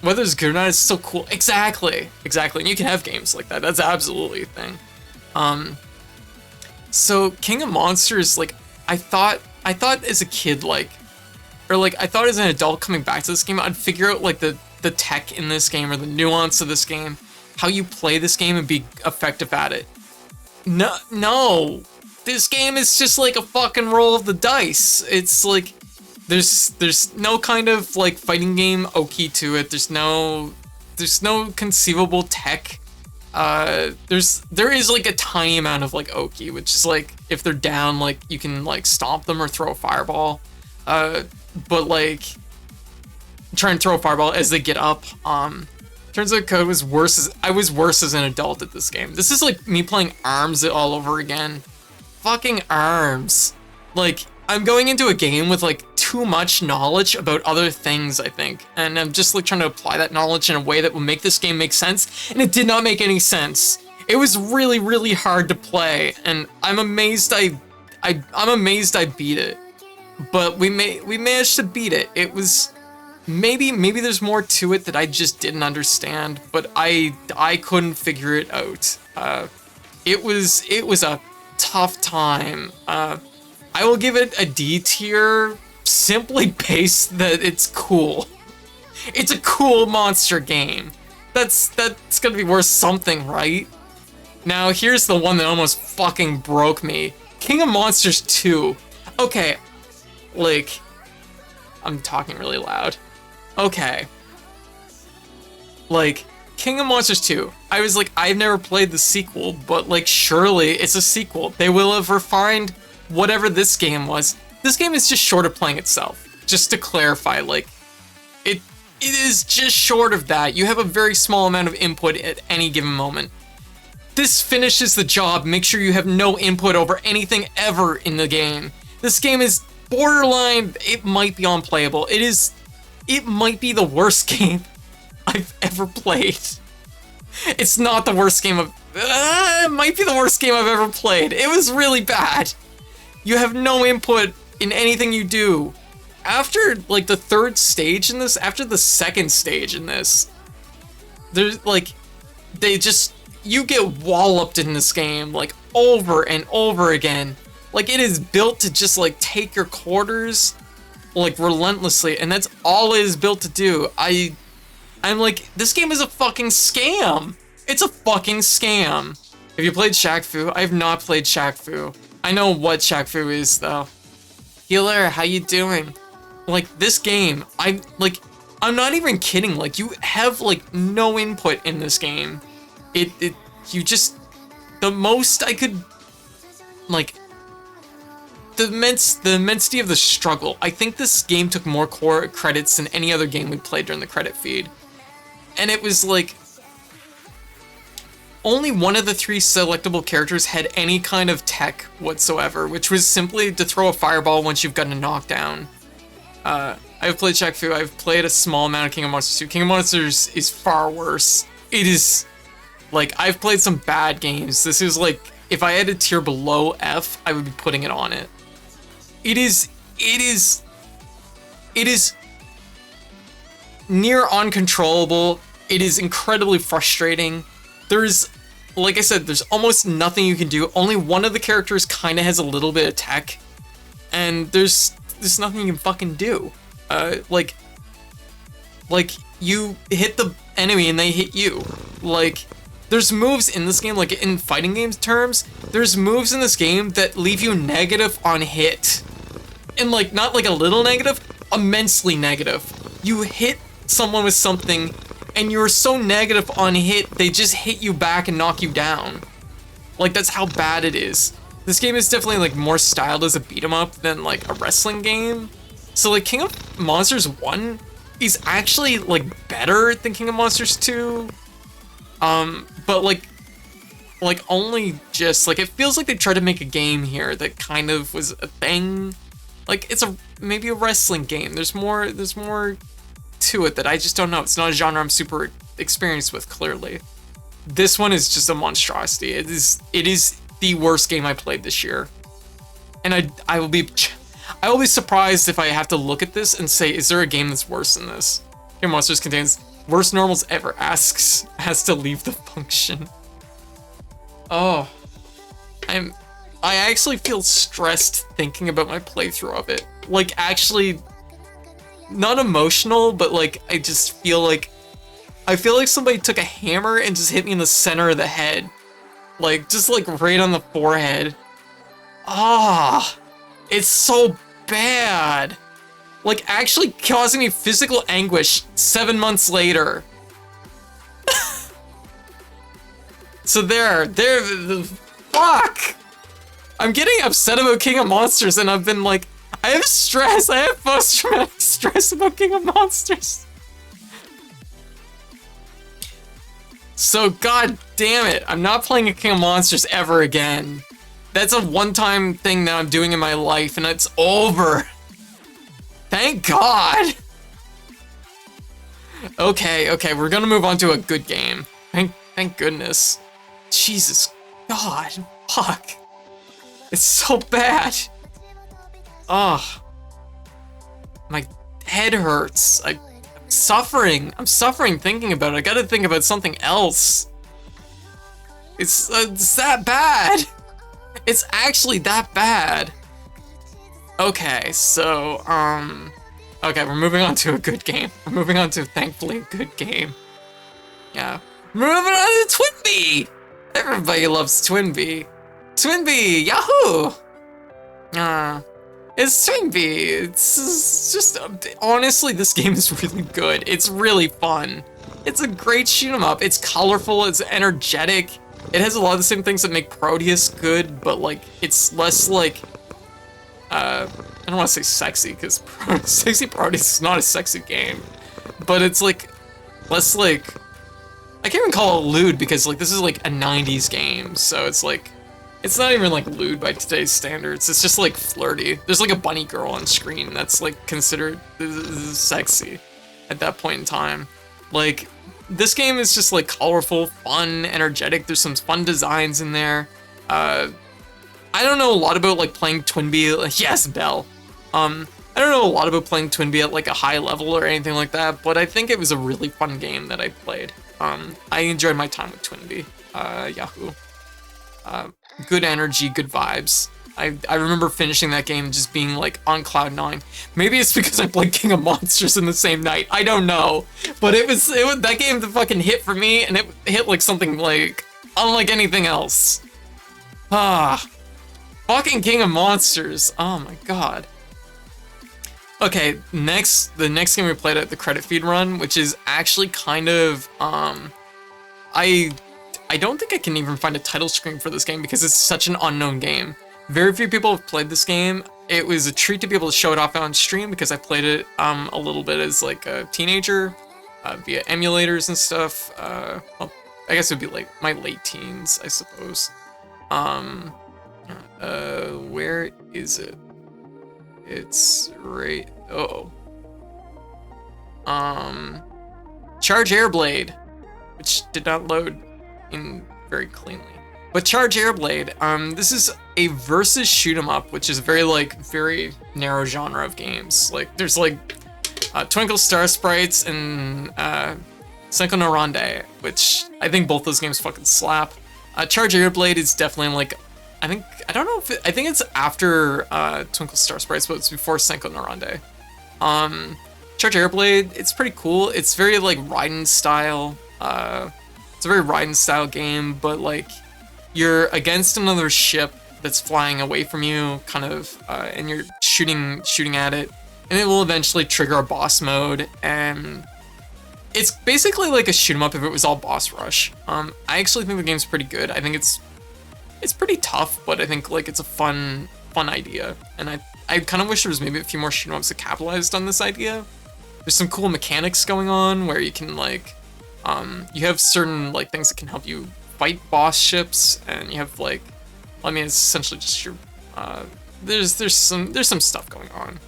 Whether it's good or not, it's so cool. Exactly, and you can have games like that. That's absolutely a thing. So King of Monsters, like, I thought as a kid, like, or like, I thought as an adult coming back to this game, I'd figure out like the tech in this game or the nuance of this game, how you play this game and be effective at it. No, this game is just like a fucking roll of the dice. It's like, there's no kind of like fighting game oki to it. There's no conceivable tech. There is like a tiny amount of like oki, which is like if they're down, like you can like stomp them or throw a fireball. But like try and throw a fireball as they get up. Turns out I was worse as an adult at this game. This is like me playing ARMS all over again. Fucking ARMS. Like, I'm going into a game with like too much knowledge about other things, I think. And I'm just like trying to apply that knowledge in a way that will make this game make sense. And it did not make any sense. It was really, really hard to play. And I'm amazed I'm amazed I beat it. But we managed to beat it. It was maybe there's more to it that I just didn't understand, but I couldn't figure it out. It was a tough time. I will give it a D tier simply based that it's cool. It's a cool monster game. That's gonna be worth something, right? Now here's the one that almost fucking broke me. King of Monsters 2. Okay, like, I'm talking really loud. Okay. Like, King of Monsters 2. I was like, I've never played the sequel, but like, surely it's a sequel. They will have refined whatever this game was. This game is just short of playing itself. Just to clarify, like, it is just short of that. You have a very small amount of input at any given moment. This finishes the job. Make sure you have no input over anything ever in the game. This game is borderline, it might be unplayable. It might be the worst game I've ever played. It's not the worst game it might be the worst game I've ever played. It was really bad. You have no input in anything you do. After like the third stage in this, after the second stage in this, there's like, you get walloped in this game like over and over again. Like, it is built to just like take your quarters like relentlessly, and that's all it is built to do. I'm like, this game is a fucking scam. It's a fucking scam. Have you played Shaq Fu? I have not played Shaq Fu. I know what Shaq Fu is though. Healer, how you doing? Like, this game, I'm not even kidding. Like, you have, like, no input in this game. You just, the most I could, like, the immensity of the struggle. I think this game took more core credits than any other game we played during the credit feed. And it was like, only one of the 3 selectable characters had any kind of tech whatsoever, which was simply to throw a fireball once you've gotten a knockdown. I've played Shaq Fu, I've played a small amount of King of Monsters 2. King of Monsters is far worse. It is, like, I've played some bad games. This is like, if I had a tier below F, I would be putting it on it. It is near uncontrollable. It is incredibly frustrating. There's, like I said, there's almost nothing you can do. Only one of the characters kind of has a little bit of tech, and there's nothing you can fucking do. Like you hit the enemy and they hit you. Like, there's moves in this game, like in fighting games terms, there's moves in this game that leave you negative on hit. And like, not like a little negative, immensely negative. You hit someone with something and you're so negative on hit, they just hit you back and knock you down. Like, that's how bad it is. This game is definitely like more styled as a beat 'em up than like a wrestling game. So like, King of Monsters 1 is actually like better than King of Monsters 2. But like only just, like, it feels like they tried to make a game here that kind of was a thing. Like, it's maybe a wrestling game. There's more to it that I just don't know. It's not a genre I'm super experienced with, clearly. This one is just a monstrosity. It is the worst game I played this year. And I will be surprised if I have to look at this and say, is there a game that's worse than this? King of Monsters contains worst normals ever, has to leave the function. Oh, I actually feel stressed thinking about my playthrough of it. Like, actually, not emotional, but like, I just feel like, somebody took a hammer and just hit me in the center of the head. Like, just like right on the forehead. Ah, it's so bad. Like, actually causing me physical anguish 7 months later. So fuck! I'm getting upset about King of Monsters, and I've been like, I have stress, I have post-traumatic stress about King of Monsters. So, god damn it, I'm not playing a King of Monsters ever again. That's a one-time thing that I'm doing in my life, and it's over. Thank God. Okay, we're gonna move on to a good game. Thank goodness. Jesus God, fuck. It's so bad. Ugh. My head hurts. I'm suffering thinking about it. I gotta think about something else. It's that bad. It's actually that bad. Okay, so, okay, we're moving on to a good game. We're moving on to, thankfully, a good game. Yeah. We're moving on to Twinbee! Everybody loves Twinbee. Twinbee, yahoo! It's Twinbee. It's just, honestly, this game is really good. It's really fun. It's a great shoot 'em up. It's colorful, it's energetic. It has a lot of the same things that make Proteus good, but like, it's less like, I don't want to say sexy, because Sexy Proteus is not a sexy game, but it's like, less like, I can't even call it lewd, because like, this is like a 90s game, so it's like, it's not even like lewd by today's standards, it's just like flirty. There's like a bunny girl on screen that's like considered sexy at that point in time. Like, this game is just like colorful, fun, energetic, there's some fun designs in there. I don't know a lot about like playing Twinbee, like, yes, Belle. I don't know a lot about playing Twinbee at like a high level or anything like that, but I think it was a really fun game that I played. I enjoyed my time with Twinbee. Yahoo. Good energy, good vibes. I remember finishing that game and just being like on cloud 9. Maybe it's because I played King of Monsters in the same night. I don't know, but it was that game that fucking hit for me, and it hit like something like unlike anything else. Ah. Fucking King of Monsters. Oh my god. Okay, the next game we played at the credit feed run, which is actually kind of I don't think I can even find a title screen for this game because it's such an unknown game. Very few people have played this game. It was a treat to be able to show it off on stream because I played it a little bit as like a teenager via emulators and stuff. Well, I guess it would be like my late teens, I suppose. Where is it? It's right. Oh. Charge Airblade, which did not load in very cleanly. But Charge Airblade, this is a versus shoot 'em up, which is very narrow genre of games. Like there's like Twinkle Star Sprites and Senko no Ronde, which I think both those games fucking slap. Charge Airblade is definitely like I think it's after Twinkle Star Sprites, but it's before Senko no Ronde. Charge Airblade, it's pretty cool. It's very like Raiden style. It's a very Raiden style game, but like you're against another ship that's flying away from you, kind of, and you're shooting at it, and it will eventually trigger a boss mode, and it's basically like a shoot 'em up if it was all boss rush. I actually think the game's pretty good. I think it's pretty tough, but I think like it's a fun idea, and I kind of wish there was maybe a few more shoot 'em ups that capitalized on this idea. There's some cool mechanics going on where you can like, you have certain like things that can help you fight boss ships, and you have like, I mean, it's essentially just your, there's some stuff going on.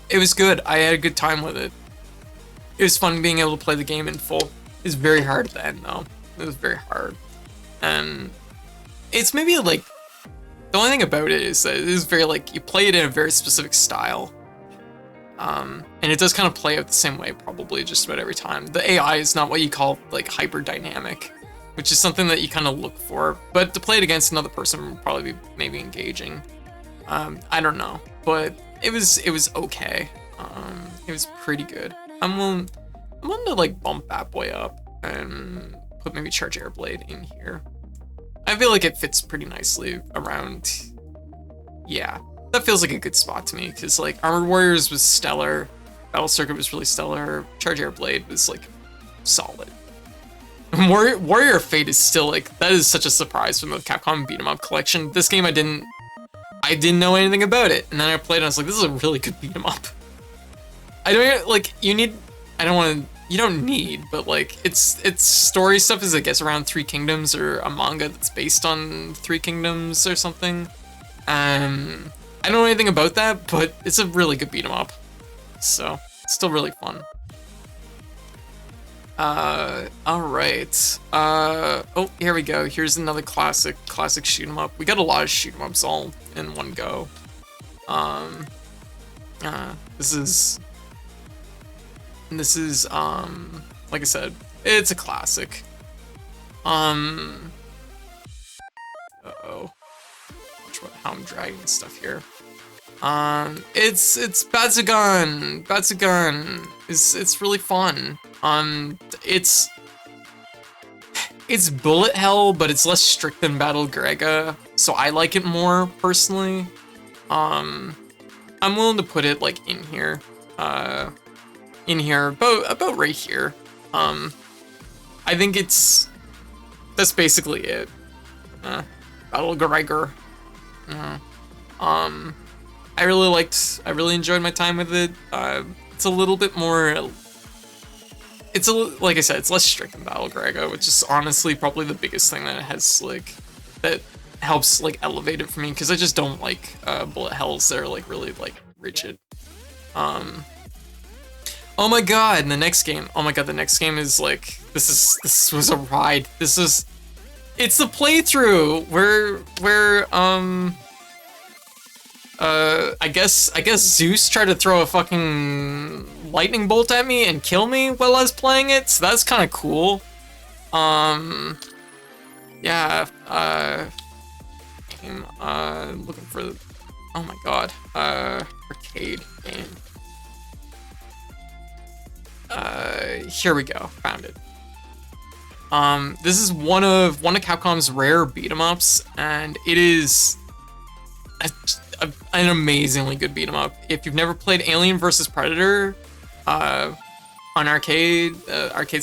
It was good. I had a good time with it. It was fun being able to play the game in full. It was very hard at the end though. It was very hard, and it's maybe like the only thing about it is that it is very like you play it in a very specific style. And it does kind of play out the same way probably just about every time. The AI is not what you call like hyper dynamic, which is something that you kind of look for. But to play it against another person would probably be maybe engaging. I don't know, but it was okay. It was pretty good. I'm willing to like bump that boy up and put maybe Charge Airblade in here. I feel like it fits pretty nicely around. Yeah, that feels like a good spot to me because like Armored Warriors was stellar, Battle Circuit was really stellar, Charge Airblade was like solid. Warrior of Fate is still like, that is such a surprise from the Capcom beat 'em up collection. This game I didn't know anything about it, and then I played and I was like, this is a really good beat 'em up. I don't like, you don't need, but like it's story stuff is I guess around Three Kingdoms or a manga that's based on Three Kingdoms or something. I don't know anything about that, but it's a really good beat 'em up. So it's still really fun. Alright. Oh, here we go. Here's another classic shoot 'em up. We got a lot of shoot 'em ups all in one go. This is like I said, it's a classic. Uh-oh. Watch how I'm dragging stuff here. It's Batsugan. Batsugan it's really fun. It's bullet hell, but it's less strict than Battle Grega, so I like it more personally. I'm willing to put it like in here, about right here. I think that's basically it. Battle Gregor. I really enjoyed my time with it. It's a little bit more, like I said, it's less strict than Battle Grega, which is honestly probably the biggest thing that it has, like, that helps, like, elevate it for me, because I just don't like bullet hells that are, like, really, like, rigid. Oh my god, and the next game. Oh my god, the next game is, like, this was a ride. It's the playthrough where I guess Zeus tried to throw a fucking lightning bolt at me and kill me while I was playing it, so that's kind of cool. Yeah, I'm looking for the, oh my god, arcade game. Here we go, found it. This is one of Capcom's rare beat 'em ups, and it is an amazingly good beat 'em up. If you've never played Alien vs Predator on arcade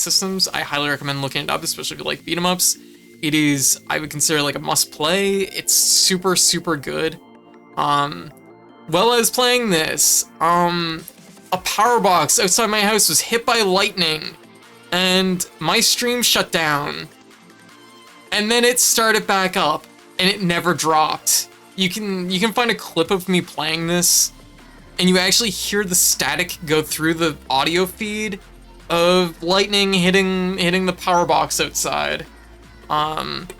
systems, I highly recommend looking it up, especially if you like beat 'em ups. It is, I would consider, like a must play. It's super, super good. Well, as playing this, a power box outside my house was hit by lightning, and my stream shut down. And then it started back up, and it never dropped. You can find a clip of me playing this, and you actually hear the static go through the audio feed of lightning hitting the power box outside. And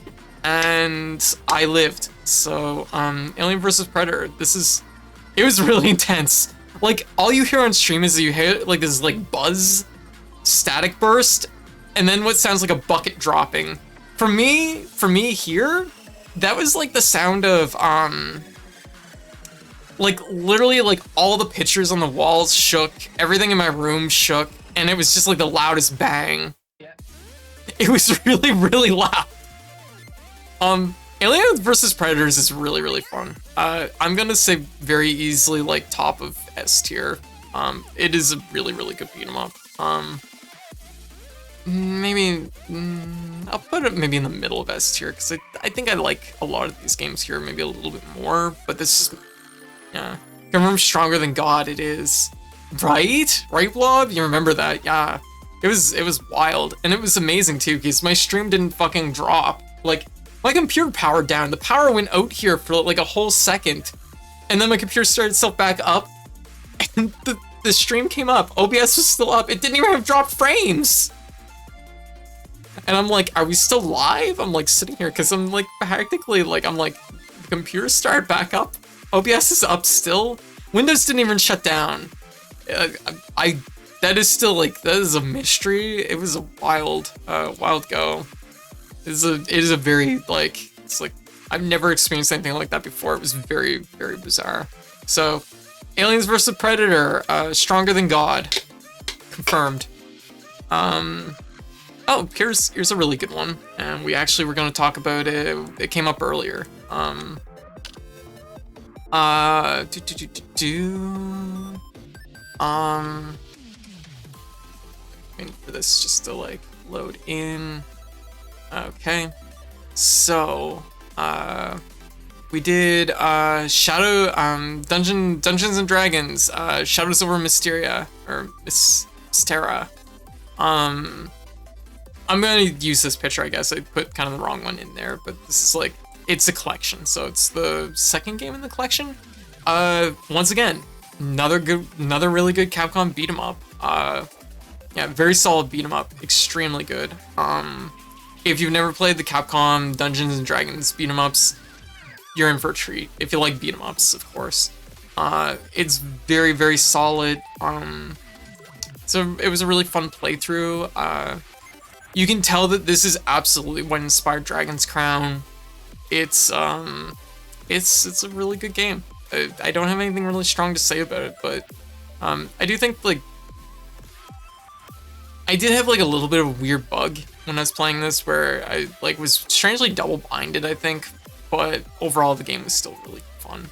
I lived. So, Alien vs Predator. It was really intense. Like, all you hear on stream is that you hear like this like buzz, static burst, and then what sounds like a bucket dropping. For me here, that was like the sound of like literally like all the pictures on the walls shook, everything in my room shook, and it was just like the loudest bang. It was really, really loud. Alien vs Predators is really, really fun. I'm gonna say very easily like top of S tier. It is a really, really good beat 'em up. Maybe I'll put it maybe in the middle of S tier because I think I like a lot of these games here maybe a little bit more. But this is, yeah, can remember Stronger Than God. It is right, Blob. You remember that? Yeah, it was wild, and it was amazing too because my stream didn't fucking drop. Like, my computer powered down. The power went out here for like a whole second, and then my computer started itself back up, and the stream came up. OBS was still up. It didn't even have dropped frames. And I'm like, are we still live? I'm like sitting here because I'm like practically like, I'm like, the computer started back up. OBS is up still. Windows didn't even shut down. That is still like, that is a mystery. It was a wild go. It is a very like, it's like, I've never experienced anything like that before. It was very, very bizarre. So, Aliens vs Predator, Stronger Than God, confirmed. Oh, here's a really good one, and we actually were going to talk about it. It came up earlier. Waiting for this just to like load in. Okay, so we did Dungeons and Dragons, Shadows over Mysteria or Mystera. I'm gonna use this picture, I guess. I put kind of the wrong one in there, but this is like, it's a collection, so it's the second game in the collection. Once again, another really good Capcom beat 'em up. Yeah, very solid beat 'em up, extremely good. If you've never played the Capcom Dungeons and Dragons beat 'em ups, you're in for a treat. If you like beat 'em ups, of course. It's very, very solid. So it was a really fun playthrough. You can tell that this is absolutely what inspired Dragon's Crown. It's a really good game. I don't have anything really strong to say about it, but I do think like I did have like a little bit of a weird bug when I was playing this where I like was strangely double blinded, I think, but overall the game was still really fun.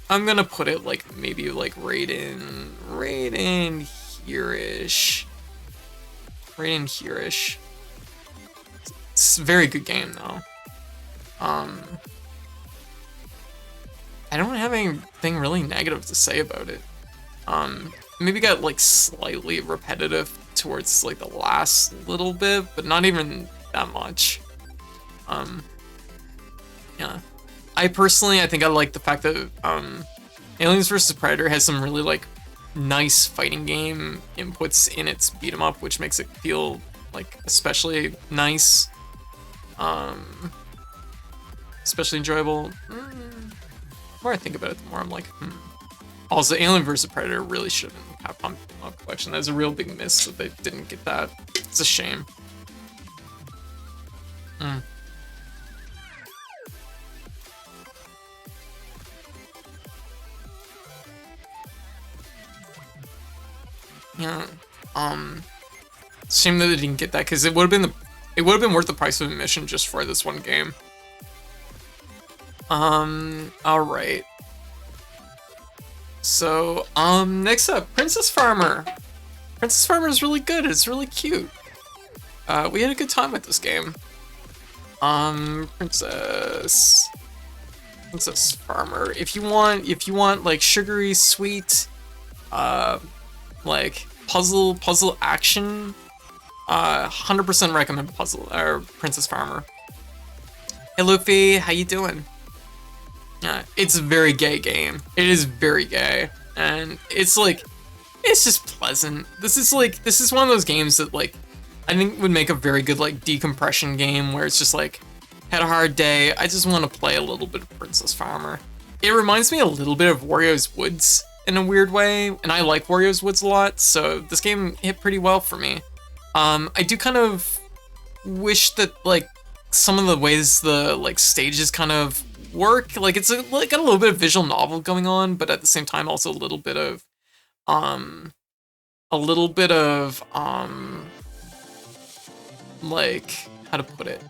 I'm gonna put it like maybe like right in here-ish. Right in here-ish. It's a very good game though. I don't have anything really negative to say about it. Maybe got like slightly repetitive towards like the last little bit, but not even that much. Yeah. I think I like the fact that Aliens vs Predator has some really like nice fighting game inputs in its beat 'em up, which makes it feel like especially nice, especially enjoyable. The more I think about it, the more I'm like, Also, Alien vs Predator really should have been the Capcom beat 'em up collection. That was a real big miss that they didn't get that. It's a shame. Yeah, shame that they didn't get that because it would have been worth the price of admission just for this one game. All right. So, next up, Princess Farmer. Princess Farmer is really good. It's really cute. We had a good time with this game. Princess Farmer. If you want like sugary sweet, like puzzle action, 100% recommend puzzle or Princess Farmer. Hey Luffy, how you doing? It's a very gay game. It is very gay, and it's like, it's just pleasant. This is one of those games that like I think would make a very good like decompression game where it's just like, had a hard day, I just want to play a little bit of Princess Farmer. It reminds me a little bit of Wario's Woods in a weird way, and I like Wario's Woods a lot, so this game hit pretty well for me. I do kind of wish that like some of the ways the like stages kind of work, like it's like got a little bit of visual novel going on, but at the same time also a little bit of like, how to put it,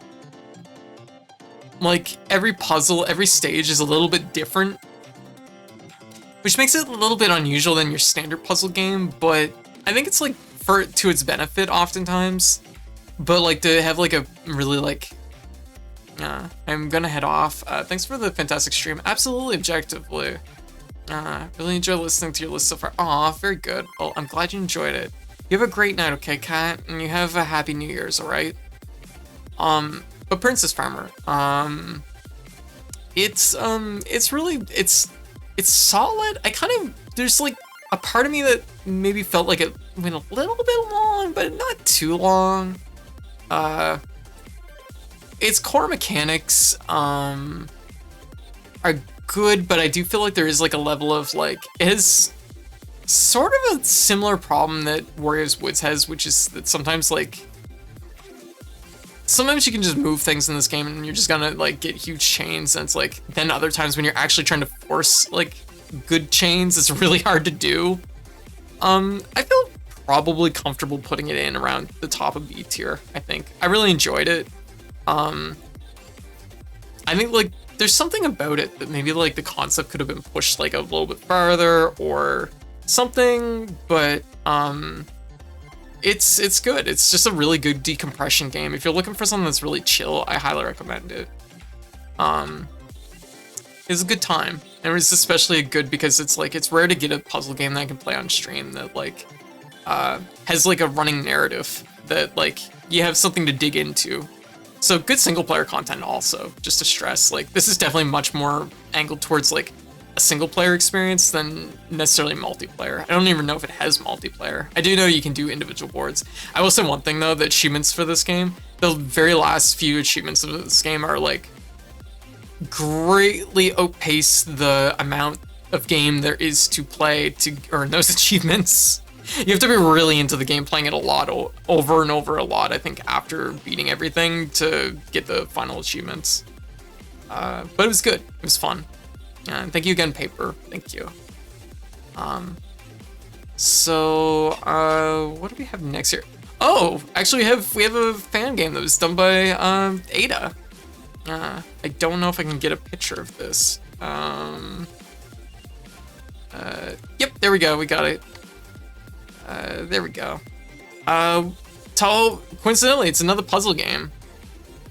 like every puzzle, every stage is a little bit different, which makes it a little bit unusual than your standard puzzle game, but I think it's like to its benefit oftentimes. But like to have like a really like, I'm gonna head off. Thanks for the fantastic stream. Absolutely, objectively. Really enjoy listening to your list so far. Aw, very good. Well, I'm glad you enjoyed it. You have a great night, okay, Kat? And you have a happy New Year's, alright? But Princess Farmer, it's solid. I kind of, there's like a part of me that maybe felt like it went a little bit long, but not too long. Its core mechanics, are good, but I do feel like there is like a level of like, it has sort of a similar problem that Wario's Woods has, which is that sometimes you can just move things in this game and you're just gonna like get huge chains, and it's like, then other times when you're actually trying to force like good chains, it's really hard to do. I feel probably comfortable putting it in around the top of B tier. I think I really enjoyed it. I think like there's something about it that maybe like the concept could have been pushed like a little bit farther or something, but it's good. It's just a really good decompression game. If you're looking for something that's really chill, I highly recommend it. It's a good time, and it's especially good because it's like, it's rare to get a puzzle game that I can play on stream that like has like a running narrative that like you have something to dig into. So good single player content also, just to stress, like this is definitely much more angled towards like a single player experience than necessarily multiplayer. I don't even know if it has multiplayer. I do know you can do individual boards. I will say one thing though, the achievements for this game, the very last few achievements of this game are like greatly outpace the amount of game there is to play to earn those achievements. You have to be really into the game, playing it a lot, over and over a lot, I think, after beating everything to get the final achievements. But it was good. It was fun. And thank you again, Paper. Thank you. So, what do we have next here? Oh, actually we have a fan game that was done by Ada. I don't know if I can get a picture of this. Yep, there we go. We got it. There we go. Toho, coincidentally, it's another puzzle game.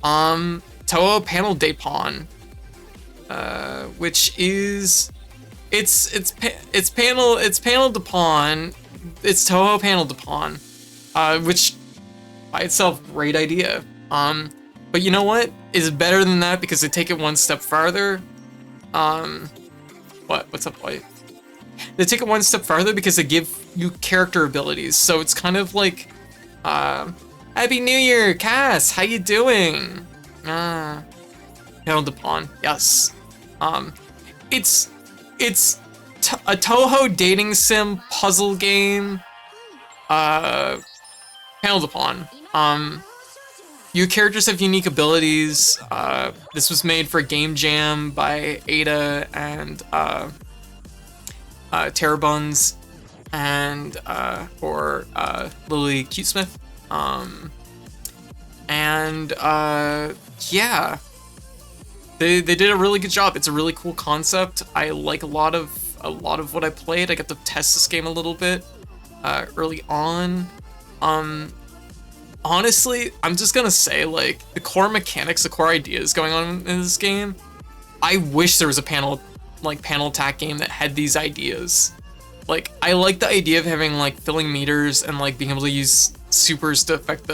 Toho Panel de Pawn, which is, it's Panel de Pawn. It's Toho Panel de Pawn, which by itself, great idea. But you know what is better than that, because they take it one step farther. What's up, White? They take it one step farther because they give you character abilities. So it's kind of like, Happy New Year, Cass, how you doing? Panel de Pawn, yes. It's a Toho dating sim puzzle game. Panel de Pawn. Your characters have unique abilities. This was made for Game Jam by Ada and Terrabuns and or Lily Cutesmith. Yeah, they did a really good job. It's a really cool concept. I like a lot of what I played. I got to test this game a little bit early on. Honestly, I'm just gonna say, like, the core mechanics, the core ideas going on in this game, I wish there was a panel attack game that had these ideas. Like, I like the idea of having, like, filling meters and, like, being able to use supers to affect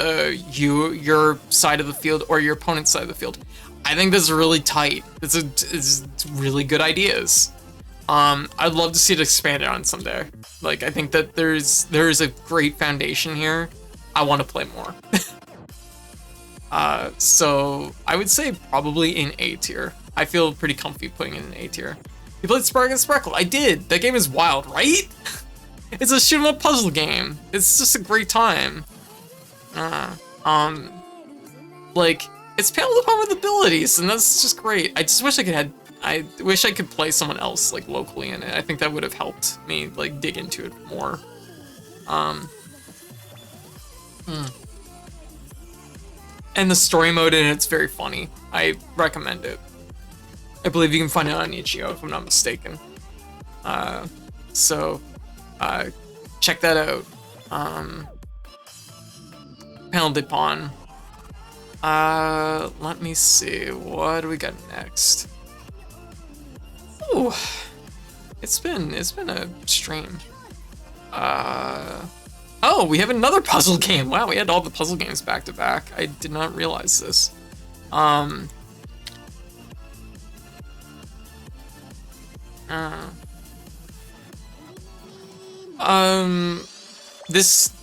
your side of the field or your opponent's side of the field. I think this is really tight. It's really good ideas. I'd love to see it expanded on someday. Like, I think that there's a great foundation here. I want to play more. So I would say probably in A tier. I feel pretty comfy putting it in A tier. You played Spark and Sparkle? I did. That game is wild, right? It's a shoot 'em up puzzle game. It's just a great time. Like, it's paneled upon with abilities, and that's just great. I just wish I wish I could play someone else, like, locally in it. I think that would have helped me, like, dig into it more. And the story mode in it's very funny. I recommend it. I believe you can find it on Itch.io if I'm not mistaken. So check that out. Paneled upon. Let me see. What do we got next? Ooh, it's been a stream. Oh, we have another puzzle game. Wow, we had all the puzzle games back to back. I did not realize this.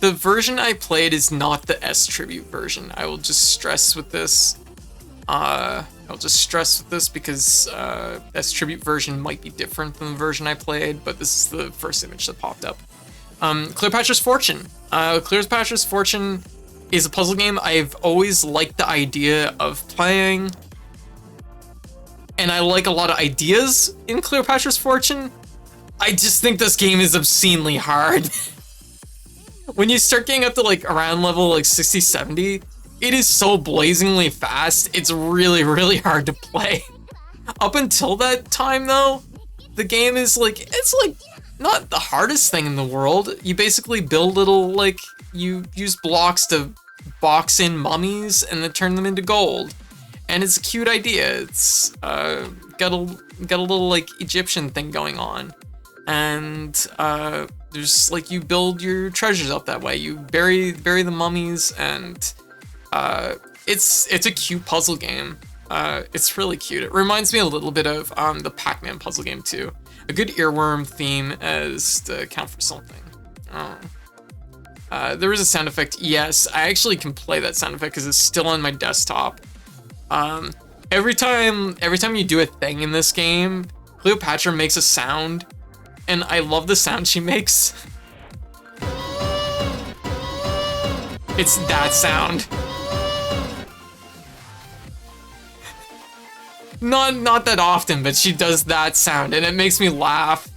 The version I played is not the S Tribute version. I will just stress with this. Because S Tribute version might be different than the version I played, but this is the first image that popped up. Cleopatra's Fortune. Cleopatra's Fortune is a puzzle game I've always liked the idea of playing. And I like a lot of ideas in Cleopatra's Fortune. I just think this game is obscenely hard. When you start getting up to, like, around level, like, 60, 70, it is so blazingly fast, it's really, really hard to play. Up until that time, though, the game is, like, it's, like, not the hardest thing in the world. You basically build little, like, you use blocks to box in mummies and then turn them into gold. And it's a cute idea. It's got a little, like, Egyptian thing going on. And there's, like, you build your treasures up that way. You bury the mummies, and it's a cute puzzle game. It's really cute. It reminds me a little bit of the Pac-Man puzzle game too. A good earworm theme as to count for something. There is a sound effect. Yes, I actually can play that sound effect because it's still on my desktop. Every time you do a thing in this game, Cleopatra makes a sound, and I love the sound she makes. It's that sound. Not that often, but she does that sound, and it makes me laugh.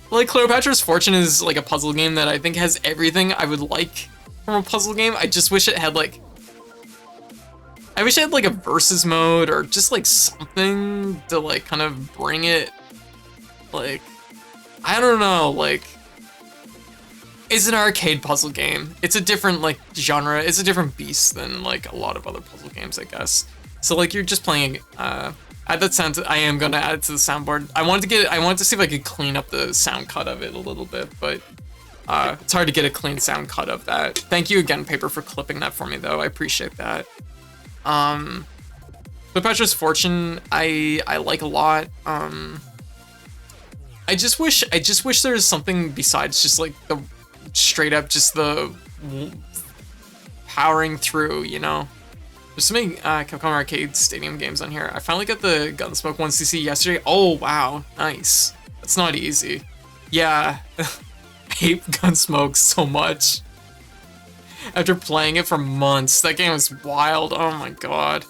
Like, Cleopatra's Fortune is, like, a puzzle game that I think has everything I would like from a puzzle game. I just wish it had, like... I wish it had, like, a versus mode, or just, like, something to, like, kind of bring it... Like... I don't know, like... It's an arcade puzzle game. It's a different, like, genre. It's a different beast than, like, a lot of other puzzle games, I guess. So, like, you're just playing, add that sound to, I am gonna add it to the soundboard. I wanted to see if I could clean up the sound cut of it a little bit, but, it's hard to get a clean sound cut of that. Thank you again, Paper, for clipping that for me, though. I appreciate that. Cleopatra's Fortune, I like a lot. I just wish there was something besides just, like, the straight up just the powering through, you know? There's so many Capcom Arcade Stadium games on here. I finally got the Gunsmoke 1cc yesterday. Oh, wow. Nice. That's not easy. Yeah. I hate Gunsmoke so much. After playing it for months, that game was wild. Oh my god.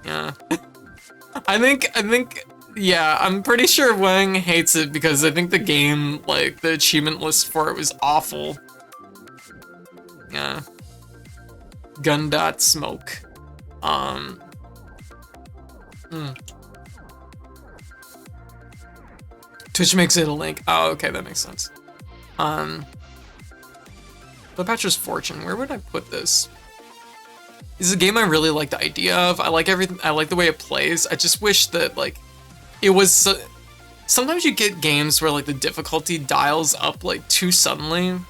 Yeah. I think yeah, I'm pretty sure Wang hates it because I think the game, like, the achievement list for it was awful. Yeah. Gun.smoke. Twitch makes it a link. Oh, okay, that makes sense. Cleopatra's Fortune. Where would I put this? This is a game I really like the idea of. I like everything. I like the way it plays. I just wish that like it was. Sometimes you get games where like the difficulty dials up like too suddenly, and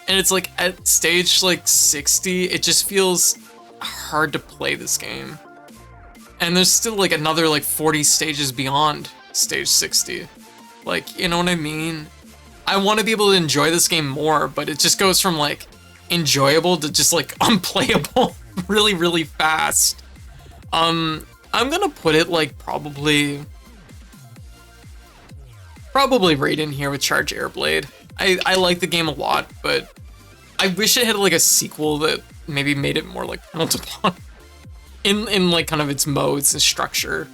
it's like at stage like 60, it just feels hard to play this game. And there's still like another like 40 stages beyond stage 60. Like, you know what I mean? I want to be able to enjoy this game more, but it just goes from like enjoyable to just like unplayable really, really fast. I'm gonna put it like probably right in here with Charge Airblade. I like the game a lot, but I wish it had like a sequel that maybe made it more like built upon in like kind of its modes and structure.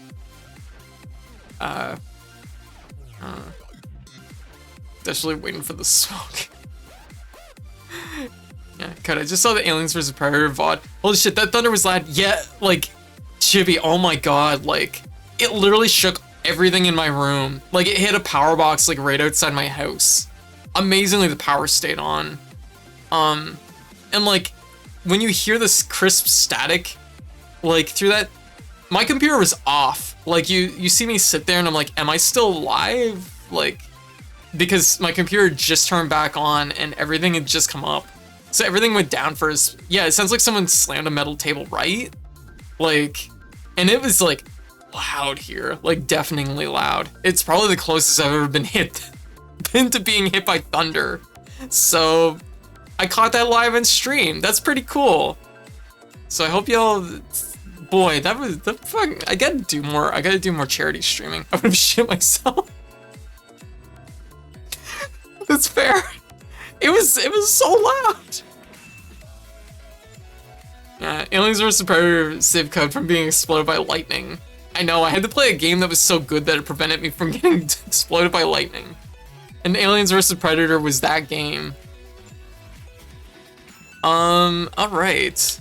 Definitely waiting for the smoke. Yeah, God, I just saw the Aliens vs Predator VOD. Holy shit, that thunder was loud. Yeah, like, Chibi, oh my god, like, it literally shook everything in my room. Like, it hit a power box, like, right outside my house. Amazingly, the power stayed on. And like, when you hear this crisp static, like, through that, my computer was off. Like, you see me sit there and I'm like, am I still live? Like, because my computer just turned back on and everything had just come up. So everything went down first. Yeah, it sounds like someone slammed a metal table, right? Like, and it was like loud here, like deafeningly loud. It's probably the closest I've ever been to being hit by thunder. So I caught that live on stream. That's pretty cool. So I hope y'all, boy, that was the fuck. I gotta do more charity streaming. I would have shit myself. That's fair. It was so loud. Yeah, Aliens vs Predator save code from being exploded by lightning. I know, I had to play a game that was so good that it prevented me from getting exploded by lightning. And Aliens vs Predator was that game. Alright.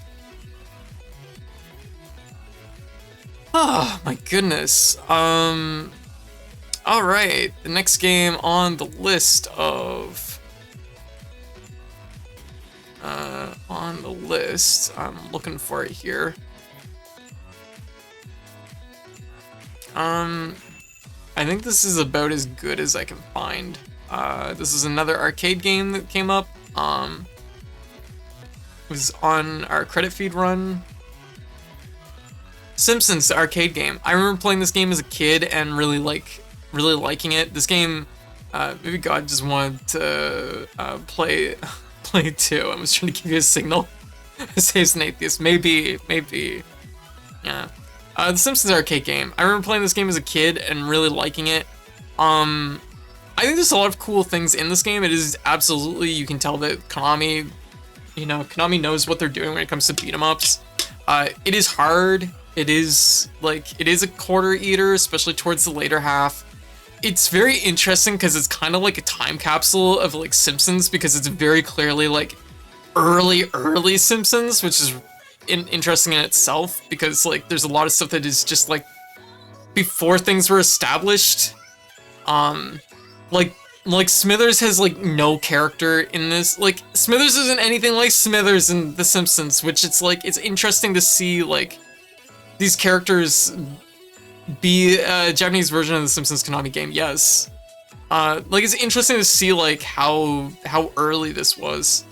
Oh my goodness. Alright, the next game on the list of I'm looking for it here. I think this is about as good as I can find. This is another arcade game that came up. It was on our credit feed run. Simpsons, the arcade game. I remember playing this game as a kid and really liking it. This game, maybe God just wanted to play too. I was trying to give you a signal. Saves an atheist. Maybe. Yeah. The Simpsons arcade game. I remember playing this game as a kid and really liking it. I think there's a lot of cool things in this game. It is absolutely, you can tell that Konami knows what they're doing when it comes to beat 'em ups. It is hard. It is a quarter eater, especially towards the later half. It's very interesting because it's kind of like a time capsule of like Simpsons, because it's very clearly like early Simpsons, which is interesting in itself, because like there's a lot of stuff that is just like before things were established. Like Smithers has like no character in this. Like Smithers isn't anything like Smithers in The Simpsons, which it's interesting to see like these characters be a Japanese version of the Simpsons Konami game. Yes. Like it's interesting to see like how early this was.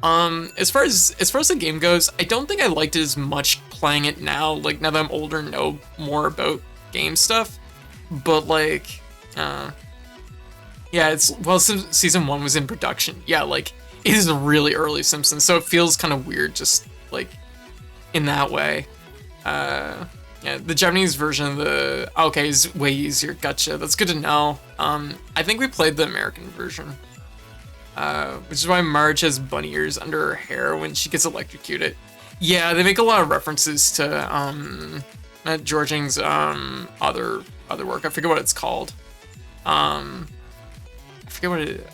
As far as the game goes, I don't think I liked it as much playing it now, like now that I'm older and know more about game stuff. But like, yeah, season 1 was in production. Yeah, like it is really early Simpsons, so it feels kind of weird just like in that way. Yeah, the Japanese version of is way easier. Gotcha. That's good to know. I think we played the American version. Which is why Marge has bunny ears under her hair when she gets electrocuted. Yeah, they make a lot of references to Matt Georging's other work. I forget what it's called. I forget what it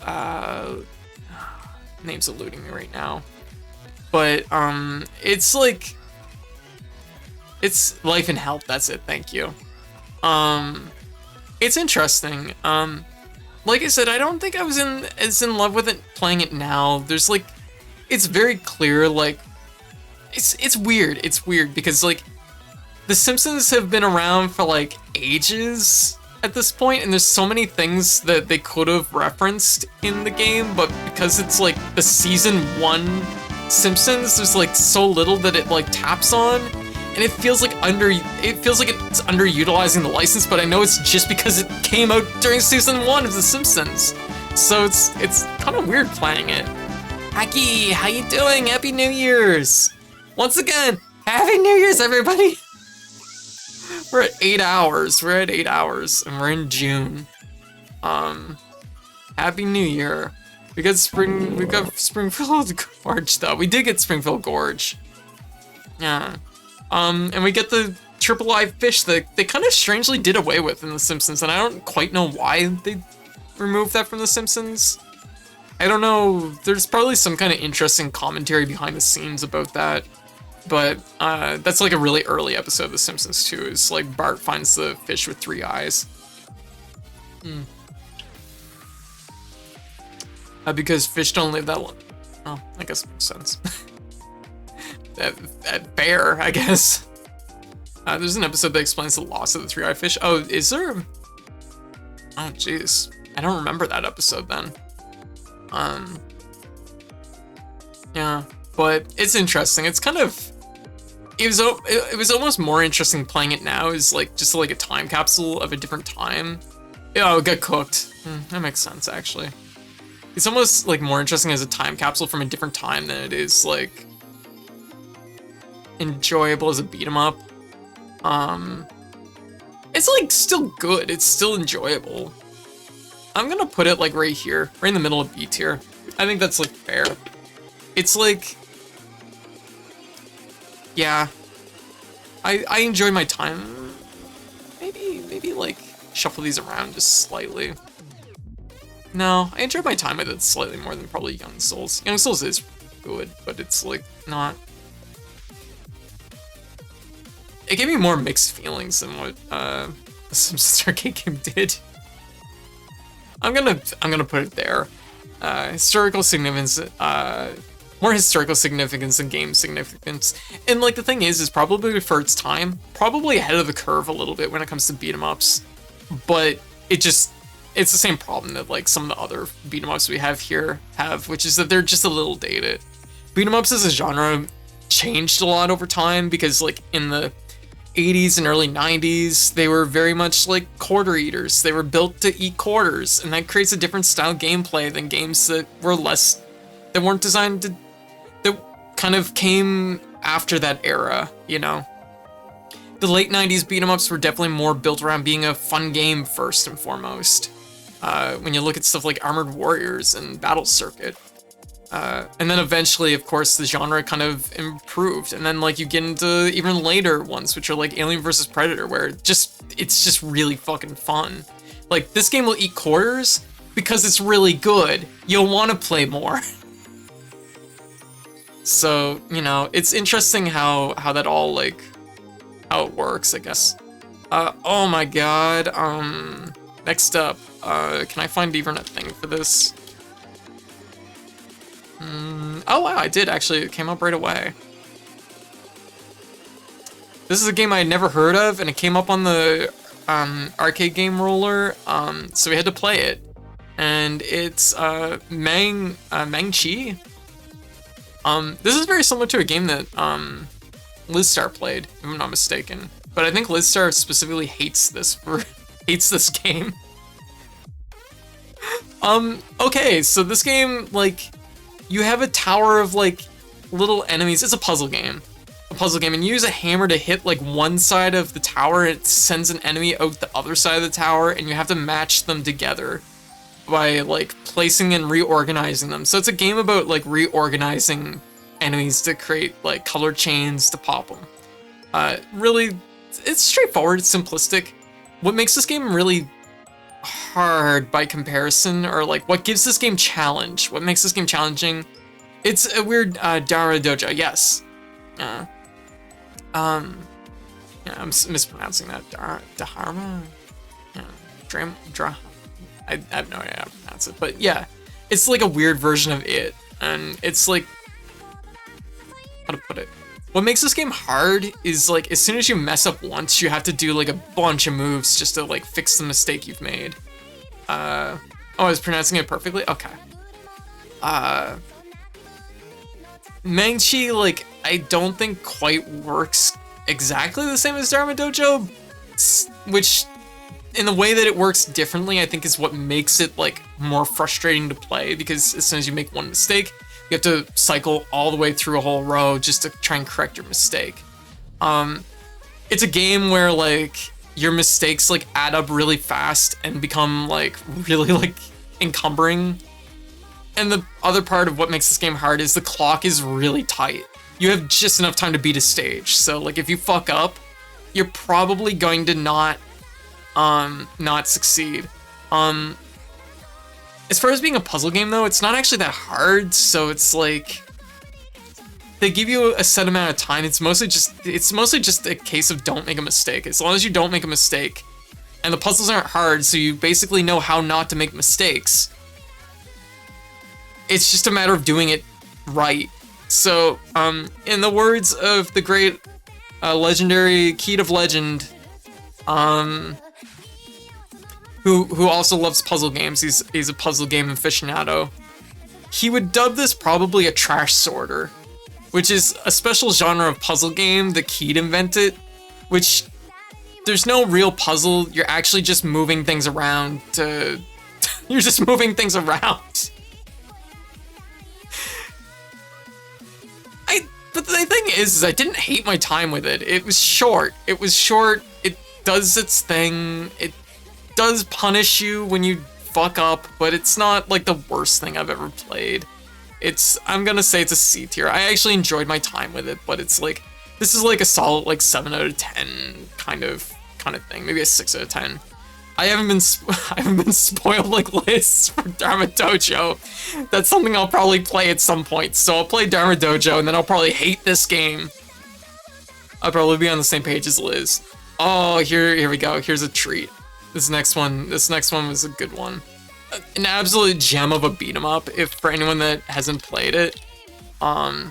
name's eluding me right now. But it's like It's Life and Health. That's it. Thank you. It's interesting. Like I said, I don't think I was as in love with it playing it now. There's like, it's very clear. Like, it's weird. It's weird because like, The Simpsons have been around for like ages at this point, and there's so many things that they could have referenced in the game, but because it's like the season 1 Simpsons, there's like so little that it like taps on, and it feels like it's underutilizing the license, but I know it's just because it came out during season 1 of The Simpsons. So it's kind of weird playing it. Aki, how you doing? Happy New Year's! Once again, Happy New Year's, everybody! We're at 8 hours. We're at 8 hours, and we're in June. Happy New Year. We got Springfield Gorge though. We did get Springfield Gorge. Yeah. And we get the triple eye fish that they kind of strangely did away with in The Simpsons, and I don't quite know why they removed that from The Simpsons. I don't know. There's probably some kind of interesting commentary behind the scenes about that. But that's like a really early episode of The Simpsons too. Is like Bart finds the fish with 3 eyes. Because fish don't live that long. Oh, I guess it makes sense. that bear, I guess. There's an episode that explains the loss of the 3-eyed fish. Oh, is there? Oh, jeez. I don't remember that episode then. Yeah, but it's interesting. It's kind of. It was almost more interesting playing it now as like just like a time capsule of a different time. Oh, it got cooked. That makes sense actually. It's almost like more interesting as a time capsule from a different time than it is like enjoyable as a beat 'em up. It's like still good. It's still enjoyable. I'm gonna put it like right here, right in the middle of B tier. I think that's like fair. It's like. Yeah, I enjoy my time. Maybe like shuffle these around just slightly. No, I enjoy my time with it slightly more than probably Young Souls. Young Souls is good, but it's like not. It gave me more mixed feelings than what the Simpsons arcade game did. I'm gonna put it there. Historical significance. More historical significance than game significance. And like the thing is probably for its time, probably ahead of the curve a little bit when it comes to beat 'em ups. But it's the same problem that like some of the other beat 'em ups we have here have, which is that they're just a little dated. Beat 'em ups as a genre changed a lot over time because like in the 80s and early 90s, they were very much like quarter eaters. They were built to eat quarters, and that creates a different style gameplay than games that weren't designed to. Kind of came after that era, you know. The late 90s beat 'em ups were definitely more built around being a fun game first and foremost. When you look at stuff like Armored Warriors and Battle Circuit. And then eventually, of course, the genre kind of improved. And then like you get into even later ones, which are like Alien vs. Predator, where it's just really fucking fun. Like this game will eat quarters because it's really good. You'll want to play more. So, you know, it's interesting how that all, like, how it works, I guess. Oh my god, next up, can I find even a thing for this? Oh wow, I did actually, it came up right away. This is a game I had never heard of, and it came up on the, arcade game roller, so we had to play it. And it's, Mang-Chi? This is very similar to a game that Lizstar played, if I'm not mistaken. But I think Lizstar specifically hates this game. Okay, so this game, like, you have a tower of like little enemies. It's a puzzle game. And you use a hammer to hit like one side of the tower, and it sends an enemy out the other side of the tower, and you have to match them together by like placing and reorganizing them. So it's a game about like reorganizing enemies to create like color chains to pop them. Really, it's straightforward, it's simplistic. What makes this game really hard by comparison, or like what gives this game challenge, what makes this game challenging, it's a weird Dara Doja, yes. Yeah, I'm mispronouncing that. Dharma? Yeah, I have no idea how to pronounce it. But yeah, it's like a weird version of it. And it's like, how to put it? What makes this game hard is like, as soon as you mess up once, you have to do like a bunch of moves just to like fix the mistake you've made. Oh, I was pronouncing it perfectly? Okay. Mangchi, like, I don't think quite works exactly the same as Dharma Dojo, which, in the way that it works differently, I think is what makes it, like, more frustrating to play, because as soon as you make one mistake, you have to cycle all the way through a whole row just to try and correct your mistake. It's a game where, like, your mistakes, like, add up really fast and become, like, really, like, encumbering. And the other part of what makes this game hard is the clock is really tight. You have just enough time to beat a stage. So, like, if you fuck up, you're probably going to not succeed. As far as being a puzzle game, though, it's not actually that hard. So it's like, they give you a set amount of time. It's mostly just a case of don't make a mistake. As long as you don't make a mistake, and the puzzles aren't hard, so you basically know how not to make mistakes. It's just a matter of doing it right. So, in the words of the great, legendary Keat of Legend, who also loves puzzle games, he's a puzzle game aficionado, he would dub this probably a trash sorter, which is a special genre of puzzle game that Keat invented, which there's no real puzzle, you're actually just moving things around to... you're just moving things around. But the thing is I didn't hate my time with it. It was short. It does its thing. It does punish you when you fuck up, but it's not like the worst thing I've ever played. I'm gonna say it's a C tier. I actually enjoyed my time with it, but it's like, this is like a solid like 7 out of 10 kind of thing. Maybe a 6 out of 10. I haven't been spoiled like Liz for Dharma Dojo. That's something I'll probably play at some point. So I'll play Dharma Dojo and then I'll probably hate this game. I'll probably be on the same page as Liz. Oh, here we go. Here's a treat. This next one was a good one. An absolute gem of a beat 'em up. If for anyone that hasn't played it, I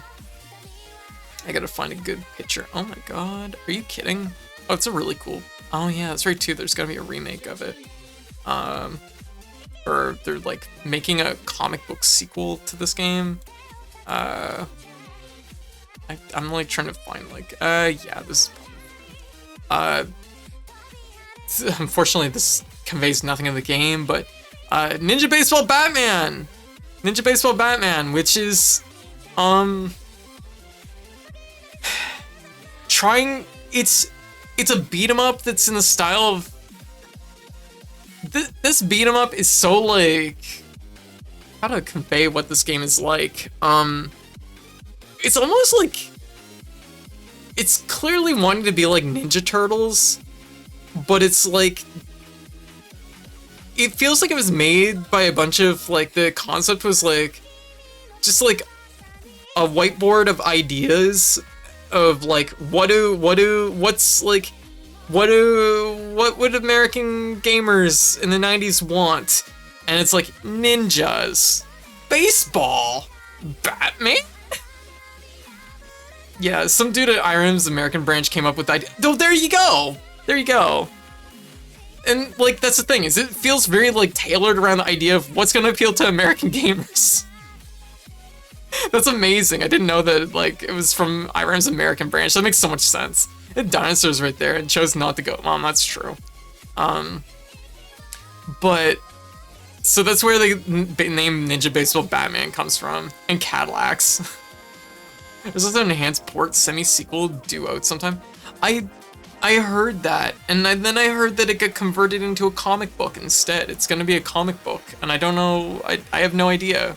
gotta find a good picture. Oh my god, are you kidding? Oh, it's a really cool. Oh yeah, that's right too. There's gonna be a remake of it. Or they're like making a comic book sequel to this game. I'm like trying to find like, yeah, this. Unfortunately, this conveys nothing of the game, but Ninja Baseball Batman, which is trying. It's a beat 'em up that's in the style of this beat 'em up is so like, how to convey what this game is like. It's almost like it's clearly wanting to be like Ninja Turtles, but it's like, it feels like it was made by a bunch of like, the concept was like just like a whiteboard of ideas of like, what would American gamers in the 90s want? And it's like ninjas, baseball, Batman. Yeah, some dude at IRM's American branch came up with the idea. Oh, there you go. And like, that's the thing, is it feels very like tailored around the idea of what's gonna appeal to American gamers. That's amazing. I didn't know that like it was from IRM's American branch. That makes so much sense. It dinosaurs right there and chose not to go. Mom, that's true. But so that's where the name Ninja Baseball Batman comes from, and Cadillacs. There's also an enhanced port semi-sequel due out sometime. I heard that, and then I heard that it got converted into a comic book instead. It's gonna be a comic book, and I don't know. I have no idea.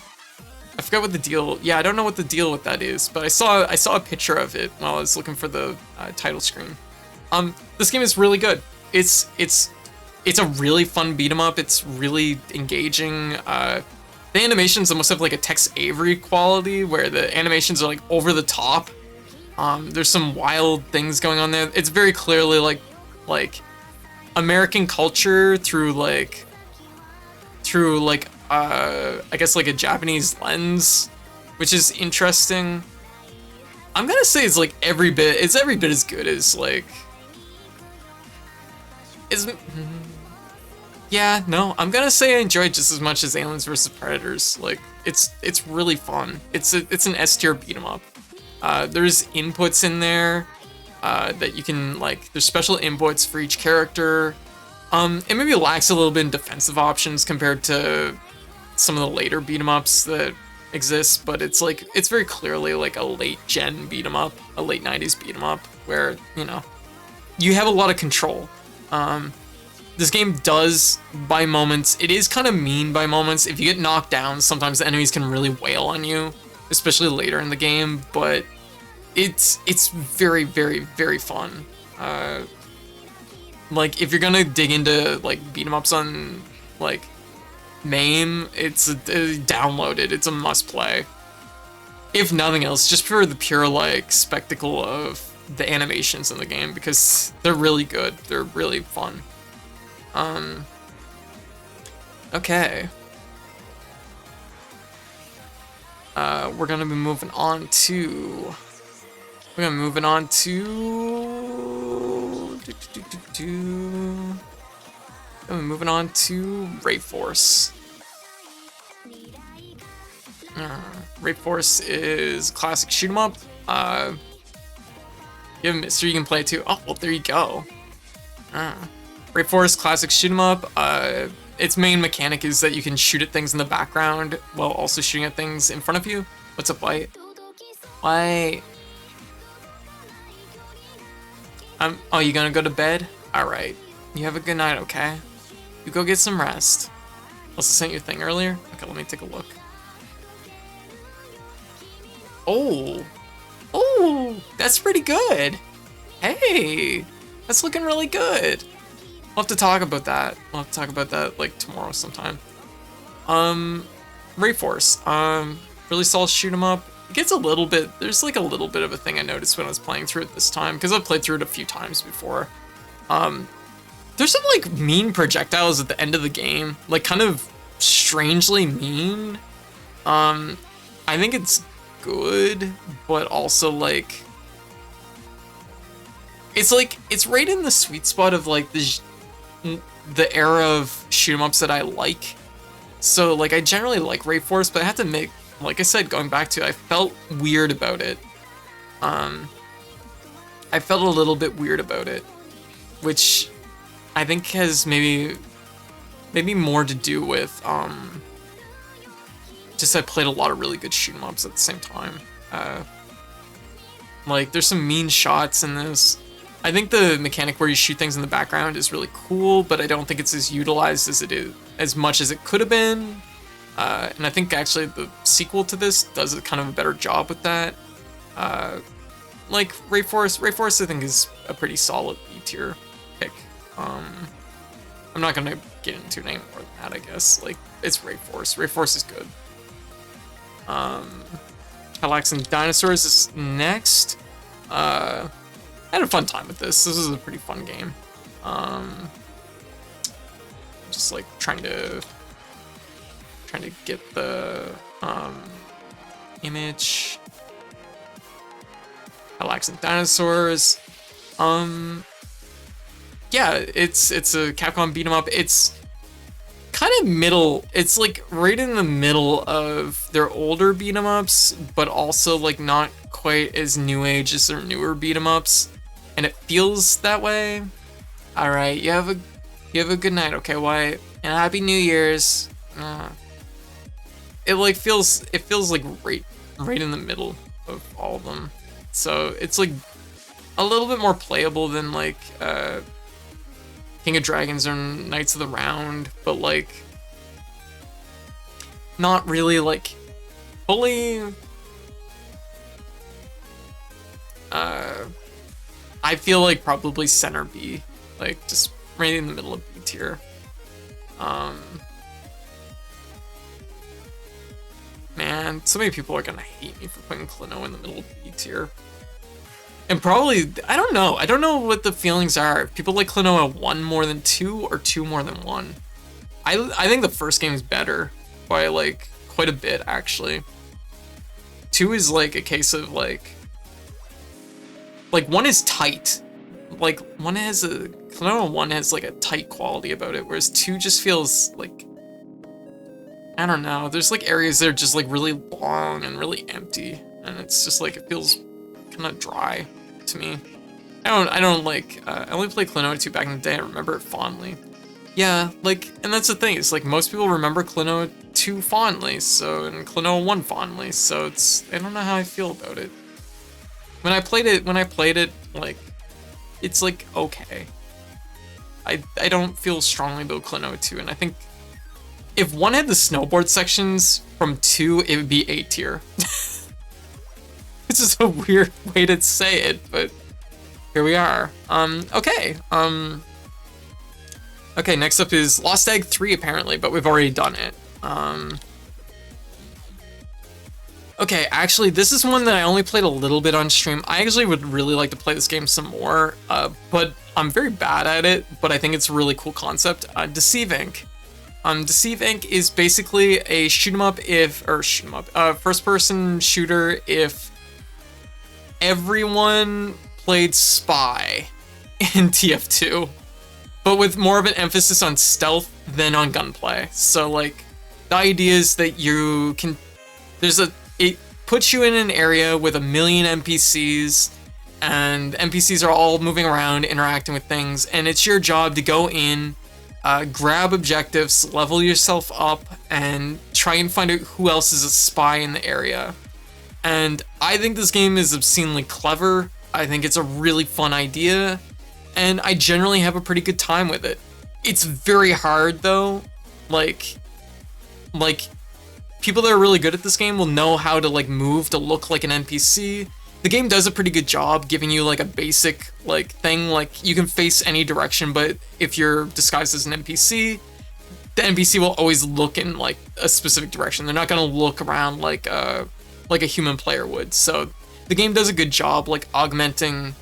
I forgot what the deal. Yeah, I don't know what the deal with that is, but I saw a picture of it while I was looking for the title screen. This game is really good. It's a really fun beat 'em up. It's really engaging. The animations almost have like a Tex Avery quality, where the animations are like over the top. There's some wild things going on there. It's very clearly like American culture through like I guess like a Japanese lens, which is interesting. I'm gonna say it's every bit as good as yeah, no, I'm gonna say I enjoyed just as much as Aliens vs Predators. It's really fun. It's an S tier beat 'em up. There's inputs in there that you can there's special inputs for each character. It maybe lacks a little bit in defensive options compared to some of the later beat 'em ups that exist, but it's very clearly a late gen beat 'em up, a late 90s beat 'em up where, you have a lot of control. This game does, by moments, it is kind of mean by moments. If you get knocked down, sometimes the enemies can really wail on you, especially later in the game, but it's very, very, very fun. If you're gonna dig into beat 'em ups on MAME, download it. It's a must play. If nothing else, just for the pure spectacle of the animations in the game, because they're really good. They're really fun. Okay. We're gonna be moving on to. We're moving on to Ray Force. Ray Force is a classic shoot 'em up. You have a mystery you can play too. Oh, well, there you go. Ray Force classic shoot 'em up. Its main mechanic is that you can shoot at things in the background while also shooting at things in front of you. What's up, White? White. Oh, you gonna go to bed? All right. You have a good night, okay? You go get some rest. Also sent you a thing earlier. Okay, let me take a look. Oh, that's pretty good. Hey, that's looking really good. We'll have to talk about that. We'll have to talk about that tomorrow sometime. Ray Force, really solid shoot 'em up. It gets a little bit, there's a little bit of a thing I noticed when I was playing through it this time, because I've played through it a few times before. There's some mean projectiles at the end of the game, kind of strangely mean. I think it's good, but also it's right in the sweet spot of the era of shoot 'em ups that I like. So I generally like Ray Force, but I have to admit, like I said, going back to it, I felt weird about it. I felt a little bit weird about it, which I think has maybe more to do with just I played a lot of really good shoot 'em ups at the same time. There's some mean shots in this. I think the mechanic where you shoot things in the background is really cool, but I don't think it's as utilized as it is, as much as it could have been. And I think actually the sequel to this does a kind of a better job with that. Ray Force I think is a pretty solid B tier pick. I'm not gonna get into it any more than that, I guess. It's Ray Force. Ray Force is good. Cadillacs and Dinosaurs is next. I had a fun time with this. This was a pretty fun game. Just trying to get the image. Cadillacs and Dinosaurs. Yeah, it's a Capcom beat 'em up. It's kind of middle. It's right in the middle of their older beat 'em ups, but also not quite as new age as their newer beat 'em ups, and it feels that way. All right, you have a good night, okay, Wyatt, and Happy New Year's. It feels right in the middle of all of them, so it's a little bit more playable than King of Dragons or Knights of the Round, but not really fully. I feel probably center B, just right in the middle of B tier. Man, so many people are gonna hate me for putting Clino in the middle of B tier. And probably, I don't know. I don't know what the feelings are. If people like Klonoa 1 more than 2 or 2 more than 1. I think the first game is better by like quite a bit actually. 2 is like a case of like 1 is tight. Like Klonoa 1 has like a tight quality about it, whereas 2 just feels like, I don't know. There's like areas that are just like really long and really empty, and it's just like it feels kind of dry to me. I don't like. I only played Klonoa 2 back in the day. I remember it fondly. Yeah, like, and that's the thing. It's like most people remember Klonoa 2 fondly, so and Klonoa 1 fondly. So it's, I don't know how I feel about it. When I played it, like, it's like okay. I don't feel strongly about Klonoa 2, and I think if 1 had the snowboard sections from 2, it would be A tier. This is a weird way to say it, but here we are. Okay. Okay, next up is Lost Egg 3 apparently, but we've already done it. Okay, actually, this is one that I only played a little bit on stream. I actually would really like to play this game some more, but I'm very bad at it, but I think it's a really cool concept. Deceive Inc. Deceive Inc. is basically a first-person shooter if everyone played Spy in TF2, but with more of an emphasis on stealth than on gunplay. So, like, the idea is that you can, it puts you in an area with 1 million NPCs, and NPCs are all moving around, interacting with things, and it's your job to go in, grab objectives, level yourself up, and try and find out who else is a spy in the area. And I think this game is obscenely clever. I think it's a really fun idea, and I generally have a pretty good time with it. It's very hard though. Like people that are really good at this game will know how to like move to look like an NPC. The game does a pretty good job giving you like a basic like thing, like you can face any direction, but if you're disguised as an NPC, the NPC will always look in like a specific direction. They're not gonna look around like a human player would. So the game does a good job like augmenting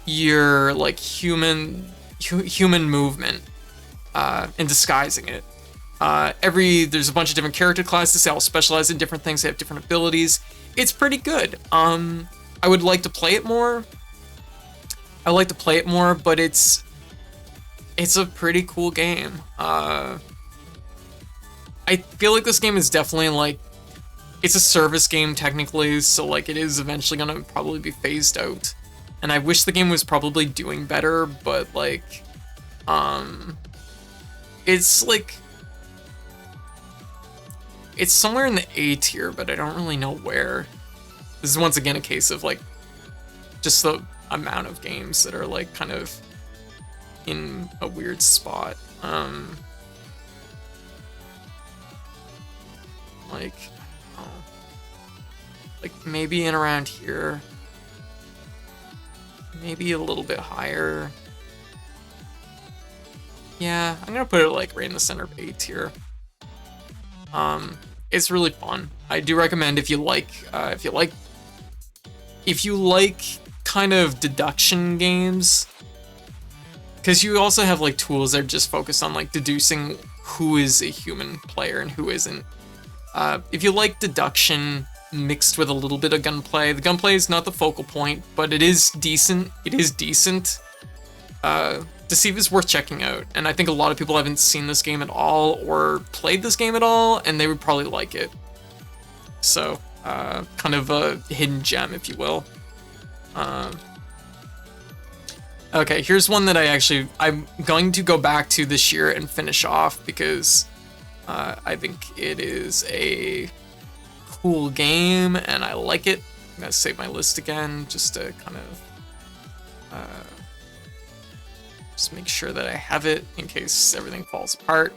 your like human movement and disguising it. There's a bunch of different character classes. They all specialize in different things. They have different abilities. It's pretty good. I would like to play it more. But it's a pretty cool game. I feel like this game is definitely like, it's a service game technically, so like it is eventually gonna probably be phased out. And I wish the game was probably doing better, but like, it's like, it's somewhere in the A tier, but I don't really know where. This is once again a case of like, just the amount of games that are like kind of in a weird spot. Like, oh, like maybe in around here, maybe a little bit higher. Yeah, I'm gonna put it like right in the center of A tier. It's really fun. I do recommend if you like kind of deduction games, because you also have like tools that are just focused on like deducing who is a human player and who isn't. If you like deduction mixed with a little bit of gunplay, the gunplay is not the focal point, but it is decent. Deceive is worth checking out, and I think a lot of people haven't seen this game at all or played this game at all, and they would probably like it. So, kind of a hidden gem, if you will. Okay, here's one that I'm going to go back to this year and finish off because I think it is a cool game and I like it. I'm gonna save my list again just to kind of just make sure that I have it in case everything falls apart.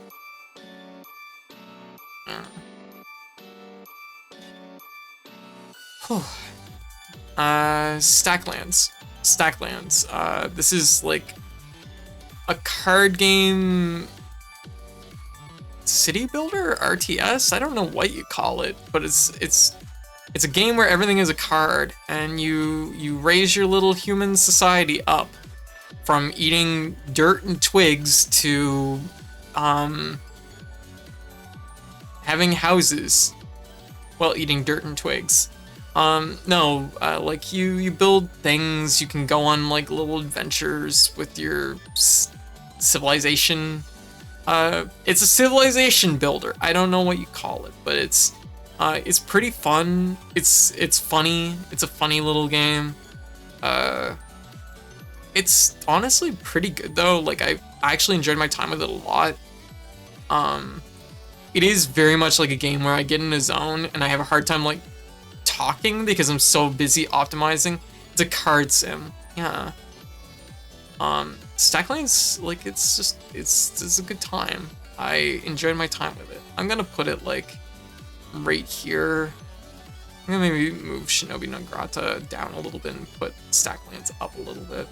Stacklands. This is like a card game city builder, RTS? I don't know what you call it, but it's It's a game where everything is a card, and you raise your little human society up from eating dirt and twigs to having houses while eating dirt and twigs. No, like you build things, you can go on like little adventures with your civilization. It's a civilization builder. I don't know what you call it, but it's pretty fun. It's funny. It's a funny little game. It's honestly pretty good though. Like I actually enjoyed my time with it a lot. It is very much like a game where I get in a zone and I have a hard time like talking because I'm so busy optimizing. It's a card sim. Yeah. Stacklines, like it's a good time. I enjoyed my time with it. I'm gonna put it like right here. I'm gonna maybe move Shinobi no Grata down a little bit and put Stacklines up a little bit.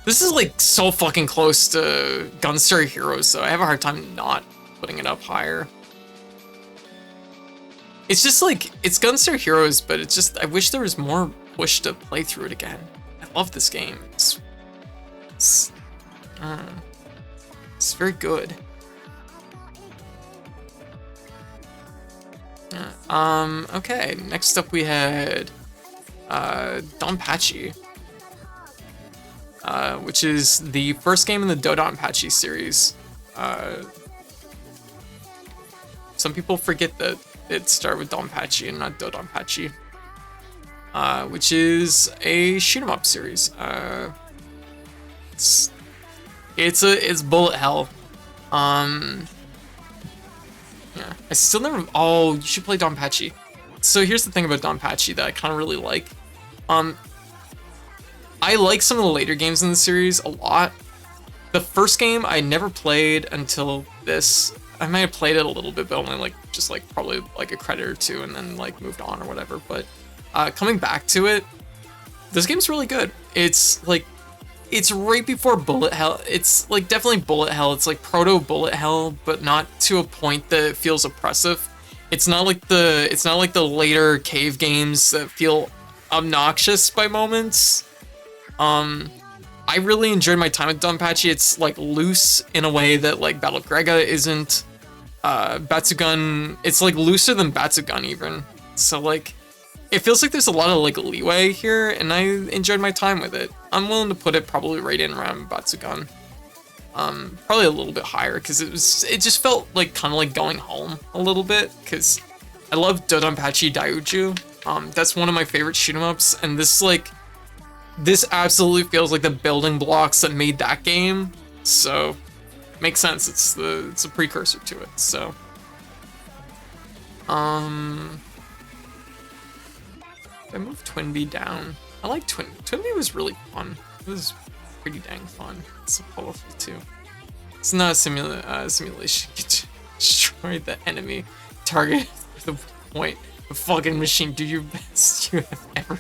This is like so fucking close to Gunstar Heroes, so I have a hard time not putting it up higher. It's just like, it's Gunstar Heroes, but it's just, I wish there was more push to play through it again. I love this game. It's very good. Okay, next up we had Donpachi. Which is the first game in the Dodonpachi series. Some people forget that it started with Donpachi and not Dodonpachi. Which is a shoot 'em up series. It's bullet hell. Yeah, I still never. Oh, you should play Donpachi. So here's the thing about Donpachi that I kind of really like. I like some of the later games in the series a lot. The first game I never played until this. I might have played it a little bit, but only like just like probably like a credit or two, and then like moved on or whatever. But coming back to it, this game's really good. It's like, it's right before bullet hell. It's like definitely bullet hell. It's like proto bullet hell, but not to a point that it feels oppressive. It's not like the later cave games that feel obnoxious by moments. I really enjoyed my time with Donpachi. It's like loose in a way that like Battle Grega isn't. Batsugun, it's like looser than Batsugun even. So like, it feels like there's a lot of like leeway here, and I enjoyed my time with it. I'm willing to put it probably right in around Batsugun. Probably a little bit higher because it just felt like kind of like going home a little bit, because I love Dodonpachi Daiju. That's one of my favorite shoot 'em ups, and this absolutely feels like the building blocks that made that game. So makes sense. It's a precursor to it. So I moved Twinbee down. I like Twinbee was really fun. It was pretty dang fun. It's so colorful too. It's not a simulation. You can destroy the enemy target with the point. The fucking machine. Do your best you have ever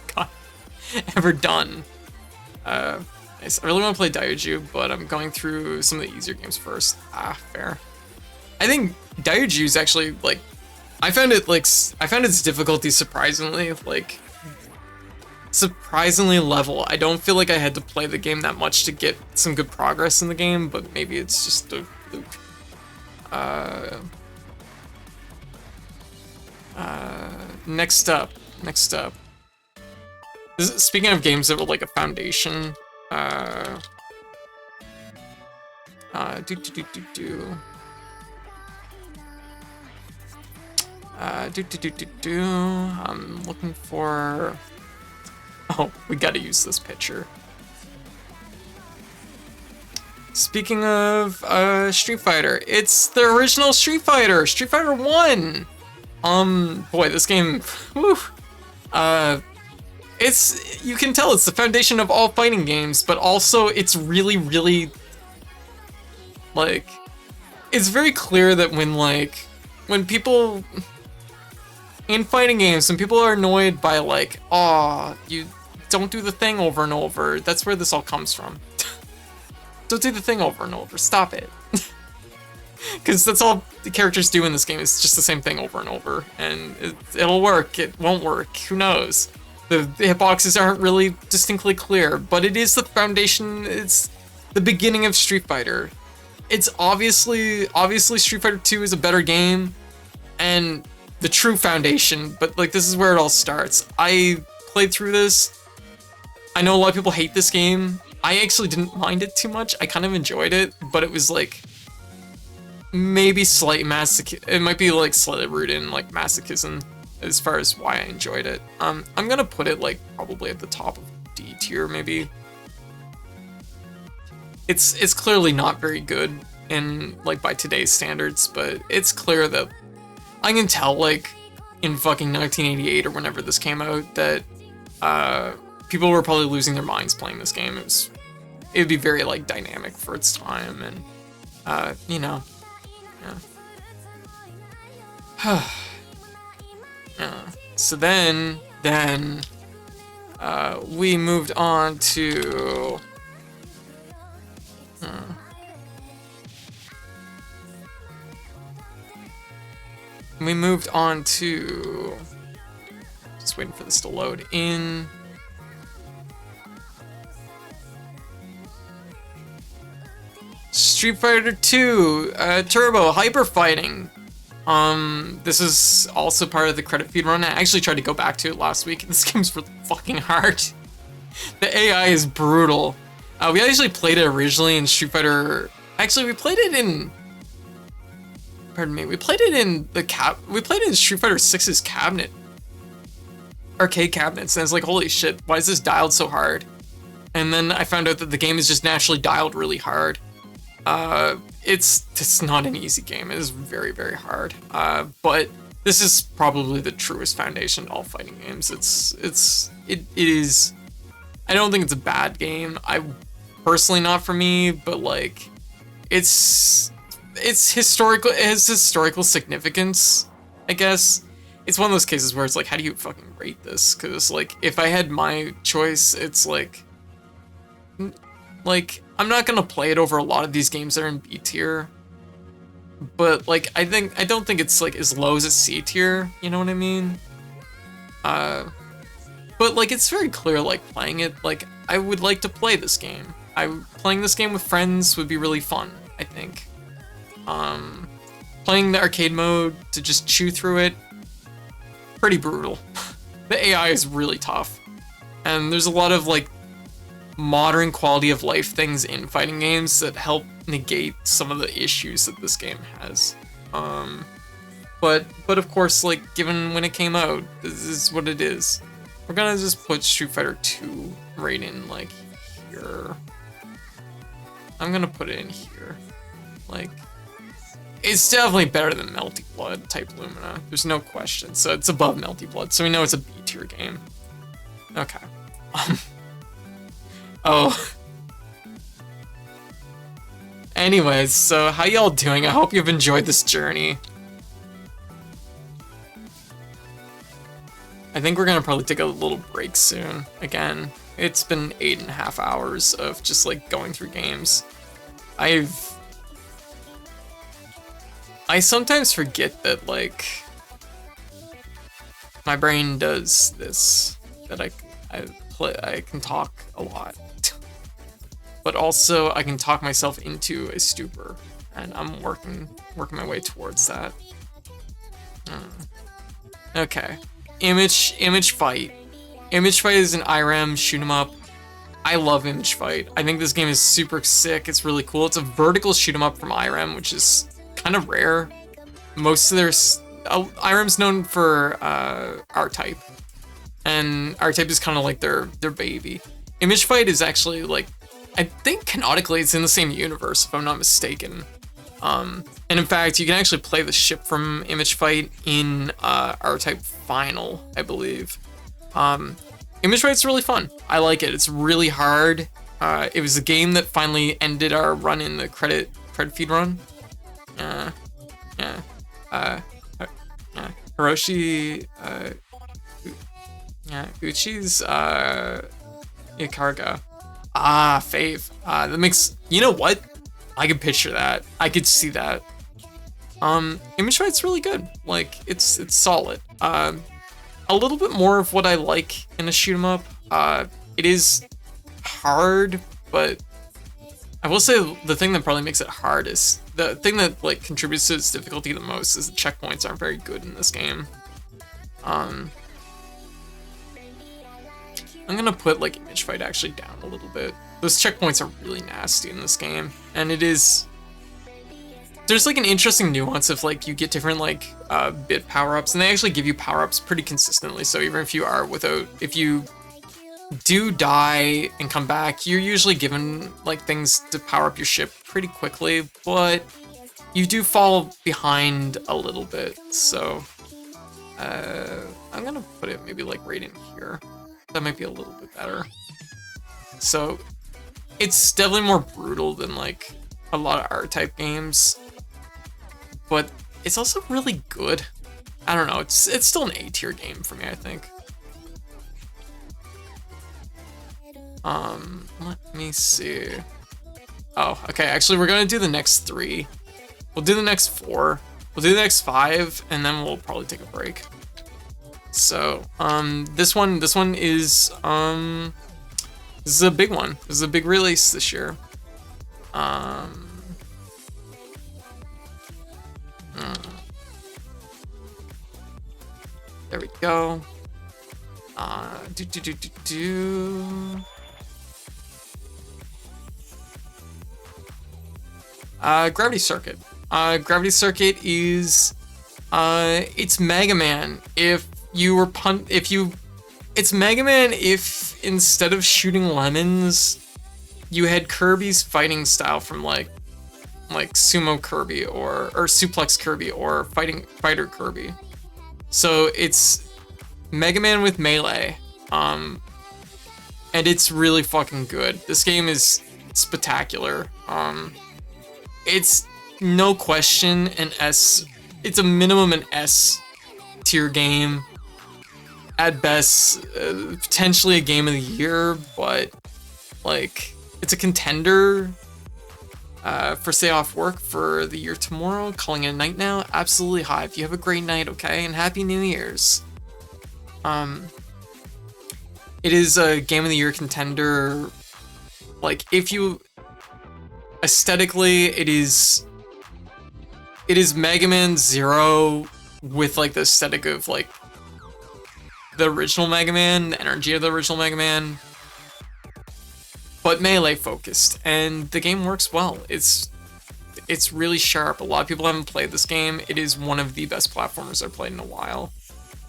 done. Nice. I really want to play Daiju, but I'm going through some of the easier games first. Fair. I think Daiju is actually like, I found its difficulty surprisingly level. I don't feel like I had to play the game that much to get some good progress in the game, but maybe it's just a fluke. Next up. Speaking of games that were like a foundation, I'm looking for. Oh, we gotta use this picture. Speaking of Street Fighter, it's the original Street Fighter 1. Boy, this game, whew. You can tell it's the foundation of all fighting games, but also it's really, really, like, it's very clear that when people, in fighting games, when people are annoyed by like, oh, you don't do the thing over and over, that's where this all comes from. Don't do the thing over and over, stop it. Because that's all the characters do in this game. It's just the same thing over and over. And it'll work, it won't work, who knows? The hitboxes aren't really distinctly clear, but it is the foundation, it's the beginning of Street Fighter. It's obviously Street Fighter 2 is a better game, and the true foundation, but like this is where it all starts. I played through this. I know a lot of people hate this game. I actually didn't mind it too much. I kind of enjoyed it, but it was like maybe slight it might be like slightly rooted in like masochism as far as why I enjoyed it. I'm gonna put it like probably at the top of D tier maybe. It's clearly not very good in like by today's standards, but it's clear that I can tell like in fucking 1988 or whenever this came out that people were probably losing their minds playing this game. It'd be very like dynamic for its time, and you know, yeah. So then we moved on to just waiting for this to load in. Street Fighter 2 Turbo Hyper Fighting. This is also part of the credit feed run. I actually tried to go back to it last week. This game's really fucking hard. The AI is brutal. We actually played it originally in Street Fighter. Actually, we played it in. Pardon me. We played it in We played it in Street Fighter 6's cabinet, arcade cabinets, and it's like, holy shit, why is this dialed so hard? And then I found out that the game is just naturally dialed really hard. It's not an easy game. It is very, very hard. But this is probably the truest foundation to all fighting games. It is. I don't think it's a bad game. Personally not for me, but like, it's historical. It has historical significance, I guess. It's one of those cases where it's like, how do you fucking rate this? Because like, if I had my choice, it's like I'm not gonna play it over a lot of these games that are in B tier, but like I don't think it's like as low as a C tier. You know what I mean? But like it's very clear. Like playing it, like I would like to play this game. Playing this game with friends would be really fun, I think. Playing the arcade mode to just chew through it, pretty brutal. The AI is really tough, and there's a lot of like modern quality of life things in fighting games that help negate some of the issues that this game has. But of course, like given when it came out, this is what it is. We're gonna just put Street Fighter 2 right in like here. I'm gonna put it in here. Like, it's definitely better than Melty Blood type Lumina. There's no question. So it's above Melty Blood. So we know it's a B tier game. Okay. Oh. Anyways, so how y'all doing? I hope you've enjoyed this journey. I think we're gonna probably take a little break soon. Again, it's been 8.5 hours of just like going through games. I sometimes forget that like my brain does this, that I can talk a lot, but also I can talk myself into a stupor, and I'm working my way towards that. Okay, Image Fight. Image Fight is an IRAM shoot 'em up. I love Image Fight. I think this game is super sick. It's really cool. It's a vertical shoot 'em up from IRAM, which is kind of rare. Most of their IRAM's known for R-Type, and R-Type is kind of like their baby. Image Fight is actually like, I think canonically it's in the same universe if I'm not mistaken. And in fact, you can actually play the ship from Image Fight in R-Type Final, I believe. Image Fight's really fun. I like it. It's really hard. It was a game that finally ended our run in the credit feed run. Hiroshi Uchi's Ikarga. Fave. That makes, you know what? I could picture that. I could see that. Image Fight's really good. Like, it's solid. A little bit more of what I like in a shoot 'em up. It is hard, but I will say the thing that probably makes it hard is the thing that like contributes to its difficulty the most is the checkpoints aren't very good in this game. I'm gonna put like Image Fight actually down a little bit. Those checkpoints are really nasty in this game, and there's like an interesting nuance of like you get different like bit power-ups, and they actually give you power-ups pretty consistently. So even if you do die and come back, you're usually given like things to power up your ship pretty quickly, but you do fall behind a little bit. So I'm gonna put it maybe like right in here. That might be a little bit better. So it's definitely more brutal than like a lot of R-type games, but it's also really good. I don't know, it's still an A-tier game for me, I think. Let me see. Oh, okay, actually we're gonna do the next 3. We'll do the next 4. We'll do the next 5, and then we'll probably take a break. So, this one is, this is a big one. This is a big release this year. There we go. Gravity Circuit. Gravity Circuit is, it's Mega Man. It's Mega Man if instead of shooting lemons, you had Kirby's fighting style from like Sumo Kirby or Suplex Kirby or Fighter Kirby. So it's Mega Man with melee, and it's really fucking good. This game is spectacular. It's no question it's a minimum an S tier game. At best, potentially a game of the year, but like it's a contender for Stay Off Work for the year tomorrow. Calling it a night now. Absolutely Hive. You have a great night, okay? And Happy New Year's. It is a game of the year contender. Like, if you aesthetically, it is Mega Man Zero with like the aesthetic of like the original Mega Man, the energy of the original Mega Man, but melee focused, and the game works well. It's really sharp. A lot of people haven't played this game. It is one of the best platformers I've played in a while.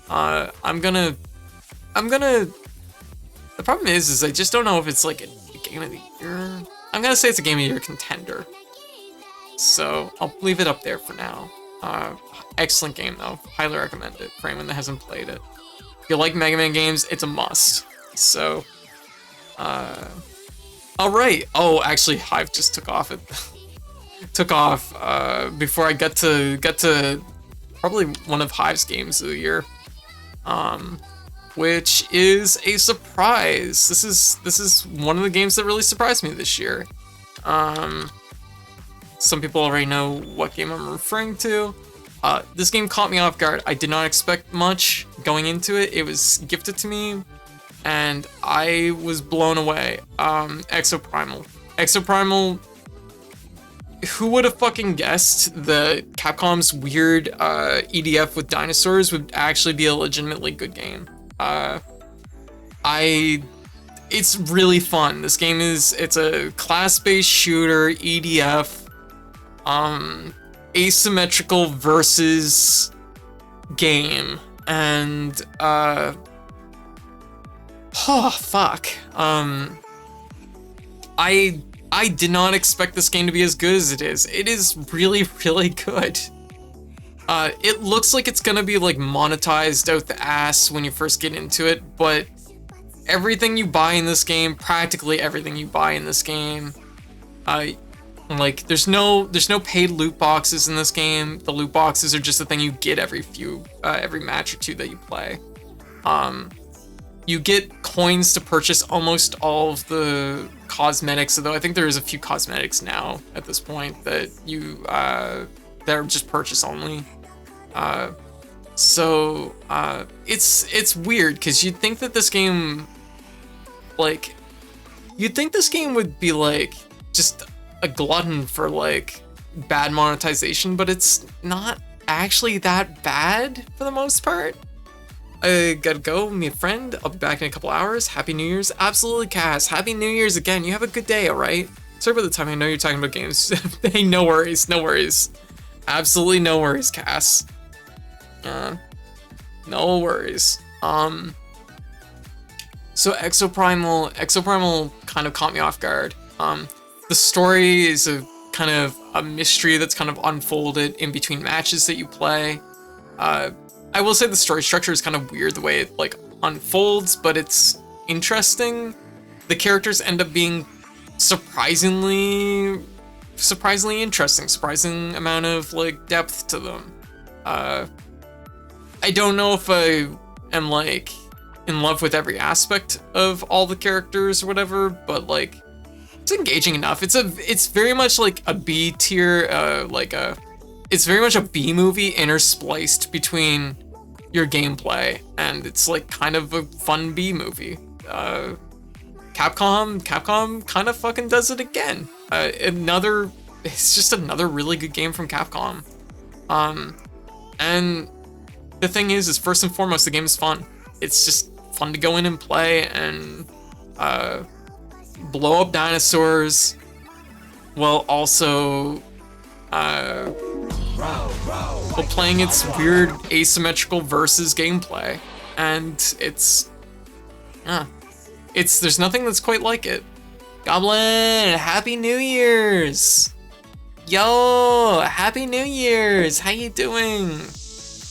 I'm gonna. The problem is I just don't know if it's like a game of the year. I'm gonna say it's a game of the year contender. So I'll leave it up there for now. Excellent game though. Highly recommend it for anyone that hasn't played it. If you like Mega Man games, it's a must. So, all right. Oh, actually, Hive just took off. Before I got to probably one of Hive's games of the year, which is a surprise. This is one of the games that really surprised me this year. Some people already know what game I'm referring to. This game caught me off guard. I did not expect much going into it. It was gifted to me, and I was blown away. Exoprimal. Exoprimal. Who would have fucking guessed that Capcom's weird EDF with dinosaurs would actually be a legitimately good game? It's really fun. This game it's a class-based shooter, EDF, asymmetrical versus game, and oh fuck. I did not expect this game to be as good as it is. It is really, really good. It looks like it's gonna be like monetized out the ass when you first get into it, but everything you buy in this game, practically everything you buy in this game, like there's no paid loot boxes in this game. The loot boxes are just the thing you get every match or two that you play. You get coins to purchase almost all of the cosmetics, although I think there is a few cosmetics now at this point that you that are just purchase only. It's weird because you'd think that this game, like, you'd think this game would be like just a glutton for like bad monetization, but it's not actually that bad for the most part. I gotta go, meet a friend. I'll be back in a couple hours. Happy New Year's. Absolutely, Cass. Happy New Year's again. You have a good day, alright? Sorry about the time. I know you're talking about games. Hey, no worries. No worries. Absolutely no worries, Cass. No worries. So Exoprimal kind of caught me off guard. The story is a kind of a mystery that's kind of unfolded in between matches that you play. I will say the story structure is kind of weird the way it like unfolds, but it's interesting. The characters end up being surprisingly interesting, surprising amount of like depth to them. I don't know if I am like in love with every aspect of all the characters or whatever, but like it's engaging enough. It's very much like a B tier, it's very much a B movie interspliced between your gameplay, and it's like kind of a fun B movie. Capcom kind of fucking does it again. It's just another really good game from Capcom. And the thing is first and foremost, the game is fun. It's just fun to go in and play and blow up dinosaurs while also while playing its weird asymmetrical versus gameplay. And there's nothing that's quite like it. Goblin, Happy New Year's! Yo, Happy New Year's! How you doing?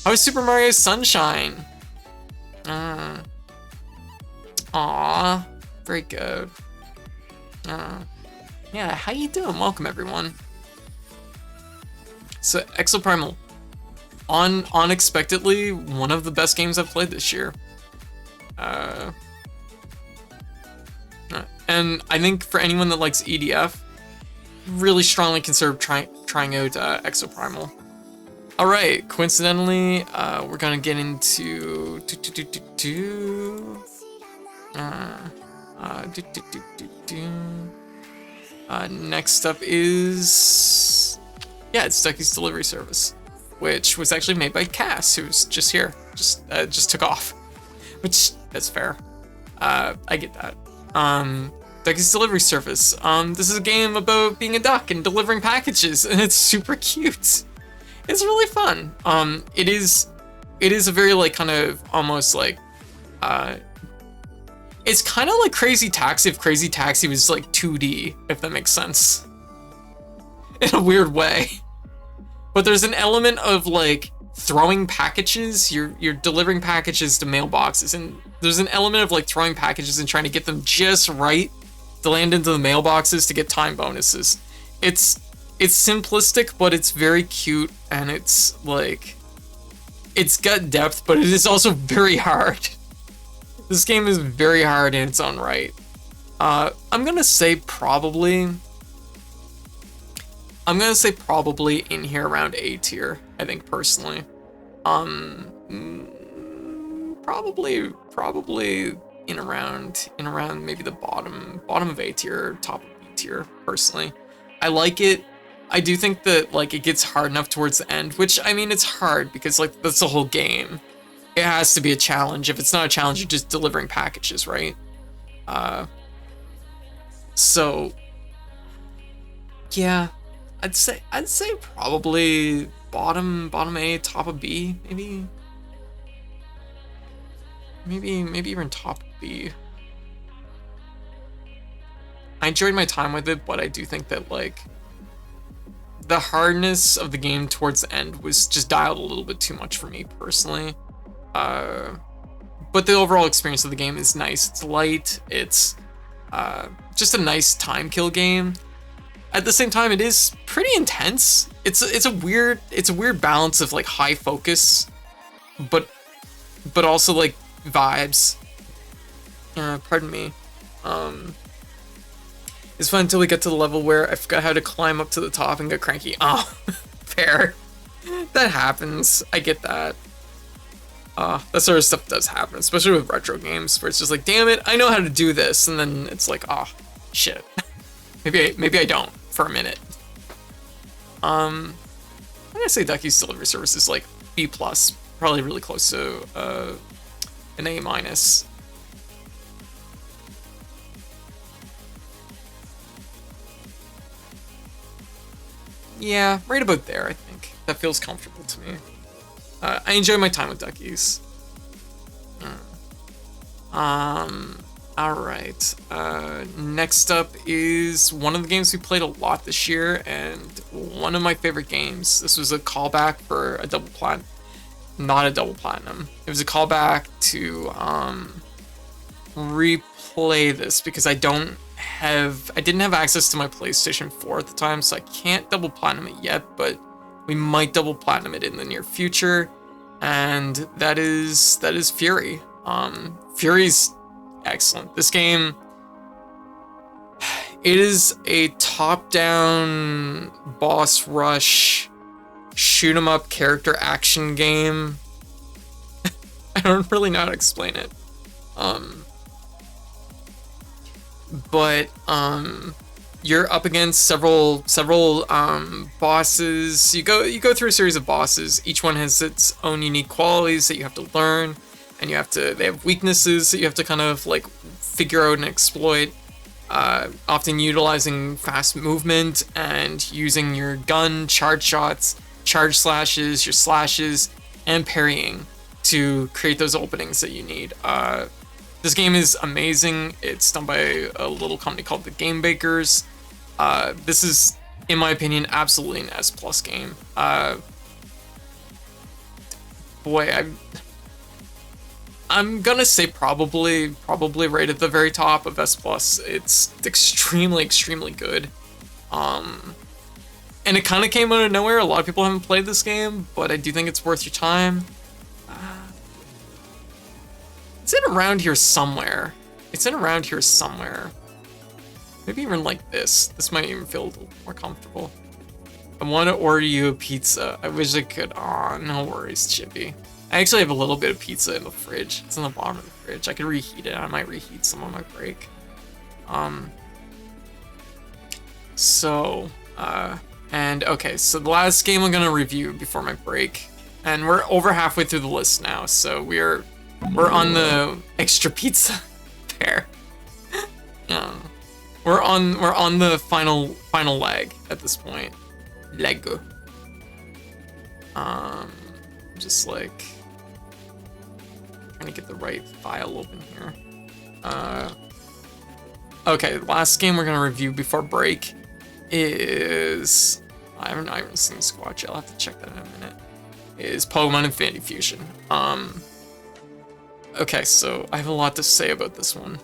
How was Super Mario Sunshine? Aw, very good. Yeah, how you doing? Welcome, everyone. So, Exoprimal. Unexpectedly, one of the best games I've played this year. And I think for anyone that likes EDF, really strongly consider trying out Exoprimal. All right, coincidentally, we're gonna get into next up is it's Ducky's Delivery Service, which was actually made by Cass, who's just here, just took off, which that's fair. I get that. Ducky's Delivery Service. This is a game about being a duck and delivering packages, and it's super cute. It's really fun. It is a very like kind of almost like it's kind of like Crazy Taxi if Crazy Taxi was like 2D, if that makes sense. In a weird way. But there's an element of like throwing packages. You're delivering packages to mailboxes, and there's an element of like throwing packages and trying to get them just right to land into the mailboxes to get time bonuses. It's simplistic, but it's very cute, and it's like it's got depth, but it is also very hard. This game is very hard in its own right. I'm gonna say probably in here around A tier, I think personally. Probably in around maybe the bottom of A tier, top of B tier personally. I like it. I do think that like it gets hard enough towards the end, which I mean it's hard because like that's the whole game. It has to be a challenge. If it's not a challenge, you're just delivering packages, right? So yeah, I'd say probably bottom A, top of B, maybe even top of B. I enjoyed my time with it, but I do think that like the hardness of the game towards the end was just dialed a little bit too much for me personally. But the overall experience of the game is nice. It's light. It's just a nice time kill game. At the same time, it is pretty intense. It's a weird balance of like high focus, but also like vibes. Pardon me. It's fun until we get to the level where I forgot how to climb up to the top and get cranky. Oh, Fair. That happens. I get that. That sort of stuff does happen, especially with retro games, where it's just like, damn it, I know how to do this, and then it's like, oh, shit. maybe I don't for a minute. I'm gonna say Ducky's delivery service is like B+, probably really close to an A-. Yeah, right about there, I think. That feels comfortable to me. I enjoy my time with Duckies. Alright. Next up is one of the games we played a lot this year, and one of my favorite games. This was a callback for a double platinum. Not a double platinum. It was a callback to replay this because I didn't have access to my PlayStation 4 at the time, so I can't double platinum it yet, but we might double platinum it in the near future, and that is Fury. Fury's excellent. This game, it is a top-down boss rush shoot 'em up character action game. I don't really know how to explain it. But you're up against several bosses. You go through a series of bosses. Each one has its own unique qualities that you have to learn, and they have weaknesses that you have to kind of like figure out and exploit. Often utilizing fast movement and using your gun, charge shots, charge slashes, your slashes, and parrying to create those openings that you need. This game is amazing. It's done by a little company called the Game Bakers. This is, in my opinion, absolutely an S+ game. I'm gonna say probably right at the very top of S+. It's extremely good. And it kind of came out of nowhere. A lot of people haven't played this game, but I do think it's worth your time. It's in around here somewhere. Maybe even like this. This might even feel a little more comfortable. I want to order you a pizza. I wish I could. Aw, no worries, Chippy. I actually have a little bit of pizza in the fridge. It's in the bottom of the fridge. I could reheat it. I might reheat some on my break. And okay, so the last game I'm gonna review before my break, and we're over halfway through the list now, so we're on the extra pizza pair. We're on the final leg at this point. Lego. Just like trying to get the right file open here. Okay, the last game we're gonna review before break is I haven't seen Squatch. I'll have to check that in a minute. Is Pokemon Infinity Fusion. Okay, so I have a lot to say about this one.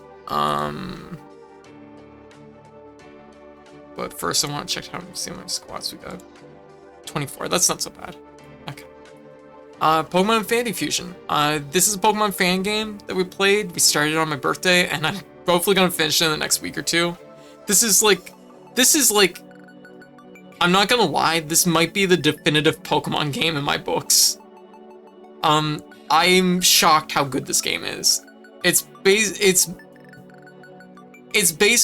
But first I want to check see how many squats we got. 24. That's not so bad. Okay. Pokemon Infinity Fusion. This is a Pokemon fan game that we played. We started on my birthday, and I'm hopefully gonna finish it in the next week or two. This is like, I'm not gonna lie, this might be the definitive Pokemon game in my books. I'm shocked how good this game is. It's based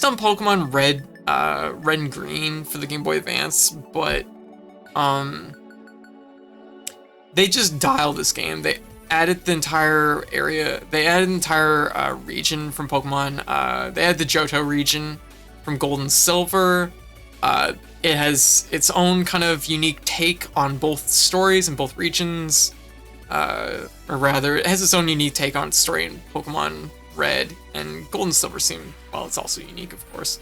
on Pokemon Red and Green for the Game Boy Advance, but they just dialed this game. They added the entire area. They added an entire region from Pokemon. They had the Johto region from Gold and Silver. It has its own kind of unique take on both stories and both regions. Or rather, it has its own unique take on story in Pokemon Red, and Gold and Silver well, it's also unique, of course.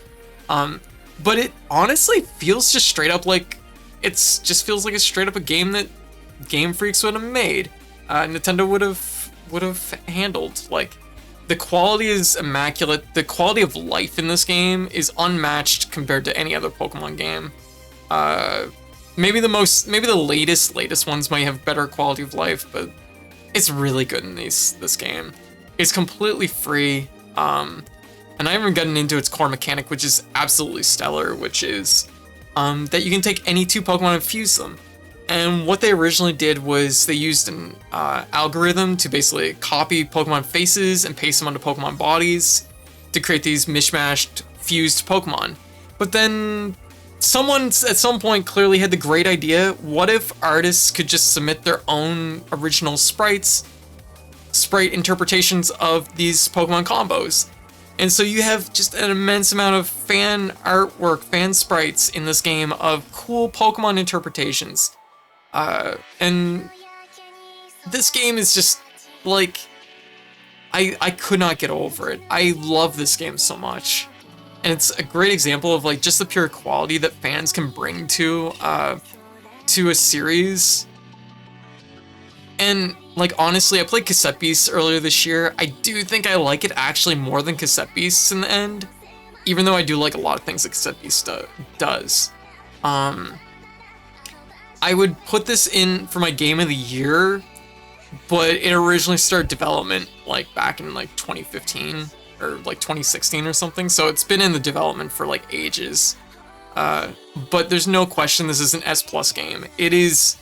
But it honestly feels just straight up like, just feels like it's straight up a game that Game Freaks would have made. Nintendo would have handled. Like, the quality is immaculate. The quality of life in this game is unmatched compared to any other Pokemon game. Maybe the latest ones might have better quality of life, but it's really good in this game. It's completely free, and I haven't gotten into its core mechanic, which is absolutely stellar, which is that you can take any two Pokemon and fuse them. And what they originally did was they used an algorithm to basically copy Pokemon faces and paste them onto Pokemon bodies to create these mishmashed, fused Pokemon. But then someone at some point clearly had the great idea, what if artists could just submit their own original sprite interpretations of these Pokemon combos? And so you have just an immense amount of fan artwork, fan sprites in this game of cool Pokemon interpretations. And this game is just, like, I could not get over it. I love this game so much. And it's a great example of, like, just the pure quality that fans can bring to a series. And, like, honestly, I played Cassette Beasts earlier this year. I do think I like it actually more than Cassette Beasts in the end, even though I do like a lot of things that Cassette Beasts does. I would put this in for my game of the year, but it originally started development, like, back in, like, 2015 or, like, 2016 or something, so it's been in the development for, like, ages. But there's no question this is an S+ game. It is...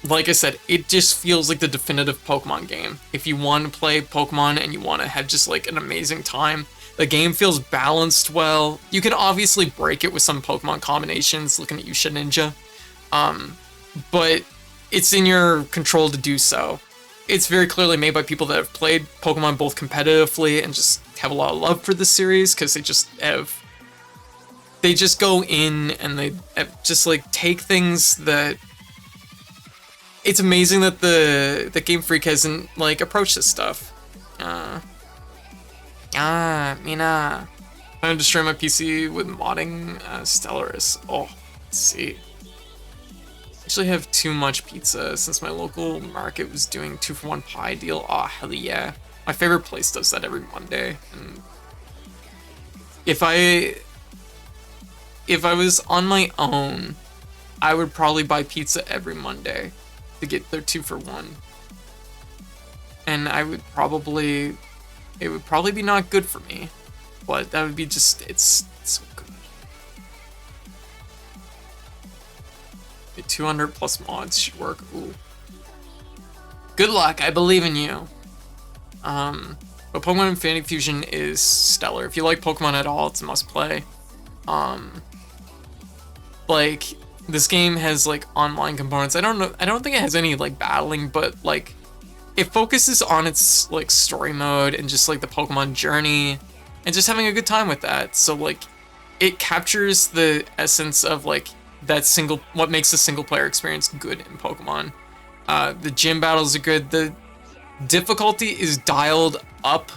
Like I said, it just feels like the definitive Pokemon game. If you want to play Pokemon and you want to have just like an amazing time, the game feels balanced well. You can obviously break it with some Pokemon combinations, looking at you, Shedinja. But it's in your control to do so. It's very clearly made by people that have played Pokemon both competitively and just have a lot of love for the series, because they just go in and they just like take things that... It's amazing that the Game Freak hasn't, like, approached this stuff. Mina. I'm gonna destroy my PC with modding Stellaris. Oh, let's see. I actually have too much pizza since my local market was doing 2-for-1 pie deal. Oh, hell yeah. My favorite place does that every Monday. And if I was on my own, I would probably buy pizza every Monday to get their 2-for-1. And it would probably be not good for me, but that would be just, it's so good. The 200 plus mods should work. Ooh. Good luck, I believe in you. But Pokemon Infinity Fusion is stellar. If you like Pokemon at all, it's a must play. Like, this game has like online components. I don't think it has any like battling, but like it focuses on its like story mode and just like the Pokemon journey and just having a good time with that. So like it captures the essence of like what makes the single player experience good in Pokemon. The gym battles are good. The difficulty is dialed up.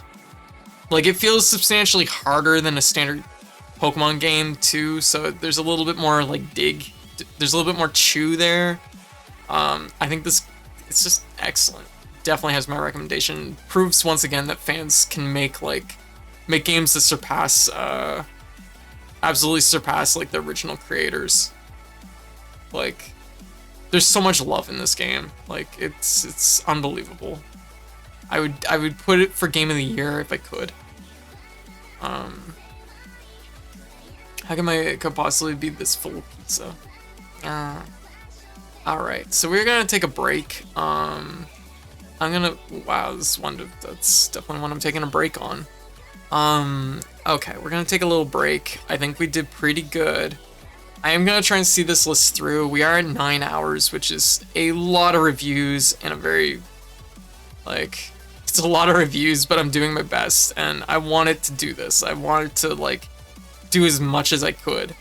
Like it feels substantially harder than a standard Pokemon game too. So there's a little bit more like there's a little bit more chew there. I think it's just excellent. Definitely has my recommendation. Proves once again that fans can make games that absolutely surpass like the original creators. Like, there's so much love in this game. Like, it's unbelievable. I would put it for game of the year if I could. How come I could possibly be this full of pizza? Alright, so we're gonna take a break. Wow, that's definitely one I'm taking a break on. Okay, we're gonna take a little break. I think we did pretty good. I am gonna try and see this list through. We are at 9 hours, which is a lot of reviews and it's a lot of reviews, but I'm doing my best and I wanted to do this. I wanted to do as much as I could.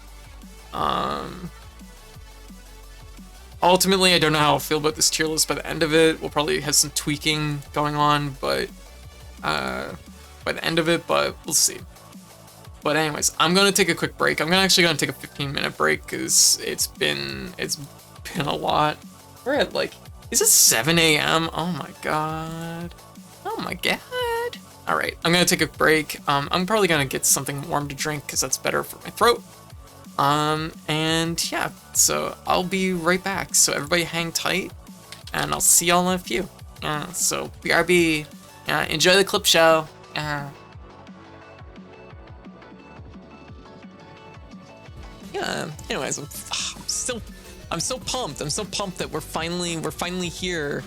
Ultimately, I don't know how I'll feel about this tier list by the end of it. We'll probably have some tweaking going on, but by the end of it, but we'll see. But anyways, I'm gonna take a quick break. I'm actually gonna take a 15-minute break because it's been a lot. We're at is it 7 a.m.? Oh my god. Oh my god. All right, I'm gonna take a break. I'm probably gonna get something warm to drink because that's better for my throat. And yeah, so I'll be right back. So everybody hang tight and I'll see y'all in a few. So BRB, enjoy the clip show. Yeah, anyways, I'm I'm so pumped. I'm so pumped that we're finally here.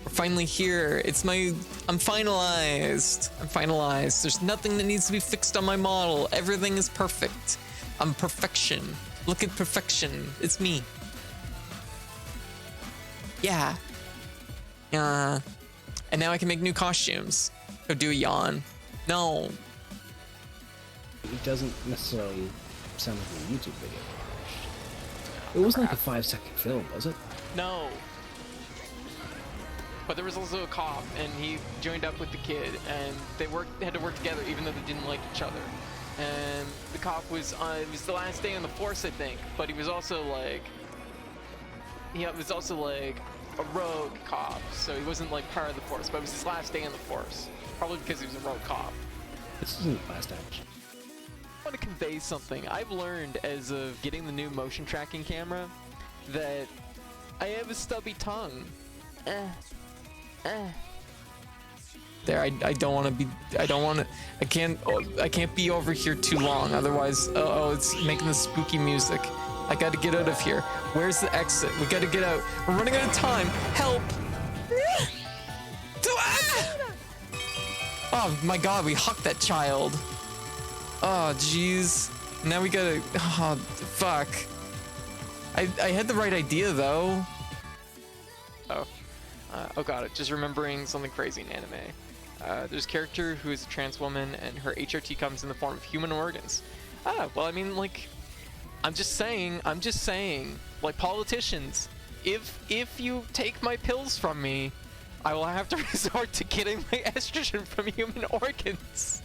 We're finally here. I'm finalized. I'm finalized. There's nothing that needs to be fixed on my model. Everything is perfect. I'm perfection. Look at perfection. It's me. Yeah. And now I can make new costumes. Go do a yawn. No. It doesn't necessarily sound like a YouTube video. It wasn't like a 5-second film, was it? No. But there was also a cop, and he joined up with the kid, and they had to work together even though they didn't like each other. And the cop was it was the last day on the force, I think, but he was also like a rogue cop, so he wasn't like part of the force, but it was his last day on the force, probably because he was a rogue cop. This isn't the last action. I want to convey something. I've learned as of getting the new motion tracking camera that I have a stubby tongue. There, I don't want to be. I can't be over here too long. Otherwise, oh, it's making the spooky music. I got to get out of here. Where's the exit? We got to get out. We're running out of time. Help! Oh my God, we hucked that child. Oh jeez. Now we gotta. Oh fuck. I had the right idea though. Oh god, just remembering something crazy in anime. There's a character who is a trans woman and her HRT comes in the form of human organs. Well I mean like, I'm just saying, like politicians, if you take my pills from me, I will have to resort to getting my estrogen from human organs.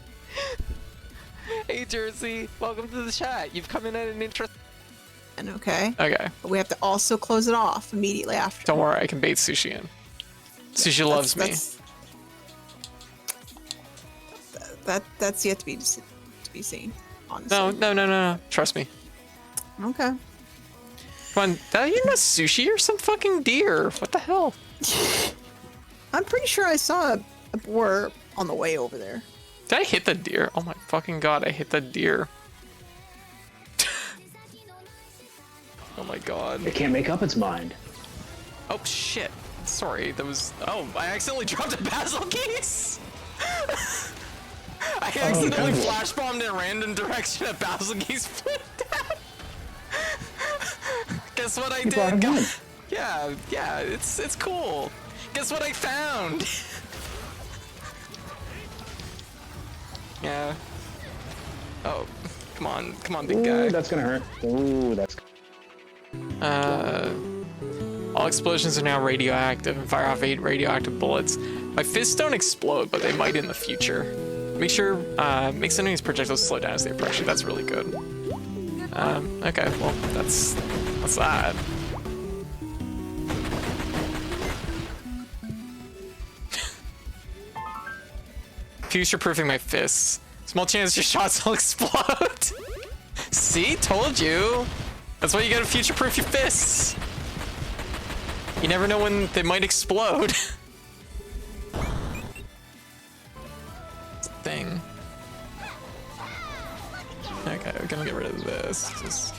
Hey Jersey, welcome to the chat. You've come in at an interest. And okay. Okay. But we have to also close it off immediately after. Don't worry, I can bait Sushi in. Sushi loves me. That's yet to be seen. Honestly. No. Trust me. Okay. Come on, you're not Sushi. You're some fucking deer. What the hell? I'm pretty sure I saw a boar on the way over there. Did I hit the deer? Oh my fucking god, I hit the deer. Oh my god. It can't make up its mind. Oh shit. Sorry, that was. Oh, I accidentally dropped a basil case! I accidentally flash bombed in a random direction. A basil case flipped out. Guess what I did? Yeah, it's cool. Guess what I found? Yeah. Oh, come on, big guy. Ooh, that's gonna hurt. Ooh, that's. All explosions are now radioactive and fire off 8 radioactive bullets. My fists don't explode, but they might in the future. Make enemies projectiles slow down as they approach you. That's really good. Okay, well, that's that. Future-proofing my fists. Small chance your shots will explode. See? Told you. That's why you gotta future-proof your fists. You never know when they might explode. Thing. Okay, we're gonna get rid of this. Just...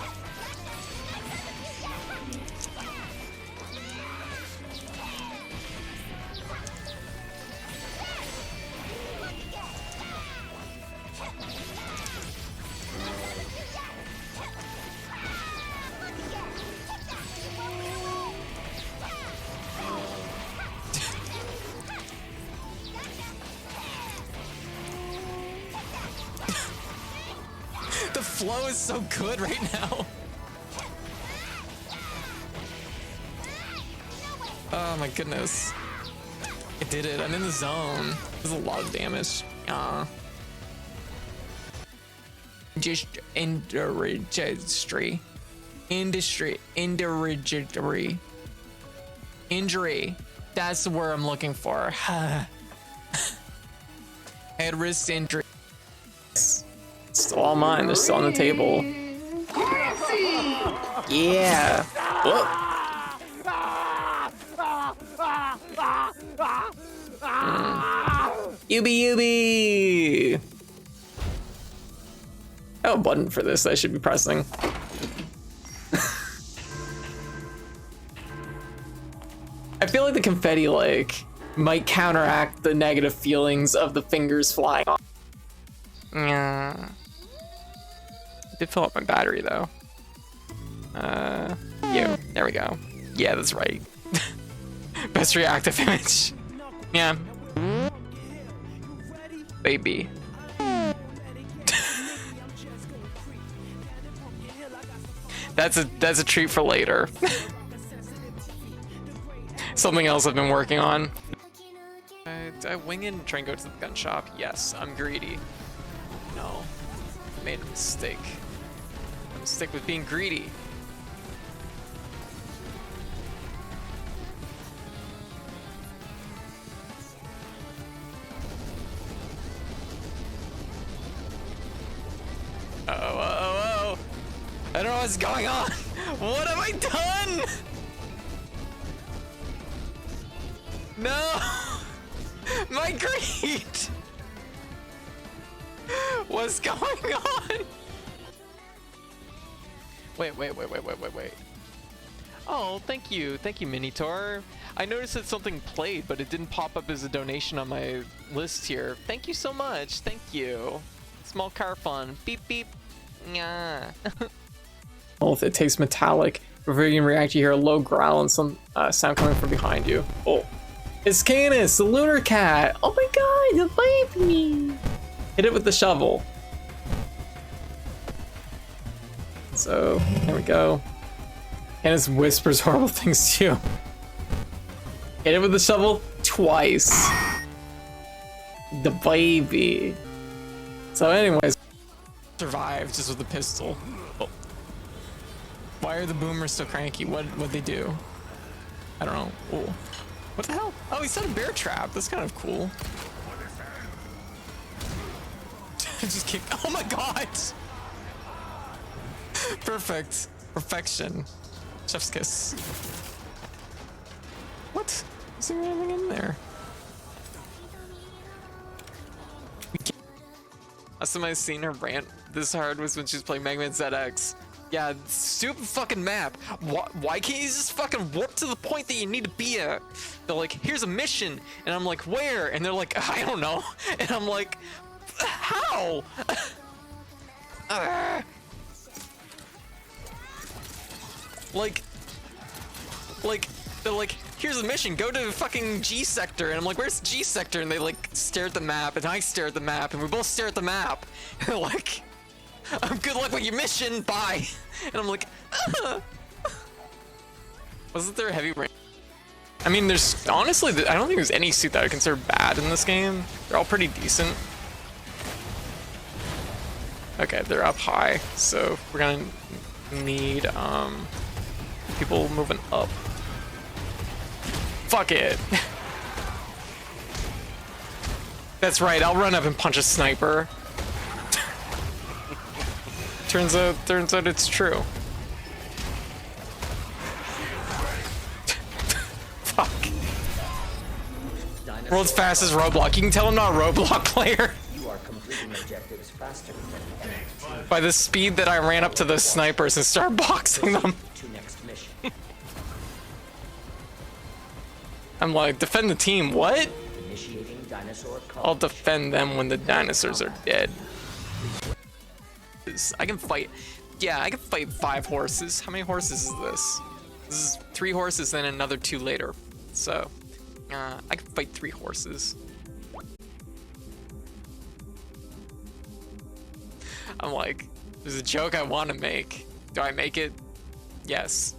The flow is so good right now. Oh my goodness. I did it. I'm in the zone. There's a lot of damage. Just industry. Injury. That's the word I'm looking for. Head wrist injury. Still all mine. They're still on the table. Yeah. Whoa. Yubi. Oh, a button for this I should be pressing. I feel like the confetti like might counteract the negative feelings of the fingers flying off. Yeah. I did fill up my battery though. There we go. Yeah, that's right. Best reactive image. Yeah. Baby. That's a treat for later. Something else I've been working on. Did I wing it and try and go to the gun shop? Yes, I'm greedy. No, I made a mistake. A mistake with being greedy. Uh-oh. I don't know what's going on. What have I done? No! My greed! What's going on? Wait. Oh, thank you, Minitor. I noticed that something played, but it didn't pop up as a donation on my list here. Thank you so much, thank you. Small car fun, beep beep. Nah. If it tastes metallic, before you can react, you hear a low growl and some sound coming from behind you. Oh. It's Canis, the lunar cat. Oh my god, the baby. Hit it with the shovel. So, there we go. Canis whispers horrible things to you. Hit it with the shovel twice. The baby. So anyways. Survived just with a pistol. Oh. Why are the boomers so cranky? What'd they do? I don't know. Oh. What the hell? Oh, he set a bear trap. That's kind of cool. Just kick. Oh my god! Perfect. Perfection. Chef's kiss. What? Is there anything in there? Last time I seen her rant this hard was when she was playing Mega Man ZX. Yeah, stupid fucking map. Why can't you just fucking warp to the point that you need to be at? They're like, here's a mission. And I'm like, where? And they're like, I don't know. And I'm like, how? Like, they're like, here's a mission, go to fucking G sector. And I'm like, where's G sector? And they like stare at the map, and I stare at the map, and we both stare at the map. And they're like, good luck with your mission, bye. And I'm like, wasn't there a heavy rain? I mean, there's honestly, I don't think there's any suit that I would consider bad in this game. They're all pretty decent. Okay, they're up high, so we're gonna need people moving up. Fuck it. That's right, I'll run up and punch a sniper. Turns out it's true. Fuck. World's fastest Roblox. You can tell I'm not a Roblox player. You are completing objectives faster than by the speed that I ran up to the snipers and started boxing them. to next mission. I'm like, defend the team, what? Initiating dinosaur call. I'll defend them when the dinosaurs are dead. I can fight, yeah, I can fight 5 horses. How many horses is this? This is 3 horses, then another 2 later. So, I can fight 3 horses. I'm like, there's a joke I want to make. Do I make it? Yes.